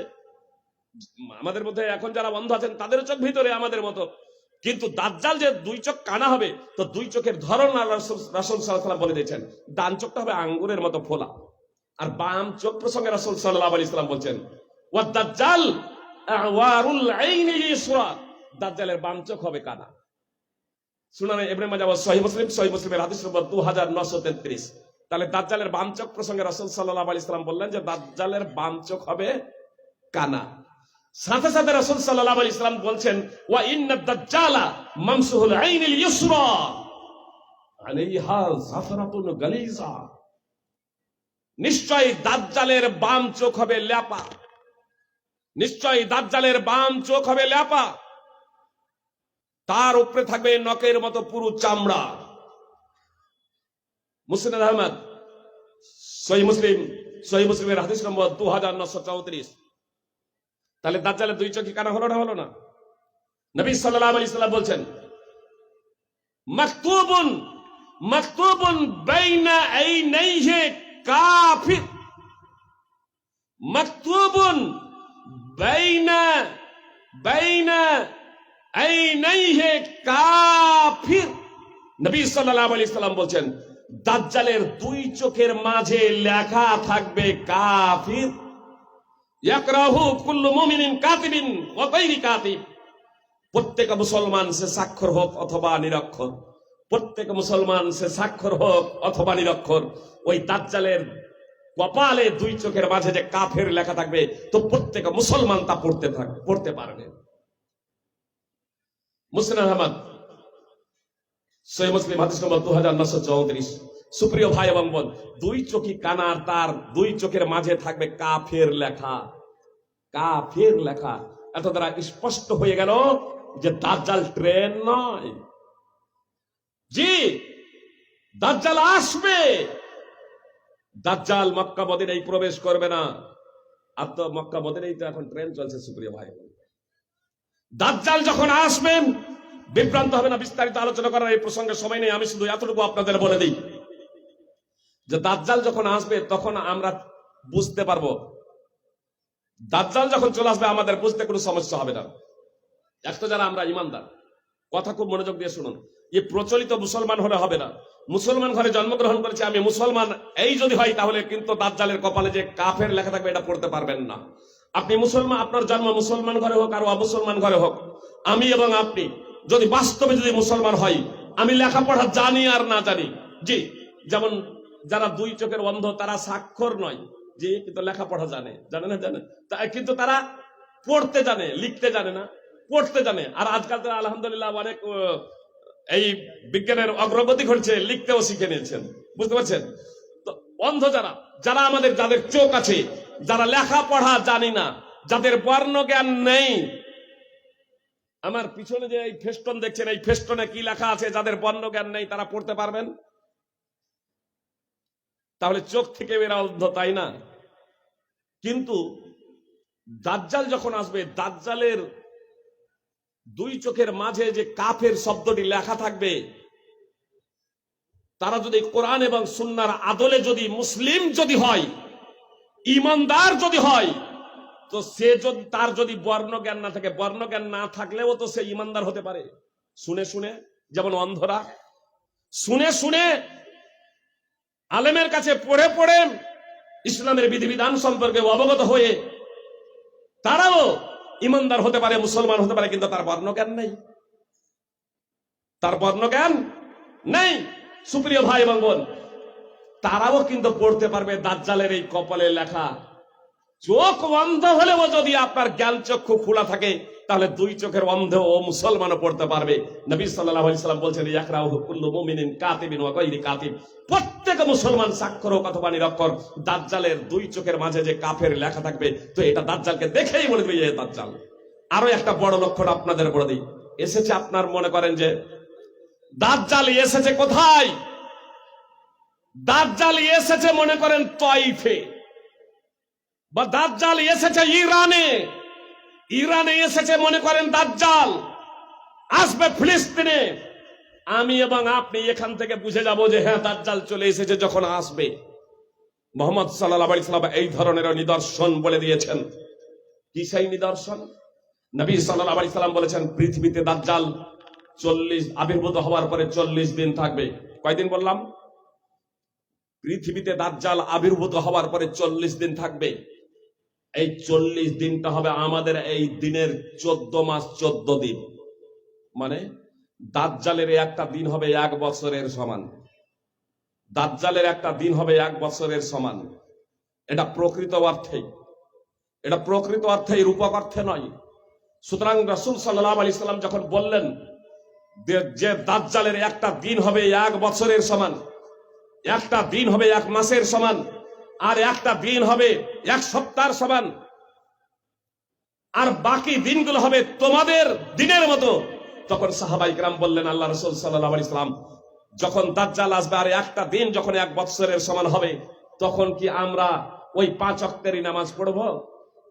আমাদের মধ্যে এখন যারা বন্ধ আছেন তাদের চোখ ভিতরে আমাদের মতো, কিন্তু দাজ্জাল যে দুই চোখ কানা হবে, তো দুই চোখের ধরন আর রাসূল সাল্লাল্লাহু আলাইহি ওয়াসাল্লাম বলে দিয়েছেন, ডান চোখটা হবে আঙ্গুরের মতো ফোলা। আর বাম চোখ প্রসঙ্গে রাসূল সাল্লাল্লাহু আলাইহি ওয়াসাল্লাম বলছেন, ওয়া দাজ্জাল আওয়ারুল আইনি ইসরা। দাজ্জালের বাম চোখ হবে কানা। সুনানে ইবনে মাজাহ ও সহিহ মুসলিমের হাদিস নম্বর 2933। তাহলে দাজ্জালের বাম চোখ প্রসঙ্গে রাসূল সাল্লাল্লাহু আলাইহি ওয়াসাল্লাম বললেন যে দাজ্জালের বাম চোখ হবে কানা। সাথে সাথে রাসূল সাল্লাল্লাহু আলাইহি ওয়াসাল্লাম বলছেন, ওয়া ইন্নাদ দাজ্জালা মামসুহুল আইনিল ইসরা আলাইহা জাফরাতুন গালিজা। নিশ্চয়ই দাজ্জালের বাম চোখ হবে ল্যাপা, নিশ্চয়ই দাজ্জালের বাম চোখ হবে ল্যাপা, তার উপরে থাকবে নখের মতো পুরু চামড়া। মুসনাদ আহমদ, সহিহ মুসলিমের হাদিস নম্বর 2934। তাহলে দাজ্জালের দুই চোখই কানা হলো না? হলো না? নবী সাল্লাল্লাহু আলাইহি সাল্লাম বলছেন, মাকতুবুন বাইনা আইনাইহি কাফির, মাকতুবুন বাইনা আইনাইহি কাফির। নবী সাল্লাল্লাহু আলাইহি সাল্লাম বলছেন, দাজ্জালের দুই চোখের মাঝে লেখা থাকবে কাফির। ইয়াকরাহু কুল্লু মুমিনিন কাতিবিন ওয়া গায়রি কাতিব। প্রত্যেক মুসলমান সে স্বাক্ষর হোক অথবা নিরক্ষর, প্রত্যেক মুসলমান সে স্বাক্ষর হোক অথবা নিরক্ষর, ওই দাজ্জালের কপালে দুই চোখের মাঝে যে কাফের লেখা থাকবে, তো প্রত্যেক মুসলমান তা পড়তে পারবে। মুসনাদ আহমদ, সহিহ মুসলিম হাদিস নম্বর 2934। সুপ্রিয় ভাই এবং বোন, দুই চোখই কানার, তার দুই চোখের মাঝে থাকবে কাফের লেখা, কাফের লেখা। এত দ্বারা স্পষ্ট হয়ে গেল যে দাজ্জাল ট্রেন নয়, জি দাজ্জাল আসবে। দাজ্জাল মক্কা মদিনায় প্রবেশ করবে না। আর তো মক্কা মদিনায় তো এখন ট্রেন চলছে। সুপ্রিয় ভাই, দাজ্জাল যখন আসবেন বিভ্রান্ত হবে না। বিস্তারিত আলোচনা করার এই প্রসঙ্গে সময় নেই, আমি শুধু এতটুকু আপনাদের বলে দিই যে দাজ্জাল যখন আসবে তখন আমরা বুঝতে পারবো দাজ্জাল যখন চলে আসবে আমাদের বুঝতে কোনো সমস্যা হবে না। এক তো যারা আমরা ইমানদার, কথা খুব মনোযোগ দিয়ে শুনুন, এই প্রচলিত মুসলমান হলে হবে না। মুসলমান ঘরে জন্মগ্রহণ করেছে, আমি মুসলমান এই যদি হয়, তাহলে কিন্তু দাজ্জালের কপালে যে কাফের লেখা থাকবে এটা পড়তে পারবেন না। আপনি মুসলমান, আপনার জন্ম মুসলমান ঘরে হোক আর অমুসলমান ঘরে হোক, আমি এবং আপনি যদি বাস্তবে যদি মুসলমান হয়, আমি লেখাপড়া জানি আর না জানি, জি, যেমন যারা দুই চোখের অন্ধ তারা স্বাক্ষর নয়, জি, কিন্তু লেখাপড়া জানে, জানে না জানে, কিন্তু তারা পড়তে জানে, লিখতে জানে না, পড়তে জানে। আর আজকাল তো আলহামদুলিল্লাহ অনেক এই বিজ্ঞানের অগ্রগতি ঘটছে, লিখতেও শিখে নিয়েছেন, বুঝতে পারছেন? তো অন্ধ যারা, যারা আমাদের যাদের চোখ আছে, যারা লেখাপড়া জানি না, যাদের বর্ণ জ্ঞান নেই, আমার পিছনে যে এই ফেস্টন দেখছেন, এই ফেস্টনে কি লেখা আছে, যাদের বর্ণ জ্ঞান নেই তারা পড়তে পারবেন? তাহলে চোখ থেকে এরা অন্ধ, তাই না? কিন্তু দাজ্জাল যখন আসবে, দাজ্জালের দুই চোখের মাঝে যে কাফের শব্দটি লেখা থাকবে, তারা যদি কোরআন এবং সুন্নাহর আদলে যদি মুসলিম যদি হয়, ইমানদার যদি হয়, তো সে যদি তার যদি বর্ণ জ্ঞান না থাকে, বর্ণ জ্ঞান না থাকলেও তো সে ইমানদার হতে পারে। শুনে শুনে, যেমন অন্ধরা শুনে শুনে আলেমের কাছে পড়ে পড়ে ইসলামের বিধিবিধান সম্পর্কে অবগত হয়ে তারাও ইমানদার হতে পারে, মুসলমান হতে পারে, কিন্তু তার বর্ণজ্ঞান নেই, তার বর্ণজ্ঞান নেই। সুপ্রিয় ভাই এবং বোন, তারাও কিন্তু পড়তে পারবে দাজ্জালের এই কপালে লেখা। চোখ অন্ধ হলেও যদি আপনার জ্ঞান চক্ষু খোলা থাকে, তাহলে দুই চোখের অন্ধ ও মুসলমানও পড়তে পারবে। নবী সাল্লাল্লাহু আলাইহি সাল্লাম বলছেন, ইয়াকরাউহু কুল্লু মুমিনিন কাতিবিন ওয়া গায়রি কাতিব, প্রত্যেক মুসলমান স্বাক্ষর ও অথবা নিরক্ষর দাজ্জালের দুই চোখের মাঝে যে কাফের লেখা থাকবে, তো এটা দাজ্জালকে দেখেই বলে দিবে এই দাজ্জাল। আরো একটা বড় লক্ষণ আপনাদের বলে দিই, এসেছে, আপনার মনে করেন যে দাজ্জাল এসেছে কোথায়? দাজ্জাল এসেছে মনে করেন তয়ফে, বা দাজ্জাল এসেছে ইরানে, ইরানে এসেছে মনে করেন দাজ্জাল আসবে ফিলিস্তিনে। আমি এবং আপনি এখান থেকে বুঝে যাব যে হ্যাঁ দাজ্জাল চলে এসেছে যখন আসবে। মুহাম্মদ সাল্লাল্লাহু আলাইহি ওয়াসাল্লাম এই ধরনের নিদর্শন বলে দিয়েছেন। কি সেই নিদর্শন? নবী সাল্লাল্লাহু আলাইহি ওয়াসাল্লাম বলেছেন, পৃথিবীতে দাজ্জাল 40 আবির্ভূত হওয়ার পরে 40 দিন থাকবে। কয়দিন বললাম? পৃথিবীতে দাজ্জাল আবির্ভূত হওয়ার পরে 40 দিন থাকবে। এই 40 দিনটা হবে আমাদের এই দিনের 14 মাস 14 দিন। মানে দাজ্জালের একটা দিন হবে 1 বছরের সমান। দাজ্জালের একটা দিন হবে 1 বছরের সমান। এটা প্রকৃত অর্থে, এটা প্রকৃত অর্থে, রূপক অর্থে নয়। সুতরাং রাসূল সাল্লাল্লাহু আলাইহি সাল্লাম যখন বললেন যে দাজ্জালের একটা দিন হবে 1 বছরের সমান, একটা দিন হবে 1 মাসের সমান, আর একটা দিন হবে 1 সপ্তাহের সমান, আর বাকি দিনগুলো হবে তোমাদের দিনের মতো, তখন সাহাবায়ে কেরাম বললেন, আল্লাহ রাসূল সাল্লাল্লাহু আলাইহি সাল্লাম, যখন দাজ্জাল আসবে আর একটা দিন যখন 1 বছরের সমান হবে, তখন কি আমরা ওই 5 ওয়াক্তেরই নামাজ পড়ব?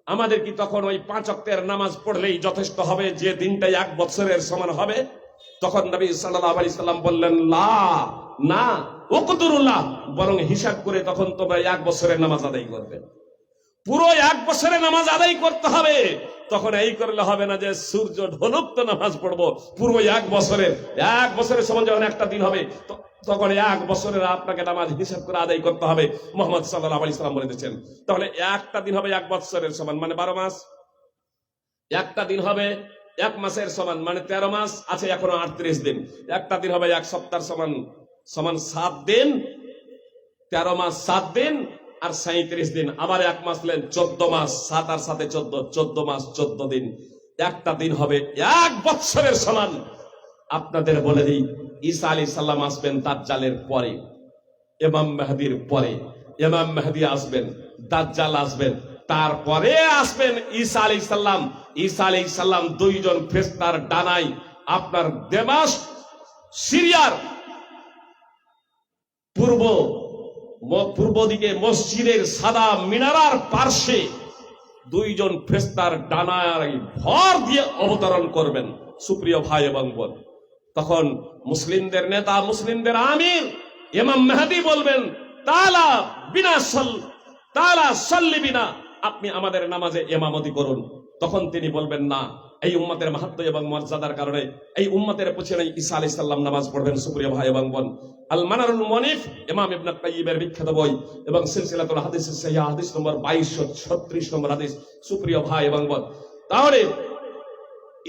আমাদের কি তখন ওই 5 ওয়াক্তের নামাজ পড়লেই যথেষ্ট হবে যে দিনটা 1 বছরের সমান হবে? তখন নবী সাল্লাল্লাহু আলাইহি সাল্লাম বললেন, লা, না, ওকদুরুল্লাহ, বরং হিসাব করে তখন তোমরা 1 বছরের নামাজ আদায় করবে। পুরো 1 বছরের নামাজ আদায় করতে হবে। তখন এই করলে হবে না যে সূর্য ঢলুক তো নামাজ পড়বো। পুরো 1 বছরের সমান যখন একটা দিন হবে, তখন 1 বছরের আপনাকে নামাজ হিসাব করে আদায় করতে হবে। মুহাম্মদ সাল্লাল্লাহু আলাইহি সাল্লাম বলে দিয়েছেন। তাহলে একটা দিন হবে 1 বছরের সমান, মানে 12 মাস। একটা দিন হবে 1 মাসের সমান, মানে 13 মাস আছে, এখনো 38 দিন। একটা দিন হবে 1 সপ্তাহের সমান, সমান 7 দিন। 13 মাস 7 দিন আর 37 দিন। আবার 1 মাস লেন 14 মাস, 7 আর 7 14, 14 মাস 14 দিন। একটা দিন হবে 1 বছরের সমান। আপনাদের বলে দিই, ঈসা আলাইহিস সালাম আসবেন দাজ্জালের পরে, ইমাম মেহেদীর পরে। ইমাম মেহেদী আসবেন, দাজ্জাল আসবেন, তারপরে আসবেন ঈসা আলাইহিস সালাম। ঈসা আলাইহিস সালাম 2 জন ফেরেশতার ডানায় আপনার দামেস্ক, সিরিয়ার পূর্ব দিকে মসজিদের সাদা মিনারার পার্শ্বে 2 জন ফেরেশতার ডানায় ভর দিয়ে অবতরণ করবেন। সুপ্রিয় ভাই এবং বোন, তখন মুসলিমদের নেতা, মুসলিমদের আমির ইমাম মেহেদী বলবেন, তাআলা সাল্লি বিনা, আপনি আমাদের নামাজে ইমামতি করুন। তখন তিনি বলবেন, না, এই উম্মতের মাহাত্ম্য এবং মর্যাদার কারণে এই উম্মতের পিছনে ঈসা আলাইহিস সালাম নামাজ পড়বেন। সুপ্রিয় ভাই এবং বোন, আল মানারুল মুনিফ ইমাম ইবনে কাইয়িমের বিখ্যাত বই এবং সিলসিলাতুল হাদিস সহিহ হাদিস নম্বর 2236 নম্বর হাদিস। সুপ্রিয় ভাই এবং বোন, তাহলে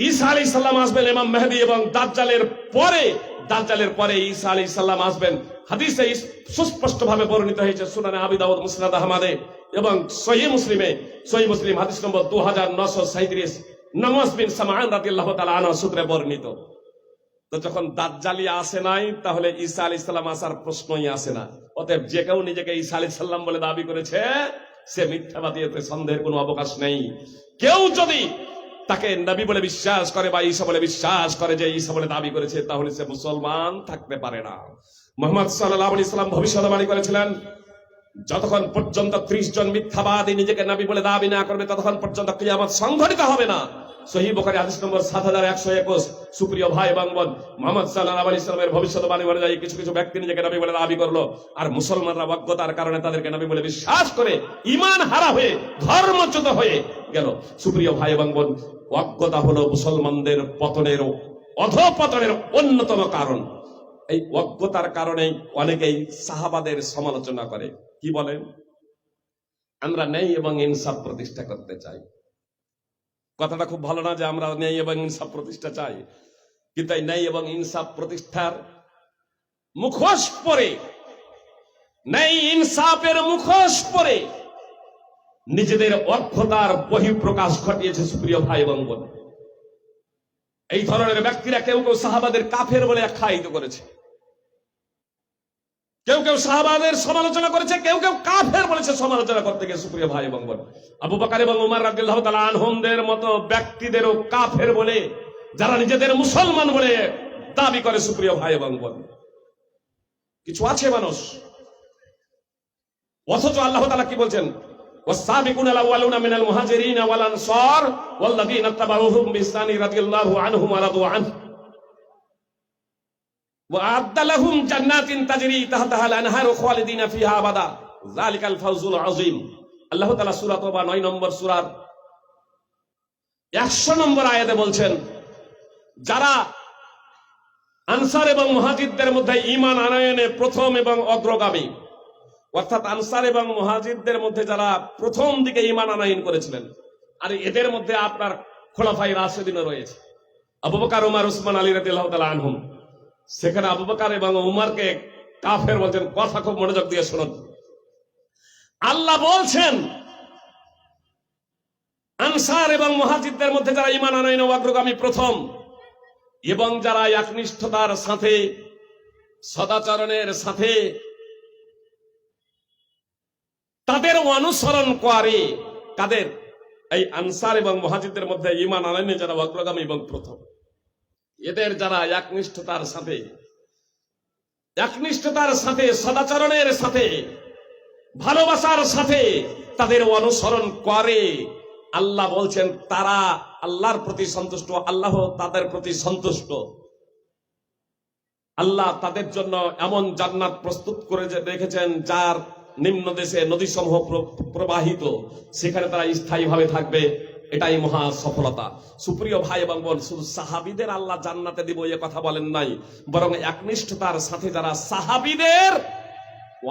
ঈসা আলাইহিস সালাম আসবেন ইমাম মেহেদী, এবং দাজ্জালের পরে ঈসা আলাইহিস সালাম আসবেন। হাদিসে সুস্পষ্টভাবে বর্ণিত হয়েছে সুনানে আবি দাউদ, মুসনাদ আহমদে এবং সহিহ মুসলিম হাদিস নম্বর 2937, নওয়াজ বিন সামআন রাদিয়াল্লাহু তাআলা আনহু সূত্রে বর্ণিত। তো যখন দাজ্জালি আসে নাই, তাহলে ঈসা আলাইহিস সালাম আসার প্রশ্নই আসে না। অতএব যে কেউ নিজেকে ঈসা আলাইহিস সালাম বলে দাবি করেছে, সে মিথ্যাবাদী, এতে সন্দেহের কোনো অবকাশ নেই। কেউ যদি তাকে নবী বলে বিশ্বাস করে বা ঈসা বলে বিশ্বাস করে যে ঈসা বলে দাবি করেছে, তাহলে সে মুসলমান থাকতে পারে না। মুহাম্মদ সাল্লাল্লাহু আলাইহি ওয়াসাল্লাম ভবিষ্যদ্বাণী করেছিলেন, যতক্ষণ পর্যন্ত 30 জন মিথ্যাবাদী নিজেকে নবী বলে দাবি না করবে, ততক্ষণ পর্যন্ত কিয়ামত সংঘটিত হবে না। সহিহ বুখারী হাদিস নম্বর 7121। সুপ্রিয় ভাই এবং বোন, মুহাম্মদ সাল্লাল্লাহু আলাইহি ওয়াসাল্লামের ভবিষ্যদ্বাণী অনুযায়ী কিছু কিছু ব্যক্তি নিজেকে নবী বলে দাবি করলো, আর মুসলমানরা অজ্ঞতার কারণে তাদেরকে নবী বলে বিশ্বাস করে ঈমান হারা হয়ে ধর্মচ্যুত হয়ে গেল। সুপ্রিয় ভাই এবং বোন, অজ্ঞতা হলো মুসলমানদের পতনের, অধঃপতনের অন্যতম কারণ। এই অজ্ঞতার কারণে অনেকেই সাহাবাদের সমালোচনা করে। কি বলেন? আমরা ন্যায় এবং ইনসাফ প্রতিষ্ঠা করতে চাই। কথাটা খুব ভালো না যে আমরা ন্যায় এবং ইনসাফ প্রতিষ্ঠা চাই, কিন্তু এই ন্যায় এবং ইনসাফ প্রতিষ্ঠার মুখোশ পরে, ন্যায় ইনসাফের মুখোশ পরে নিজেদের অজ্ঞতার বহিঃপ্রকাশ ঘটিয়েছে। সুপ্রিয় ভাই এবং বোন, এই ধরনের ব্যক্তিরা কেউ কেউ সাহাবাদের কাফের বলে আখ্যায়িত করেছে, কেউ কেউ সাহাবাদের সমালোচনা করেছে, কেউ কেউ কাফের বলেছে সমালোচনা করতে গিয়ে। সুপ্রিয় ভাই এবং বোন, আবু বকর এবং উমর রাদিয়াল্লাহু তাআলা আনহুমদের মতো ব্যক্তিদেরও কাফের বলে, যারা নিজেদের মুসলমান বলে দাবি করে। সুপ্রিয় ভাই এবং বোন, কিছু আছে মানুষ, অথচ আল্লাহ তাআলা কি বলছেন? والسابقون الأولون من المهاجرين والأنصار والذين اتبعوهم بإحسان رضي الله عنهم ورضوا عنه وأعد لهم جنات تجري تحتها الأنهار خالدين فيها أبدا ذلك الفوز العظيم। আল্লাহ তাআলা সূরা তওবা 9 নম্বর সূরার 100 নম্বর আয়াতে বলছেন, যারা আনসার এবং মুহাজিরদের মধ্যে ঈমান আনয়নে প্রথম এবং অগ্রগামী, অর্থাৎ আনসার এবং মুহাজিরদের মধ্যে যারা প্রথম দিকে ঈমান আনয়ন করেছিলেন, আর এদের মধ্যে আপনার খোলাফায়ে রাশিদিন রয়েছে, আবু বকর, ওমর, উসমান, আলী রাদিয়াল্লাহু তাআলা আনহুম। সেখানে আবু বকর এবং উমরকে কাফের বলছেন। কথা খুব মনোযোগ দিয়ে শুনুন। আল্লাহ বলছেন, আনসার এবং মুহাজিরদের মধ্যে যারা ঈমান আনয়নে অগ্রগামী প্রথম, এবং যারা একনিষ্ঠতার সাথে, সদাচরণের সাথে তাদের অনুসরণ করে, কাদের? এই আনসার এবং মুহাজিরদের মধ্যে ঈমান আনয়নে যারা অগ্রগামী এবং প্রথম, এদের যারা একনিষ্ঠতার সাথে, সদাচরণের সাথে, ভালোবাসার সাথে তাদের অনুসরণ করে, আল্লাহ বলছেন তারা আল্লাহর প্রতি সন্তুষ্ট, আল্লাহ তাদের প্রতি সন্তুষ্ট। আল্লাহ তাদের জন্য এমন জান্নাত প্রস্তুত করে রেখেছেন, যার নিম্ন দেশে নদী সমূহ প্রবাহিত, সেখানে তারা স্থায়ীভাবে থাকবে। এটাই মহা সফলতা। সুপ্রিয় ভাই এবং বোন, শুধু সাহাবীদের আল্লাহ জান্নাতে দিব এ কথা বলেন নাই, বরং একনিষ্ঠতার সাথে যারা সাহাবীদের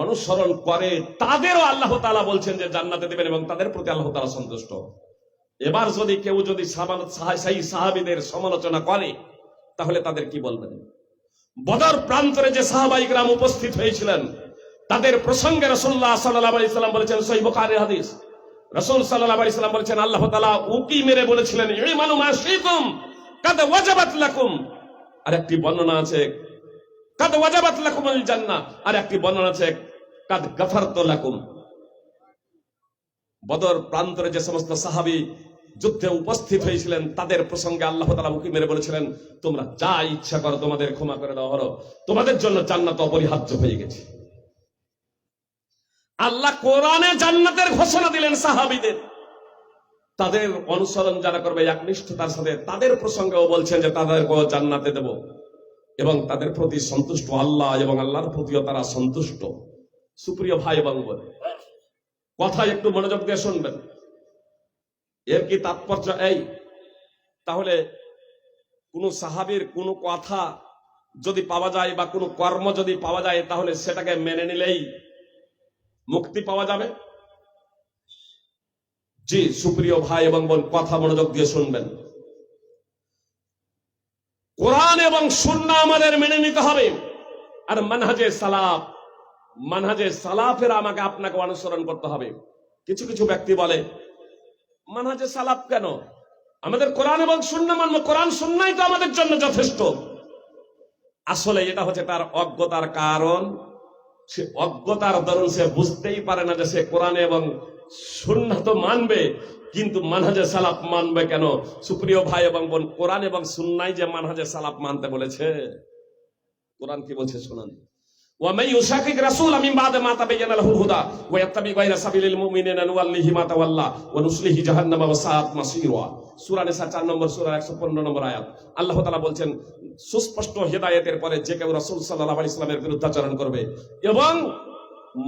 অনুসরণ করে তাদেরও আল্লাহ তাআলা বলছেন যে জান্নাতে দেবেন, এবং তাদের প্রতি আল্লাহ তাআলা সন্তুষ্ট। এবার যদি কেউ সেই সাহাবীদের সমালোচনা করে, তাহলে তাদের কি বলবেন? বদর প্রান্তরে যে সাহাবায়ে কিরাম উপস্থিত হয়েছিলেন, তাদের প্রসঙ্গে রাসূলুল্লাহ সাল্লাল্লাহু আলাইহি ওয়াসাল্লাম বলেছেন, সহিহ বুখারীর হাদিস, রাসূল সাল্লাল্লাহু আলাইহি ওয়াসাল্লাম বলেছেন, আল্লাহ তাআলা উকি মেরে বলেছিলেন, ইমানু মা শিতুম কাদ ওয়াজাবাত লাকুম। আর একটি বর্ণনা আছে কাদ ওয়াজাবাত লাকুমুল জান্নাহ, আর একটি বর্ণনা আছে কাদ গাফারতু লাকুম। বদর প্রান্তরে যে সমস্ত সাহাবী যুদ্ধে উপস্থিত হয়েছিলেন, তাদের প্রসঙ্গে আল্লাহ তাআলা উকি মেরে বলেছিলেন, তোমরা যা ইচ্ছা করো তোমাদের ক্ষমা করে দেওয়া হলো, তোমাদের জন্য জান্নাত অপরিহার্য হয়ে গেছে। আল্লাহ কোরআনে জান্নাতের ঘোষণা দিলেন সাহাবীদের, তাদের অনুসরণ যারা করবে একনিষ্ঠতার সাথে, তাদের প্রসঙ্গেও বলছেন যে তাদেরকেও জান্নাতে দেব, এবং তাদের প্রতি সন্তুষ্ট আল্লাহ, এবং আল্লাহর প্রতিও তারা সন্তুষ্ট। সুপ্রিয় ভাই এবং বোন, কথা একটু মনোযোগ দিয়ে শুনবেন। এর কি তাৎপর্য এই? তাহলে কোন সাহাবীর কোন কথা যদি পাওয়া যায় বা কোন কর্ম যদি পাওয়া যায়, তাহলে সেটাকে মেনে নিলেই মুক্তি পাওয়া যাবে? জি সুপ্রিয় ভাই এবং বোন, কথা মনোযোগ দিয়ে শুনবেন। কোরআন এবং সুন্নাহ আমাদের মেনে নিতে হবে, আর মানহাজে সালাফের আমাকে আপনাকে অনুসরণ করতে হবে। কিছু কিছু ব্যক্তি বলে মানহাজে সালাফ কেন, আমাদের কোরআন এবং সুন্নাহ মানব, কোরআন সুন্নাহই তো আমাদের জন্য যথেষ্ট। আসলে এটা হচ্ছে তার অজ্ঞতার কারণ। সে অজ্ঞতার দরুন সে বুঝতেই পারে না যে সে কোরআন এবং সুন্নাহ তো মানবে, কিন্তু মানহাজে সালাফ মানবে কেন? সুপ্রিয় ভাই এবং বোন, কোরআন এবং সুন্নাহই যে মানহাজে সালাফ মানতে বলেছে। কোরআন কি বলছে শুনুন, ومن يشاقق الرسول من بعد ما تبين له الهدى ويتبع غير سبيل المؤمنين نوليه ما تولى ونصليه جهنم وساءت مصيرا। সূরা নিসা 4 নম্বর সূরা 115 নম্বর আয়াত। আল্লাহ তাআলা বলছেন সুস্পষ্ট হেদায়েতের পরে যে কেউ রাসূল সাল্লাল্লাহু আলাইহি ওয়াসাল্লামের বিরুদ্ধাচরণ করবে এবং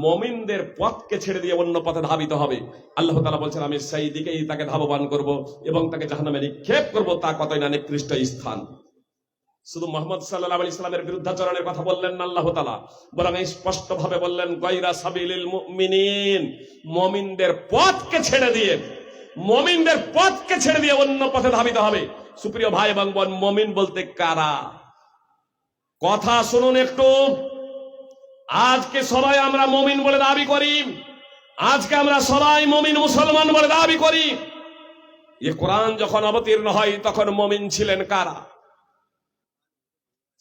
মুমিনদের পথকে ছেড়ে দিয়ে অন্য পথে ধাবিত হবে, আল্লাহ তাআলা বলছেন আমি সেই দিকেই তাকে ধাবমান করব এবং তাকে জাহান্নামে নিক্ষেপ করব। তা কতই না নিকৃষ্ট স্থান। শুধু মুহাম্মদ সাল্লাল্লাহু আলাইহি ওয়াসাল্লামের বিরুদ্ধাচরণের কথা বললেন না আল্লাহ তাআলা, বরং স্পষ্ট ভাবে বললেন গায়রা সাবিলিল মুমিনিন, মুমিনদের পথকে ছেড়ে দিয়ে অন্য পথে ধাবিত হবে। সুপ্রিয় ভাই এবং বোন, মুমিন বলতে কারা? কথা শুনুন একটু। আজকে সবাই আমরা মুমিন বলে দাবি করি, আজকে আমরা সবাই মুমিন মুসলমান বলে দাবি করি। এই কোরআন যখন অবতীর্ণ হয় তখন মুমিন ছিলেন কারা?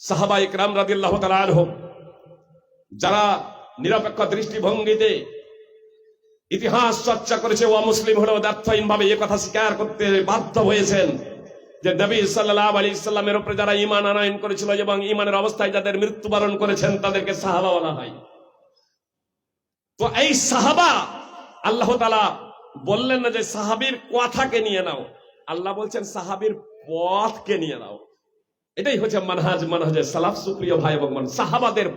সাহাবা ইকরাম রাদিয়াল্লাহু তাআলা আনহুম, যারা নিরপেক্ষ দৃষ্টিভঙ্গিতে ইতিহাস চর্চা করেছে, ও মুসলিম হলেও দায়িত্বহীন ভাবে এই কথা স্বীকার করতে বাধ্য হয়েছেন যে নবী সাল্লাল্লাহু আলাইহি সাল্লামের উপরে যারা ঈমান আনয়ন করেছিল এবং ঈমানের অবস্থায় যাদের মৃত্যুবরণ করেছেন তাদেরকে সাহাবা বলা হয়। তো এই সাহাবা, আল্লাহ তাআলা বললেন না যে সাহাবীর কথাকে নিয়ে নাও, আল্লাহ বলছেন সাহাবীর পথকে নিয়ে নাও। এটাই হচ্ছে মানহাজে সালাফ। সুপ্রিয় ভাই এবং বোন, সাহাবাদের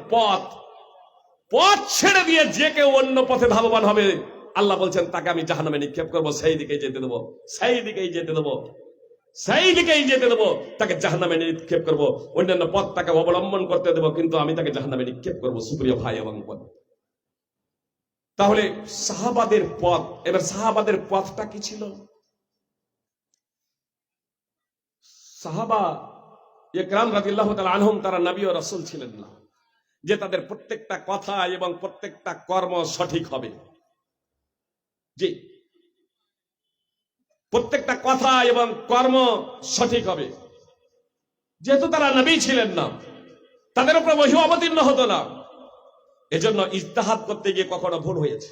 পথ ছেড়ে দিয়ে যে কেউ অন্য পথে ধাবমান হবে, আল্লাহ বলছেন তাকে আমি জাহান্নামে নিক্ষেপ করব, সেই দিকেই যেতে দেবো, তাকে জাহান্নামে নিক্ষেপ করব, অন্যান্য পথ তাকে অবলম্বন করতে দেব, কিন্তু আমি তাকে জাহান্নামে নিক্ষেপ করব। সুপ্রিয় ভাই এবং বোন, তাহলে সাহাবাদের পথ, এবার সাহাবাদের পথটা কি ছিল? সাহাবা ইকরাম রাদিয়াল্লাহু তাআলা আনহুম, তারা নবী ও রাসূল ছিলেন না যে তাদের প্রত্যেকটা কথা এবং প্রত্যেকটা কর্ম সঠিক হবে। জি, প্রত্যেকটা কথা এবং কর্ম সঠিক হবে। যেহেতু তারা নবী ছিলেন না, তাদের উপর ওহী অবতীর্ণ হতো না, এজন্য ইজতিহাদ করতে গিয়ে কখনো ভুল হয়েছে,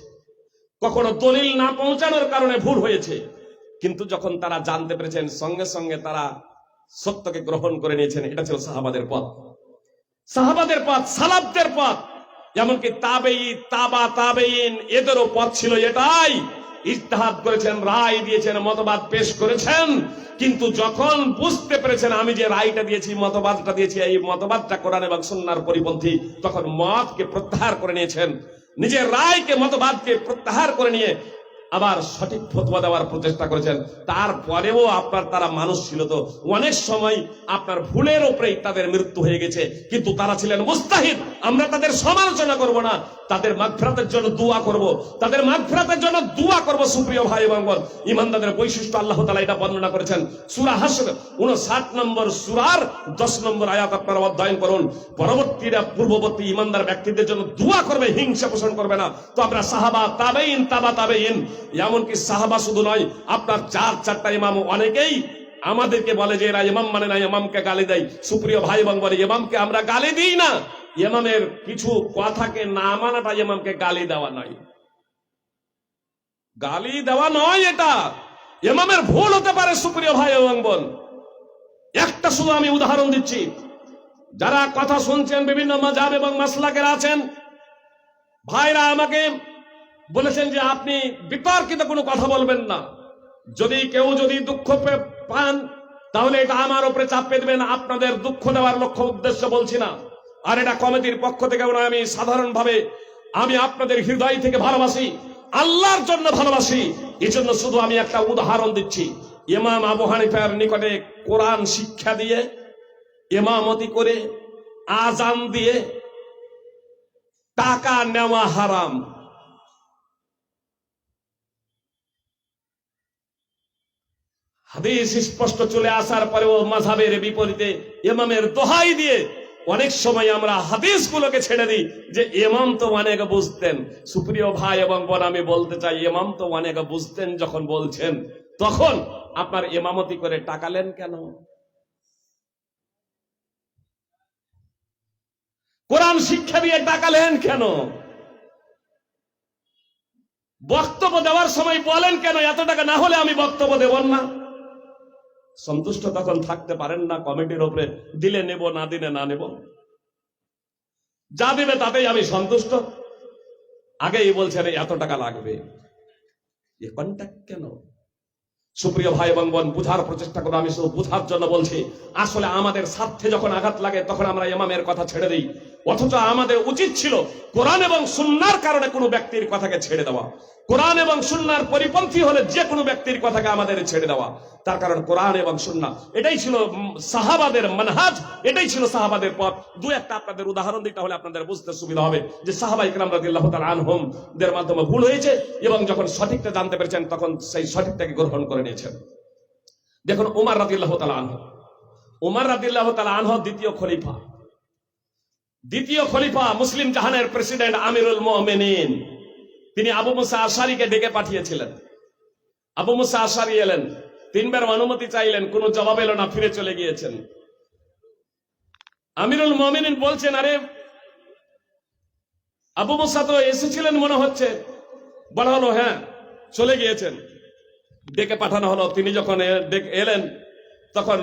কখনো দলিল না পৌঁছানোর কারণে ভুল হয়েছে। কিন্তু যখন তারা জানতে পেরেছেন, সঙ্গে সঙ্গে তারা সত্যকে গ্রহণ করে নিয়েছেন। এটা ছিল সাহাবাদের পথ, সালাফদের পথ। এমনকি তাবেঈন এদেরও পথ ছিল এটাই। ইজতিহাদ করেছেন, রায় দিয়েছেন, মতবাদ পেশ করেছেন, কিন্তু যখন বুঝতে পেরেছেন আমি যে রায়টা দিয়েছি, মতবাদটা দিয়েছি, এই মতবাদটা কোরআন এবং সুন্নাহর পরিপন্থী, তখন মতকে প্রত্যাহার করে নিয়েছেন, নিজের রায়কে, মতবাদকে প্রত্যাহার করে নিয়ে আবার সঠিক ফতোয়া দেওয়ার প্রচেষ্টা করেছেন। তারপরেও তারা মানুষ ছিল, তো অনেক সময় আপনার ভুলের উপরেই তাদের মৃত্যু হয়ে গেছে, কিন্তু তারা ছিলেন মুস্তাহিদ। আমরা তাদের সমালোচনা করব না, তাদের মাগফিরাতের জন্য দোয়া করব। সুপ্রিয় ভাই এবং বোন, ঈমানদারদের বৈশিষ্ট্য আল্লাহ তাআলা এটা বর্ণনা করেছেন সূরা হাশর 59 নম্বর সূরার 10 নম্বর আয়াত আপনারা অধ্যয়ন করুন। পূর্ববর্তী ঈমানদার ব্যক্তিদের জন্য দোয়া করবে, হিংসা পোষণ করবে না। তো আমরা সাহাবা, তাবেঈন, তাবেঈন, এমনকি সাহাবা শুধু নয়, আপনার 4-4টা ইমাম, অনেকেই আমাদেরকে বলে যে এরা ইমাম মানে না, ইমামকে গালি দেয়। সুপ্রিয় ভাই এবং বলে ইমামকে আমরা গালি দিই না, ইমামের কিছু কথাকে না মানাটা ইমামকে গালি দেওয়া নয়, এটা ইমামের ভুল হতে পারে। সুপ্রিয় ভাই এবং বোন, একটা শুধু আমি উদাহরণ দিচ্ছি। যারা কথা শুনছেন, বিভিন্ন মাযহাব এবং মাসলাকের আছেন ভাইরা, আমাকে বলেছেন যে আপনি বিতর্কিত কোনো কথা বলবেন না, কেউ যদি দুঃখ পান তাহলে এটা আমার উপরে চাপিয়ে দেবেন। আপনাদের দুঃখ দেওয়ার লক্ষ্য উদ্দেশ্য বলছি না, আর এটা কমিটির পক্ষ থেকেও নয়। আমি সাধারণভাবে আপনাদের হৃদয় থেকে ভালোবাসি, আল্লাহর জন্য ভালোবাসি, এজন্য শুধু আমি একটা উদাহরণ দিচ্ছি। ইমাম আবু হানিফার নিকটে কোরআন শিক্ষা দিয়ে, ইমামতি করে, আজান দিয়ে টাকা নেওয়া হারাম। হাদিস স্পষ্ট চলে আসার পরেও মাযহাবের বিপরীতে ইমামের দোহাই দিয়ে অনেক সময় আমরা হাদিসগুলোকে ছেড়ে দিই যে ইমাম তো অনেক বুঝতেন। সুপ্রিয় ভাই এবং বোন, আমি বলতে চাই, ইমাম তো অনেক বুঝতেন যখন বলছেন, তখন আপনার ইমামতি করে টাকালেন কেন? কোরআন শিক্ষা দিয়ে টাকালেন কেন? বক্তব্য দেওয়ার সময় বলেন কেন এত টাকা না হলে আমি বক্তব্য দেব না? সন্তুষ্ট তখন থাকতে পারেন না কমিটির উপরে, দিলে নেব, না দিলে না নেব, যা দেবে তাতেই আমি সন্তুষ্ট। আগেই বলছেন এত টাকা লাগবে, এ কন্ট্যাক্ট কেন? সুপ্রিয় ভাই এবং বোন, বুঝার প্রচেষ্টা করো। আমি শুধু বুঝার জন্য বলছি। আসলে আমাদের স্বার্থে যখন আঘাত লাগে তখন আমরা ইমামের কথা ছেড়ে দিই, অথচ আমাদের উচিত ছিল কোরআন এবং সুন্নাহর কারণে কোনো ব্যক্তির কথাকে ছেড়ে দেওয়া। কোরআন এবং সুন্নাহর পরিপন্থী হলে যে কোনো ব্যক্তির কথাকে আমাদের ছেড়ে দেওয়া। তার কারণ কোরআন এবং সুন্নাহ, এটাই ছিল সাহাবাদের মানহাজ, এটাই ছিল সাহাবাদের পথ। দু একটা আপনাদের উদাহরণ দিই, তাহলে আপনাদের বুঝতে সুবিধা হবে যে সাহাবা ইকরাম রাদিয়াল্লাহু তাআলা আনহুম দের মাধ্যমে ভুল হয়েছে এবং যখন সঠিকটা জানতে পেরেছেন তখন সেই সঠিকটাকে গ্রহণ করে নিয়েছেন। দেখুন উমর রাদিয়াল্লাহু তাআলা আনহু, উমর রাদিয়াল্লাহু তাআলা আনহু দ্বিতীয় খলিফা, মুসলিম জাহানের প্রেসিডেন্ট, আমিরুল মুমিনিন। তিনি আবু মুসা আশারীকে ডেকে পাঠিয়েছিলেন। আবু মুসা আশারী এলেন, তিনবার অনুমতি চাইলেন, কোনো জবাব এলো না, ফিরে চলে গিয়েছেন। আমিরুল মুমিনিন বলছেন, আরে আবু মুসা তো এসেছিলেন মনে হচ্ছে। বলা হলো হ্যাঁ, চলে গিয়েছেন। ডেকে পাঠানো হলো। তিনি যখন এলেন তখন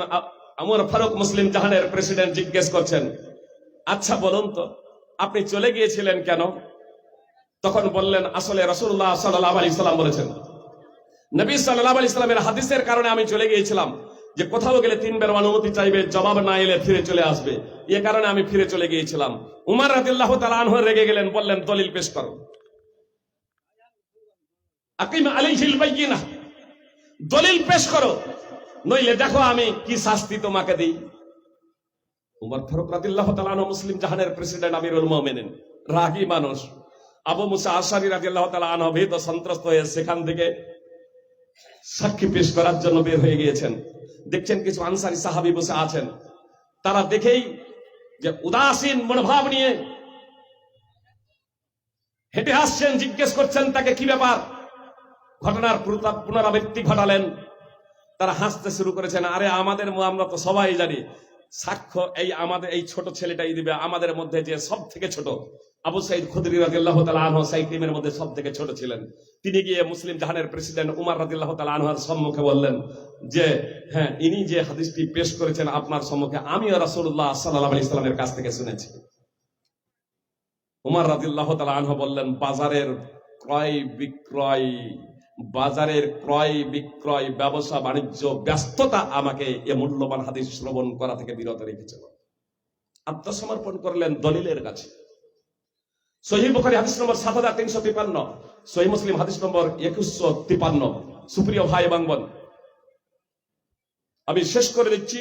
ওমর ফারুক, মুসলিম জাহানের প্রেসিডেন্ট, জিজ্ঞেস করছেন, আচ্ছা বলুন তো আপনি চলে গিয়েছিলেন কেন? তখন বললেন, আসলে রাসূলুল্লাহ সাল্লাল্লাহু আলাইহি সাল্লাম বলেছেন, নবী সাল্লাল্লাহু আলাইহি সাল্লামের হাদিসের কারণে আমি চলে গিয়েছিলাম যে কোথাও গেলে তিনবার অনুমতি চাইবে, জবাব না এলে ফিরে চলে আসবে, এ কারণে আমি ফিরে চলে গিয়েছিলাম। উমর রাদিয়াল্লাহু তাআলা আনহু রেগে গেলেন, বললেন, দলিল পেশ করো, আকিম আলাইহিল বাইয়িনাহ, দলিল পেশ করো, নইলে দেখো আমি কি শাস্তি তোমাকে দিই। উমর ফারুক রাদিয়াল্লাহু তাআলা আনহু, মুসলিম জাহানের প্রেসিডেন্ট, আমিরুল মুমিনিন, রাগী মানুষ। আবু মুসা আশারী রাদিয়াল্লাহু তাআলা আনহু ভীত সন্ত্রস্ত হয়ে সেখান থেকে সাক্ষী পেশ করার জন্য বের হয়ে গিয়েছেন। দেখছেন কিছু আনসারী সাহাবী বসে আছেন, তারা দেখেই যে উদাসীন মনোভাব নিয়ে হেঁটে আসছেন, জিজ্ঞেস করছেন তাকে কি ব্যাপার। ঘটনার পুনরাবৃত্তি ঘটালেন। তারা হাসতে শুরু করেছেন, আরে আমাদের আমরা তো সবাই জানি, সাক্ষ্য এই আমাদের এই ছোট ছেলেটাই দিবে, আমাদের মধ্যে যে সব থেকে ছোট আবু সাঈদ খুদরি রাদিয়াল্লাহু তাআলা আনহু, সেই টিমের মধ্যে সব থেকে ছোট ছিলেন। তিনি গিয়ে মুসলিম জাহানের প্রেসিডেন্ট উমর রাদিয়াল্লাহু তাআলা আনহুর সম্মুখে বললেন যে হ্যাঁ, ইনি যে হাদিসটি পেশ করেছেন আপনার সম্মুখে, আমিও রাসূলুল্লাহ সাল্লাল্লাহু আলাইহি সাল্লামের কাছ থেকে শুনেছি। উমর রাদিয়াল্লাহু তাআলা আনহু বললেন, বাজারের ক্রয় বিক্রয়, ব্যবসা বাণিজ্য, ব্যস্ততা আমাকে এ মূল্যবান হাদিস শ্রবণ করা থেকে বিরত রেখেছিল। আত্মসমর্পণ করলেন দলিলের কাছে। সহিহ বুখারী হাদিস নম্বর 7353, সহিহ মুসলিম হাদিস নম্বর 2153। সুপ্রিয় ভাই এবং বোন, আমি শেষ করে দিচ্ছি,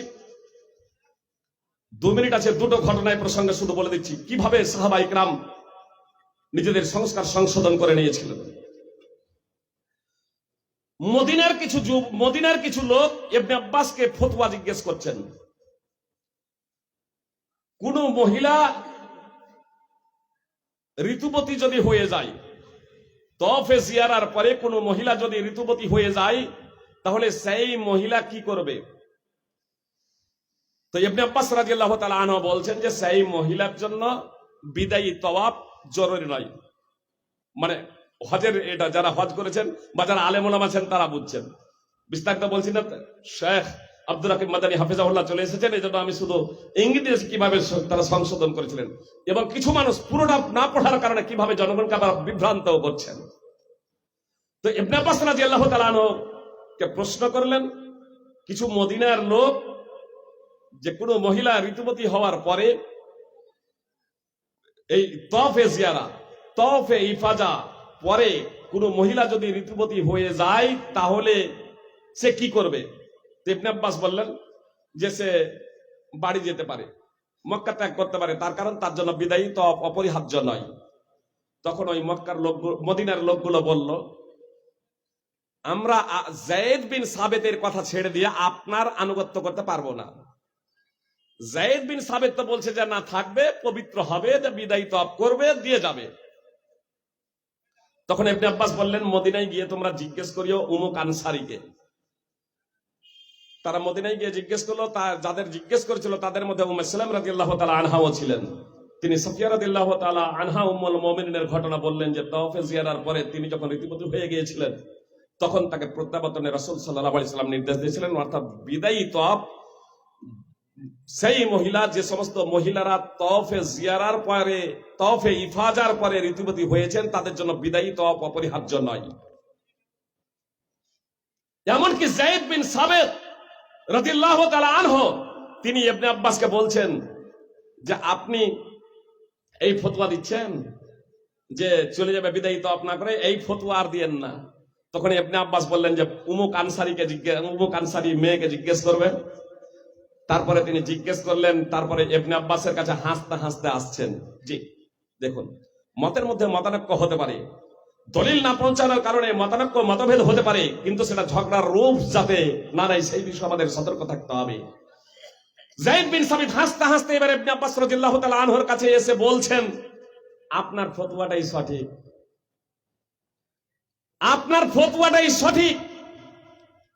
2 মিনিট আছে। দুটো ঘটনায় প্রসঙ্গে শুধু বলে দিচ্ছি কিভাবে সাহাবা ইকরাম নিজেদের সংস্কার সংশোধন করে নিয়েছিলেন। মদিনার কিছু লোক ইবনে আব্বাসকে ফতোয়া জিজ্ঞেস করছেন, কোন মহিলা ঋতুবতী যদি হয়ে যায়, তওয়াফে জিয়ারার পরে কোন মহিলা যদি ঋতুবতী হয়ে যায়, তাহলে সেই মহিলা কি করবে? তো ইবনে আব্বাস রাদিয়াল্লাহু তাআলা আনহু বলছেন যে সেই মহিলার জন্য বিদায়ী তওয়াফ জরুরি নয়। মানে হজের, এটা যারা হজ করেছেন বা যারা আলেম ওলামা আছেন তারা বুঝছেন। বিস্তারিত বলছি না, শেখ আব্দুর রাকিব মাদানী হাফিজাহুল্লাহ চলে এসেছেন, এই জন্য আমি শুধু ইঙ্গিত দিয়েছি কিভাবে তারা সংশোধন করেছিলেন, এবং কিছু মানুষ পুরোটা না পড়ার কারণে কিভাবে জনগণকে আবার বিভ্রান্ত করছেন। তো ইবনে আব্বাস রাদিয়াল্লাহু তাআলা আনহু কে প্রশ্ন করলেন, কিছু মদিনার লোক যে কোনো মহিলা ঋতুবতী হওয়ার পরে এই তওয়াফে জিয়ারা, তওয়াফে ইফাজা পরে কোনো মহিলা যদি ঋতুবতী হয়ে যায় তাহলে সে কি করবে? তো ইবনে আব্বাস বললেন যে সে বাড়ি যেতে পারে, মক্কা ত্যাগ করতে পারে, তার কারণ তার জন্য বিদায়ী তো অপরিহার্য নয়। তখন ওই মক্কার লোকগুলো, মদিনার লোকগুলো বলল, আমরা যায়েদ বিন সাবেতের কথা ছেড়ে দিয়ে আপনার আনুগত্য করতে পারবো না। যায়েদ বিন সাবেত তো বলছে যে না, থাকবে, পবিত্র হবে, বিদায়ী তওয়াফ করবে, দিয়ে যাবে। তখন ইবনে আব্বাস বললেন, মদিনায় গিয়ে তোমরা জিজ্ঞেস করিও উমুক আনসারীকে। তারা মদিনায় গিয়ে জিজ্ঞেস করলো, যাদের জিজ্ঞেস করেছিল তাদের মধ্যে উম্মে সালাম রাদিয়াল্লাহু তাআলা আনহাও ছিলেন। তিনি সাফিয়া রাদিয়াল্লাহু তাআলা আনহা উম্মুল মুমিনিনের ঘটনা বললেন যে তাওয়াফে জিয়ারার পরে তিনি যখন ঋতুবতী হয়ে গিয়েছিলেন তখন তাকে প্রত্যাবর্তনে রাসূল সাল্লাল্লাহু আলাইহি সাল্লাম নির্দেশ দিয়েছিলেন, অর্থাৎ বিদায়ী তওয়াফ সেই মহিলা, যে সমস্ত মহিলারা তাওয়াফে জিয়ারার পরে, তাওয়াফে ইফাজার পরে ঋতুবতী হয়েছেন তাদের জন্য বিদায়ী তওয়াফ অপরিহার্য নয়। এমনকি যায়েদ বিন সাবেত রাদিয়াল্লাহু তাআলা আনহু তিনি ইবনে আব্বাসকে বলছেন যে আপনি এই ফতোয়া দিচ্ছেন যে চলে যাবে বিদায়ী তওয়াফ না করে, এই ফতোয়া আর দিয়েন না। তখন ইবনে আব্বাস বললেন যে উমুক আনসারী মেয়েকে জিজ্ঞেস করবেন। তারপরে তিনি জিজ্ঞেস করলেন, তারপরে ইবনে আব্বাসের কাছে হাসতে হাসতে আসছেন। জি দেখুন, মতের মধ্যে মতানৈক্য হতে পারে, দলিল না পৌঁছানোর কারণে মতানৈক্য মতভেদ হতে পারে, কিন্তু সেটা ঝগড়ার রূপ যাতে না নেয় সেই বিষয়ে আমাদের সতর্ক থাকতে হবে। যায়েদ বিন সাবিত হাসতে হাসতে এবার ইবনে আব্বাস রাদিয়াল্লাহু তাআলা আনহুর কাছে এসে বলছেন, আপনার ফতোয়াটাই সঠিক, আপনার ফতোয়াটাই সঠিক।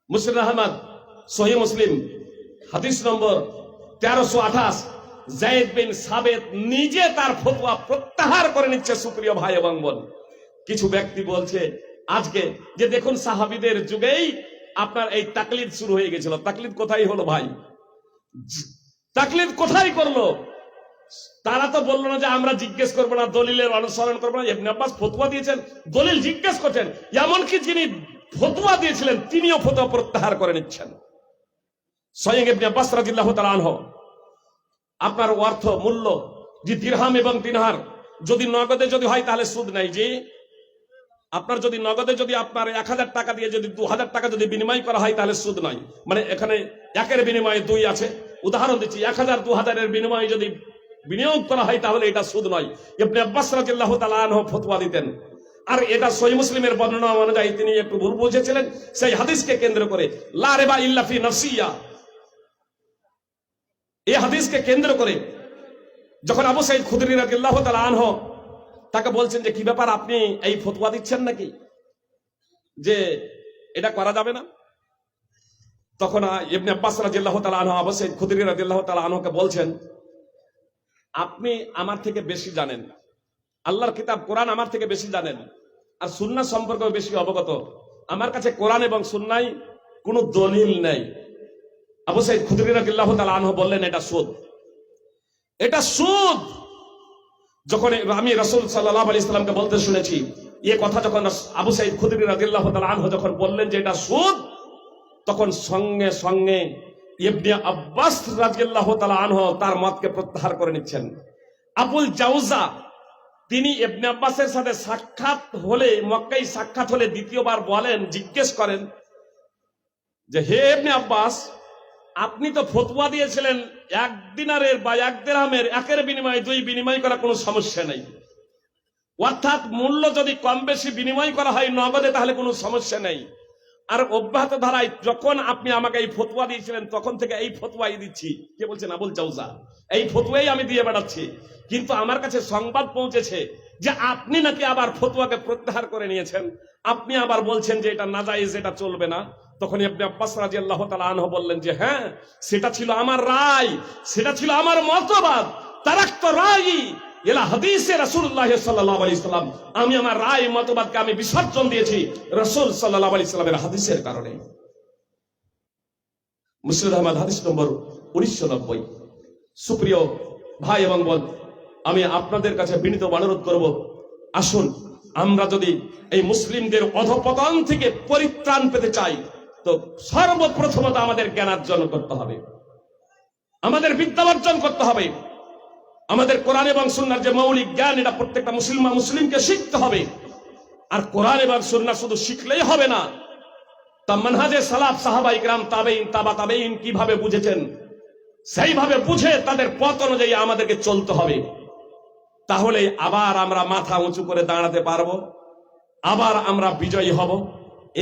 মুসলিম আহমদ সহিহ মুসলিম হাদিস নম্বর 1328, যায়েদ বিন সাবেত নিজে তার ফতোয়া প্রত্যাহার করে নিচ্ছে। সুপ্রিয় ভাই এবং বোন, কিছু ব্যক্তি বলছে আজকে যে দেখুন সাহাবীদের যুগেই আপনার এই তাকলিদ শুরু হয়ে গেছিল। তাকলিদ কোথায় হলো ভাই? তাকলিদ কোথায় করলো? তারা তো বললো না যে আমরা জিজ্ঞেস করবো না, দলিলের অনুসরণ করবো না। ইবনে আব্বাস ফতোয়া দিয়েছেন, দলিল জিজ্ঞেস করছেন, এমনকি যিনি ফতোয়া দিয়েছিলেন তিনিও ফতোয়া প্রত্যাহার করে নিচ্ছেন। স্বয়ং ইবনে আব্বাস রাদিয়াল্লাহু তাআলা আনহু আপনার অর্থ মূল্য যে দিরহাম এবং দিনার যদি নগদে যদি হয় তাহলে সুদ নাই। যে আপনার যদি নগদে যদি আপনার 1000 টাকা দিয়ে যদি 2000 টাকা যদি বিনিময় করা হয় তাহলে সুদ নয়। মানে এখানে একের বিনিময়ে দুই আছে। উদাহরণ দিচ্ছি, 1000 2000 এর বিনিময়ে যদি বিনিয়োগ করা হয় তাহলে এটা সুদ নয়। ইবনে আব্বাস রাদিয়াল্লাহু তাআলা আনহু ফতোয়া দিতেন। আর এটা সহিহ মুসলিমের বর্ণনা অনুযায়ী তিনি একটু ভুল বুঝেছিলেন। সেই হাদিসকে কেন্দ্র করে লা রিবা ইল্লা ফি নাফসিয়া, এই হাদিসকে কেন্দ্র করে যখন আবু সাঈদ খুদরি রাদিয়াল্লাহু তাআলা আনহু তাকে বলছেন যে কি ব্যাপার, আপনি এই ফতোয়া দিচ্ছেন নাকি যে এটা করা যাবে না? তখন ইবনে আব্বাস রাদিয়াল্লাহু তাআলা আনহু আবু সাঈদ খুদরি রাদিয়াল্লাহু তাআলা আনহুকে বলছেন, আপনি আমার থেকে বেশি জানেন, আল্লাহর কিতাব কোরআন আমার থেকে বেশি জানেন, আর সুন্নাহ সম্পর্কে বেশি অবগত। আমার কাছে কোরআন এবং সুন্নাহয় কোনো দলিল নেই। আবু সাঈদ খুদরি রাদিয়াল্লাহু তাআলা আনহু বললেন, এটা সুদ, এটা সুদ। যখন আমি রাসূল সাল্লাল্লাহু আলাইহি সাল্লামকে বলতে শুনেছি এই কথা, যখন আবু সাঈদ খুদরি রাদিয়াল্লাহু তাআলা আনহু যখন বললেন যে এটা সুদ, তখন সঙ্গে সঙ্গে ইবনে আব্বাস রাদিয়াল্লাহু তাআলা আনহু তার মতকে প্রত্যাহার করে নিচ্ছেন। আবুল জাওজা তিনি ইবনে আব্বাসের সাথে সাক্ষাৎ হলে, মক্কায় সাক্ষাৎ হলে দ্বিতীয়বার বলেন, জিজ্ঞেস করেন যে হে ইবনে আব্বাস, আপনি তো ফতোয়া দিয়েছিলেন 1 দিনারের বা 1 দিরহামের একের বিনিময়ে দুই বিনিময় করা কোনো সমস্যা নেই, অর্থাৎ মূল্য যদি কম বেশি বিনিময় করা হয় নগদে তাহলে কোনো সমস্যা নেই। আর অব্যাহত ধারায় যখন আপনি আমাকে এই ফতোয়া দিয়েছিলেন তখন থেকে এই ফতোয়াই দিচ্ছি। কে বলছেন? আবুল জাওজা। এই ফতোয়াই আমি দিয়ে বেড়াচ্ছি, কিন্তু আমার কাছে সংবাদ পৌঁছেছে যে আপনি নাকি আবার ফতোয়াকে প্রত্যাহার করে নিয়েছেন, আপনি আবার বলছেন যে এটা নাজায়েজ, এটা চলবে না। তখন ইবনে আব্বাস রাদিয়াল্লাহু তাআলা আনহু বললেন যে হ্যাঁ, সেটা ছিল আমার রায়, সেটা ছিল আমার মতবাদ। তারাক্তু রায়ি ইলা হাদিসে রাসূলুল্লাহ সাল্লাল্লাহু আলাইহি সাল্লাম, আমি আমার রায় মতবাদকে আমি বিসর্জন দিয়েছি রাসূল সাল্লাল্লাহু আলাইহি সাল্লামের হাদিসের কারণে। মুসলিম আহমদ হাদিস নম্বর 1990। সুপ্রিয় ভাই এবং বোন, আমি আপনাদের কাছে বিনীত অনুরোধ করব, আসুন আমরা যদি এই মুসলিমদের অধঃপতন থেকে পরিত্রাণ পেতে চাই তো সর্বপ্রথমত আমাদের জ্ঞানার্জন করতে হবে, আমাদের বিদ্যা অর্জন করতে হবে। আমাদের কোরআন এবং সুন্নাহর যে মৌলিক জ্ঞান, এটা প্রত্যেকটা মুসলিমকে শিখতে হবে। আর কোরআন এবং সুন্নাহ শুধু শিখলেই হবে না, তা মানহাজে সালাফ সাহাবা ইকরাম তাবেঈন তাবা তাবেঈন কিভাবে বুঝেছেন সেইভাবে বুঝে তাদের পথ অনুযায়ী আমাদেরকে চলতে হবে। তাহলে আবার আমরা মাথা উঁচু করে দাঁড়াতে পারবো, আবার আমরা বিজয়ী হব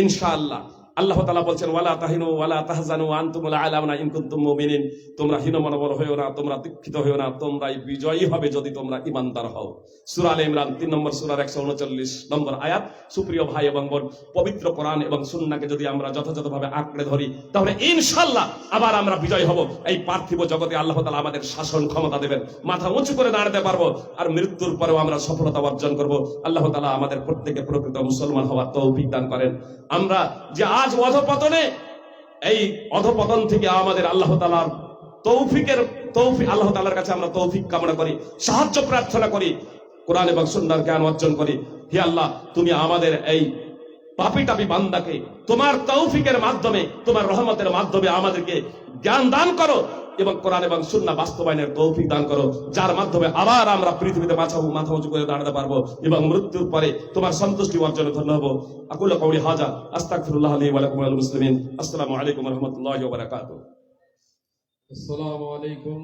ইনশাআল্লাহ। আল্লাহ তাআলা বলছেন ওয়ালা তাহিনু ওয়ালা তাহজানু আনতুমুল আ'লাউনা ইন কুনতুম মুমিনিন, তোমরা হীনমনোবল হইও না, তোমরা দুঃখিত হইও না, তোমরাই বিজয়ী হবে যদি তোমরা ঈমানদার হও। সূরা আলে ইমরান 3 নম্বর সূরার 139 নম্বর আয়াত। সুপ্রিয় ভাই এবং বোন, পবিত্র কোরআন এবং সুন্নাহকে যদি আমরা যথাযথভাবে আঁকড়ে ধরি তাহলে ইনশাআল্লাহ আবার আমরা বিজয়ী হব। এই পার্থিব জগতে আল্লাহ তাআলা আমাদের শাসন ক্ষমতা দেবেন, মাথা উঁচু করে দাঁড়াতে পারবো, আর মৃত্যুর পরেও আমরা সফলতা অর্জন করব। আল্লাহ তাআলা আমাদের প্রত্যেককে প্রকৃত মুসলমান হওয়ার তৌফিক দান করেন। আমরা যে আজ অধপতনে, এই অধপতন থেকে আমাদের আল্লাহ তাআলার তৌফিক আল্লাহ তাআলার কাছে আমরা তৌফিক কামনা করি, সাহায্য প্রার্থনা করি, কোরআন এবং সুন্নাহর জ্ঞান অর্জন করি। হে আল্লাহ, তুমি আমাদের এই পাপী টাপী বান্দাকে তোমার তৌফিকের মাধ্যমে, তোমার রহমতের মাধ্যমে আমাদেরকে জ্ঞান দান করো এবং কোরআন এবং সুন্নাহ বাস্তবায়নের তৌফিক দান করো, যার মাধ্যমে আবার আমরা পৃথিবীতে মাথা উঁচু করে দাঁড়াতে পারবো এবং মৃত্যুর পরে তোমার সন্তুষ্টি অর্জনে ধন্য হবো। আকুলু কওলি হাযা আস্তাগফিরুল্লাহ লি ওয়া লাকুম ওয়া লিল মুসলিমিন। আসসালামু আলাইকুম ওয়া রাহমাতুল্লাহি ওয়া বারাকাতুহু। আসসালামু আলাইকুম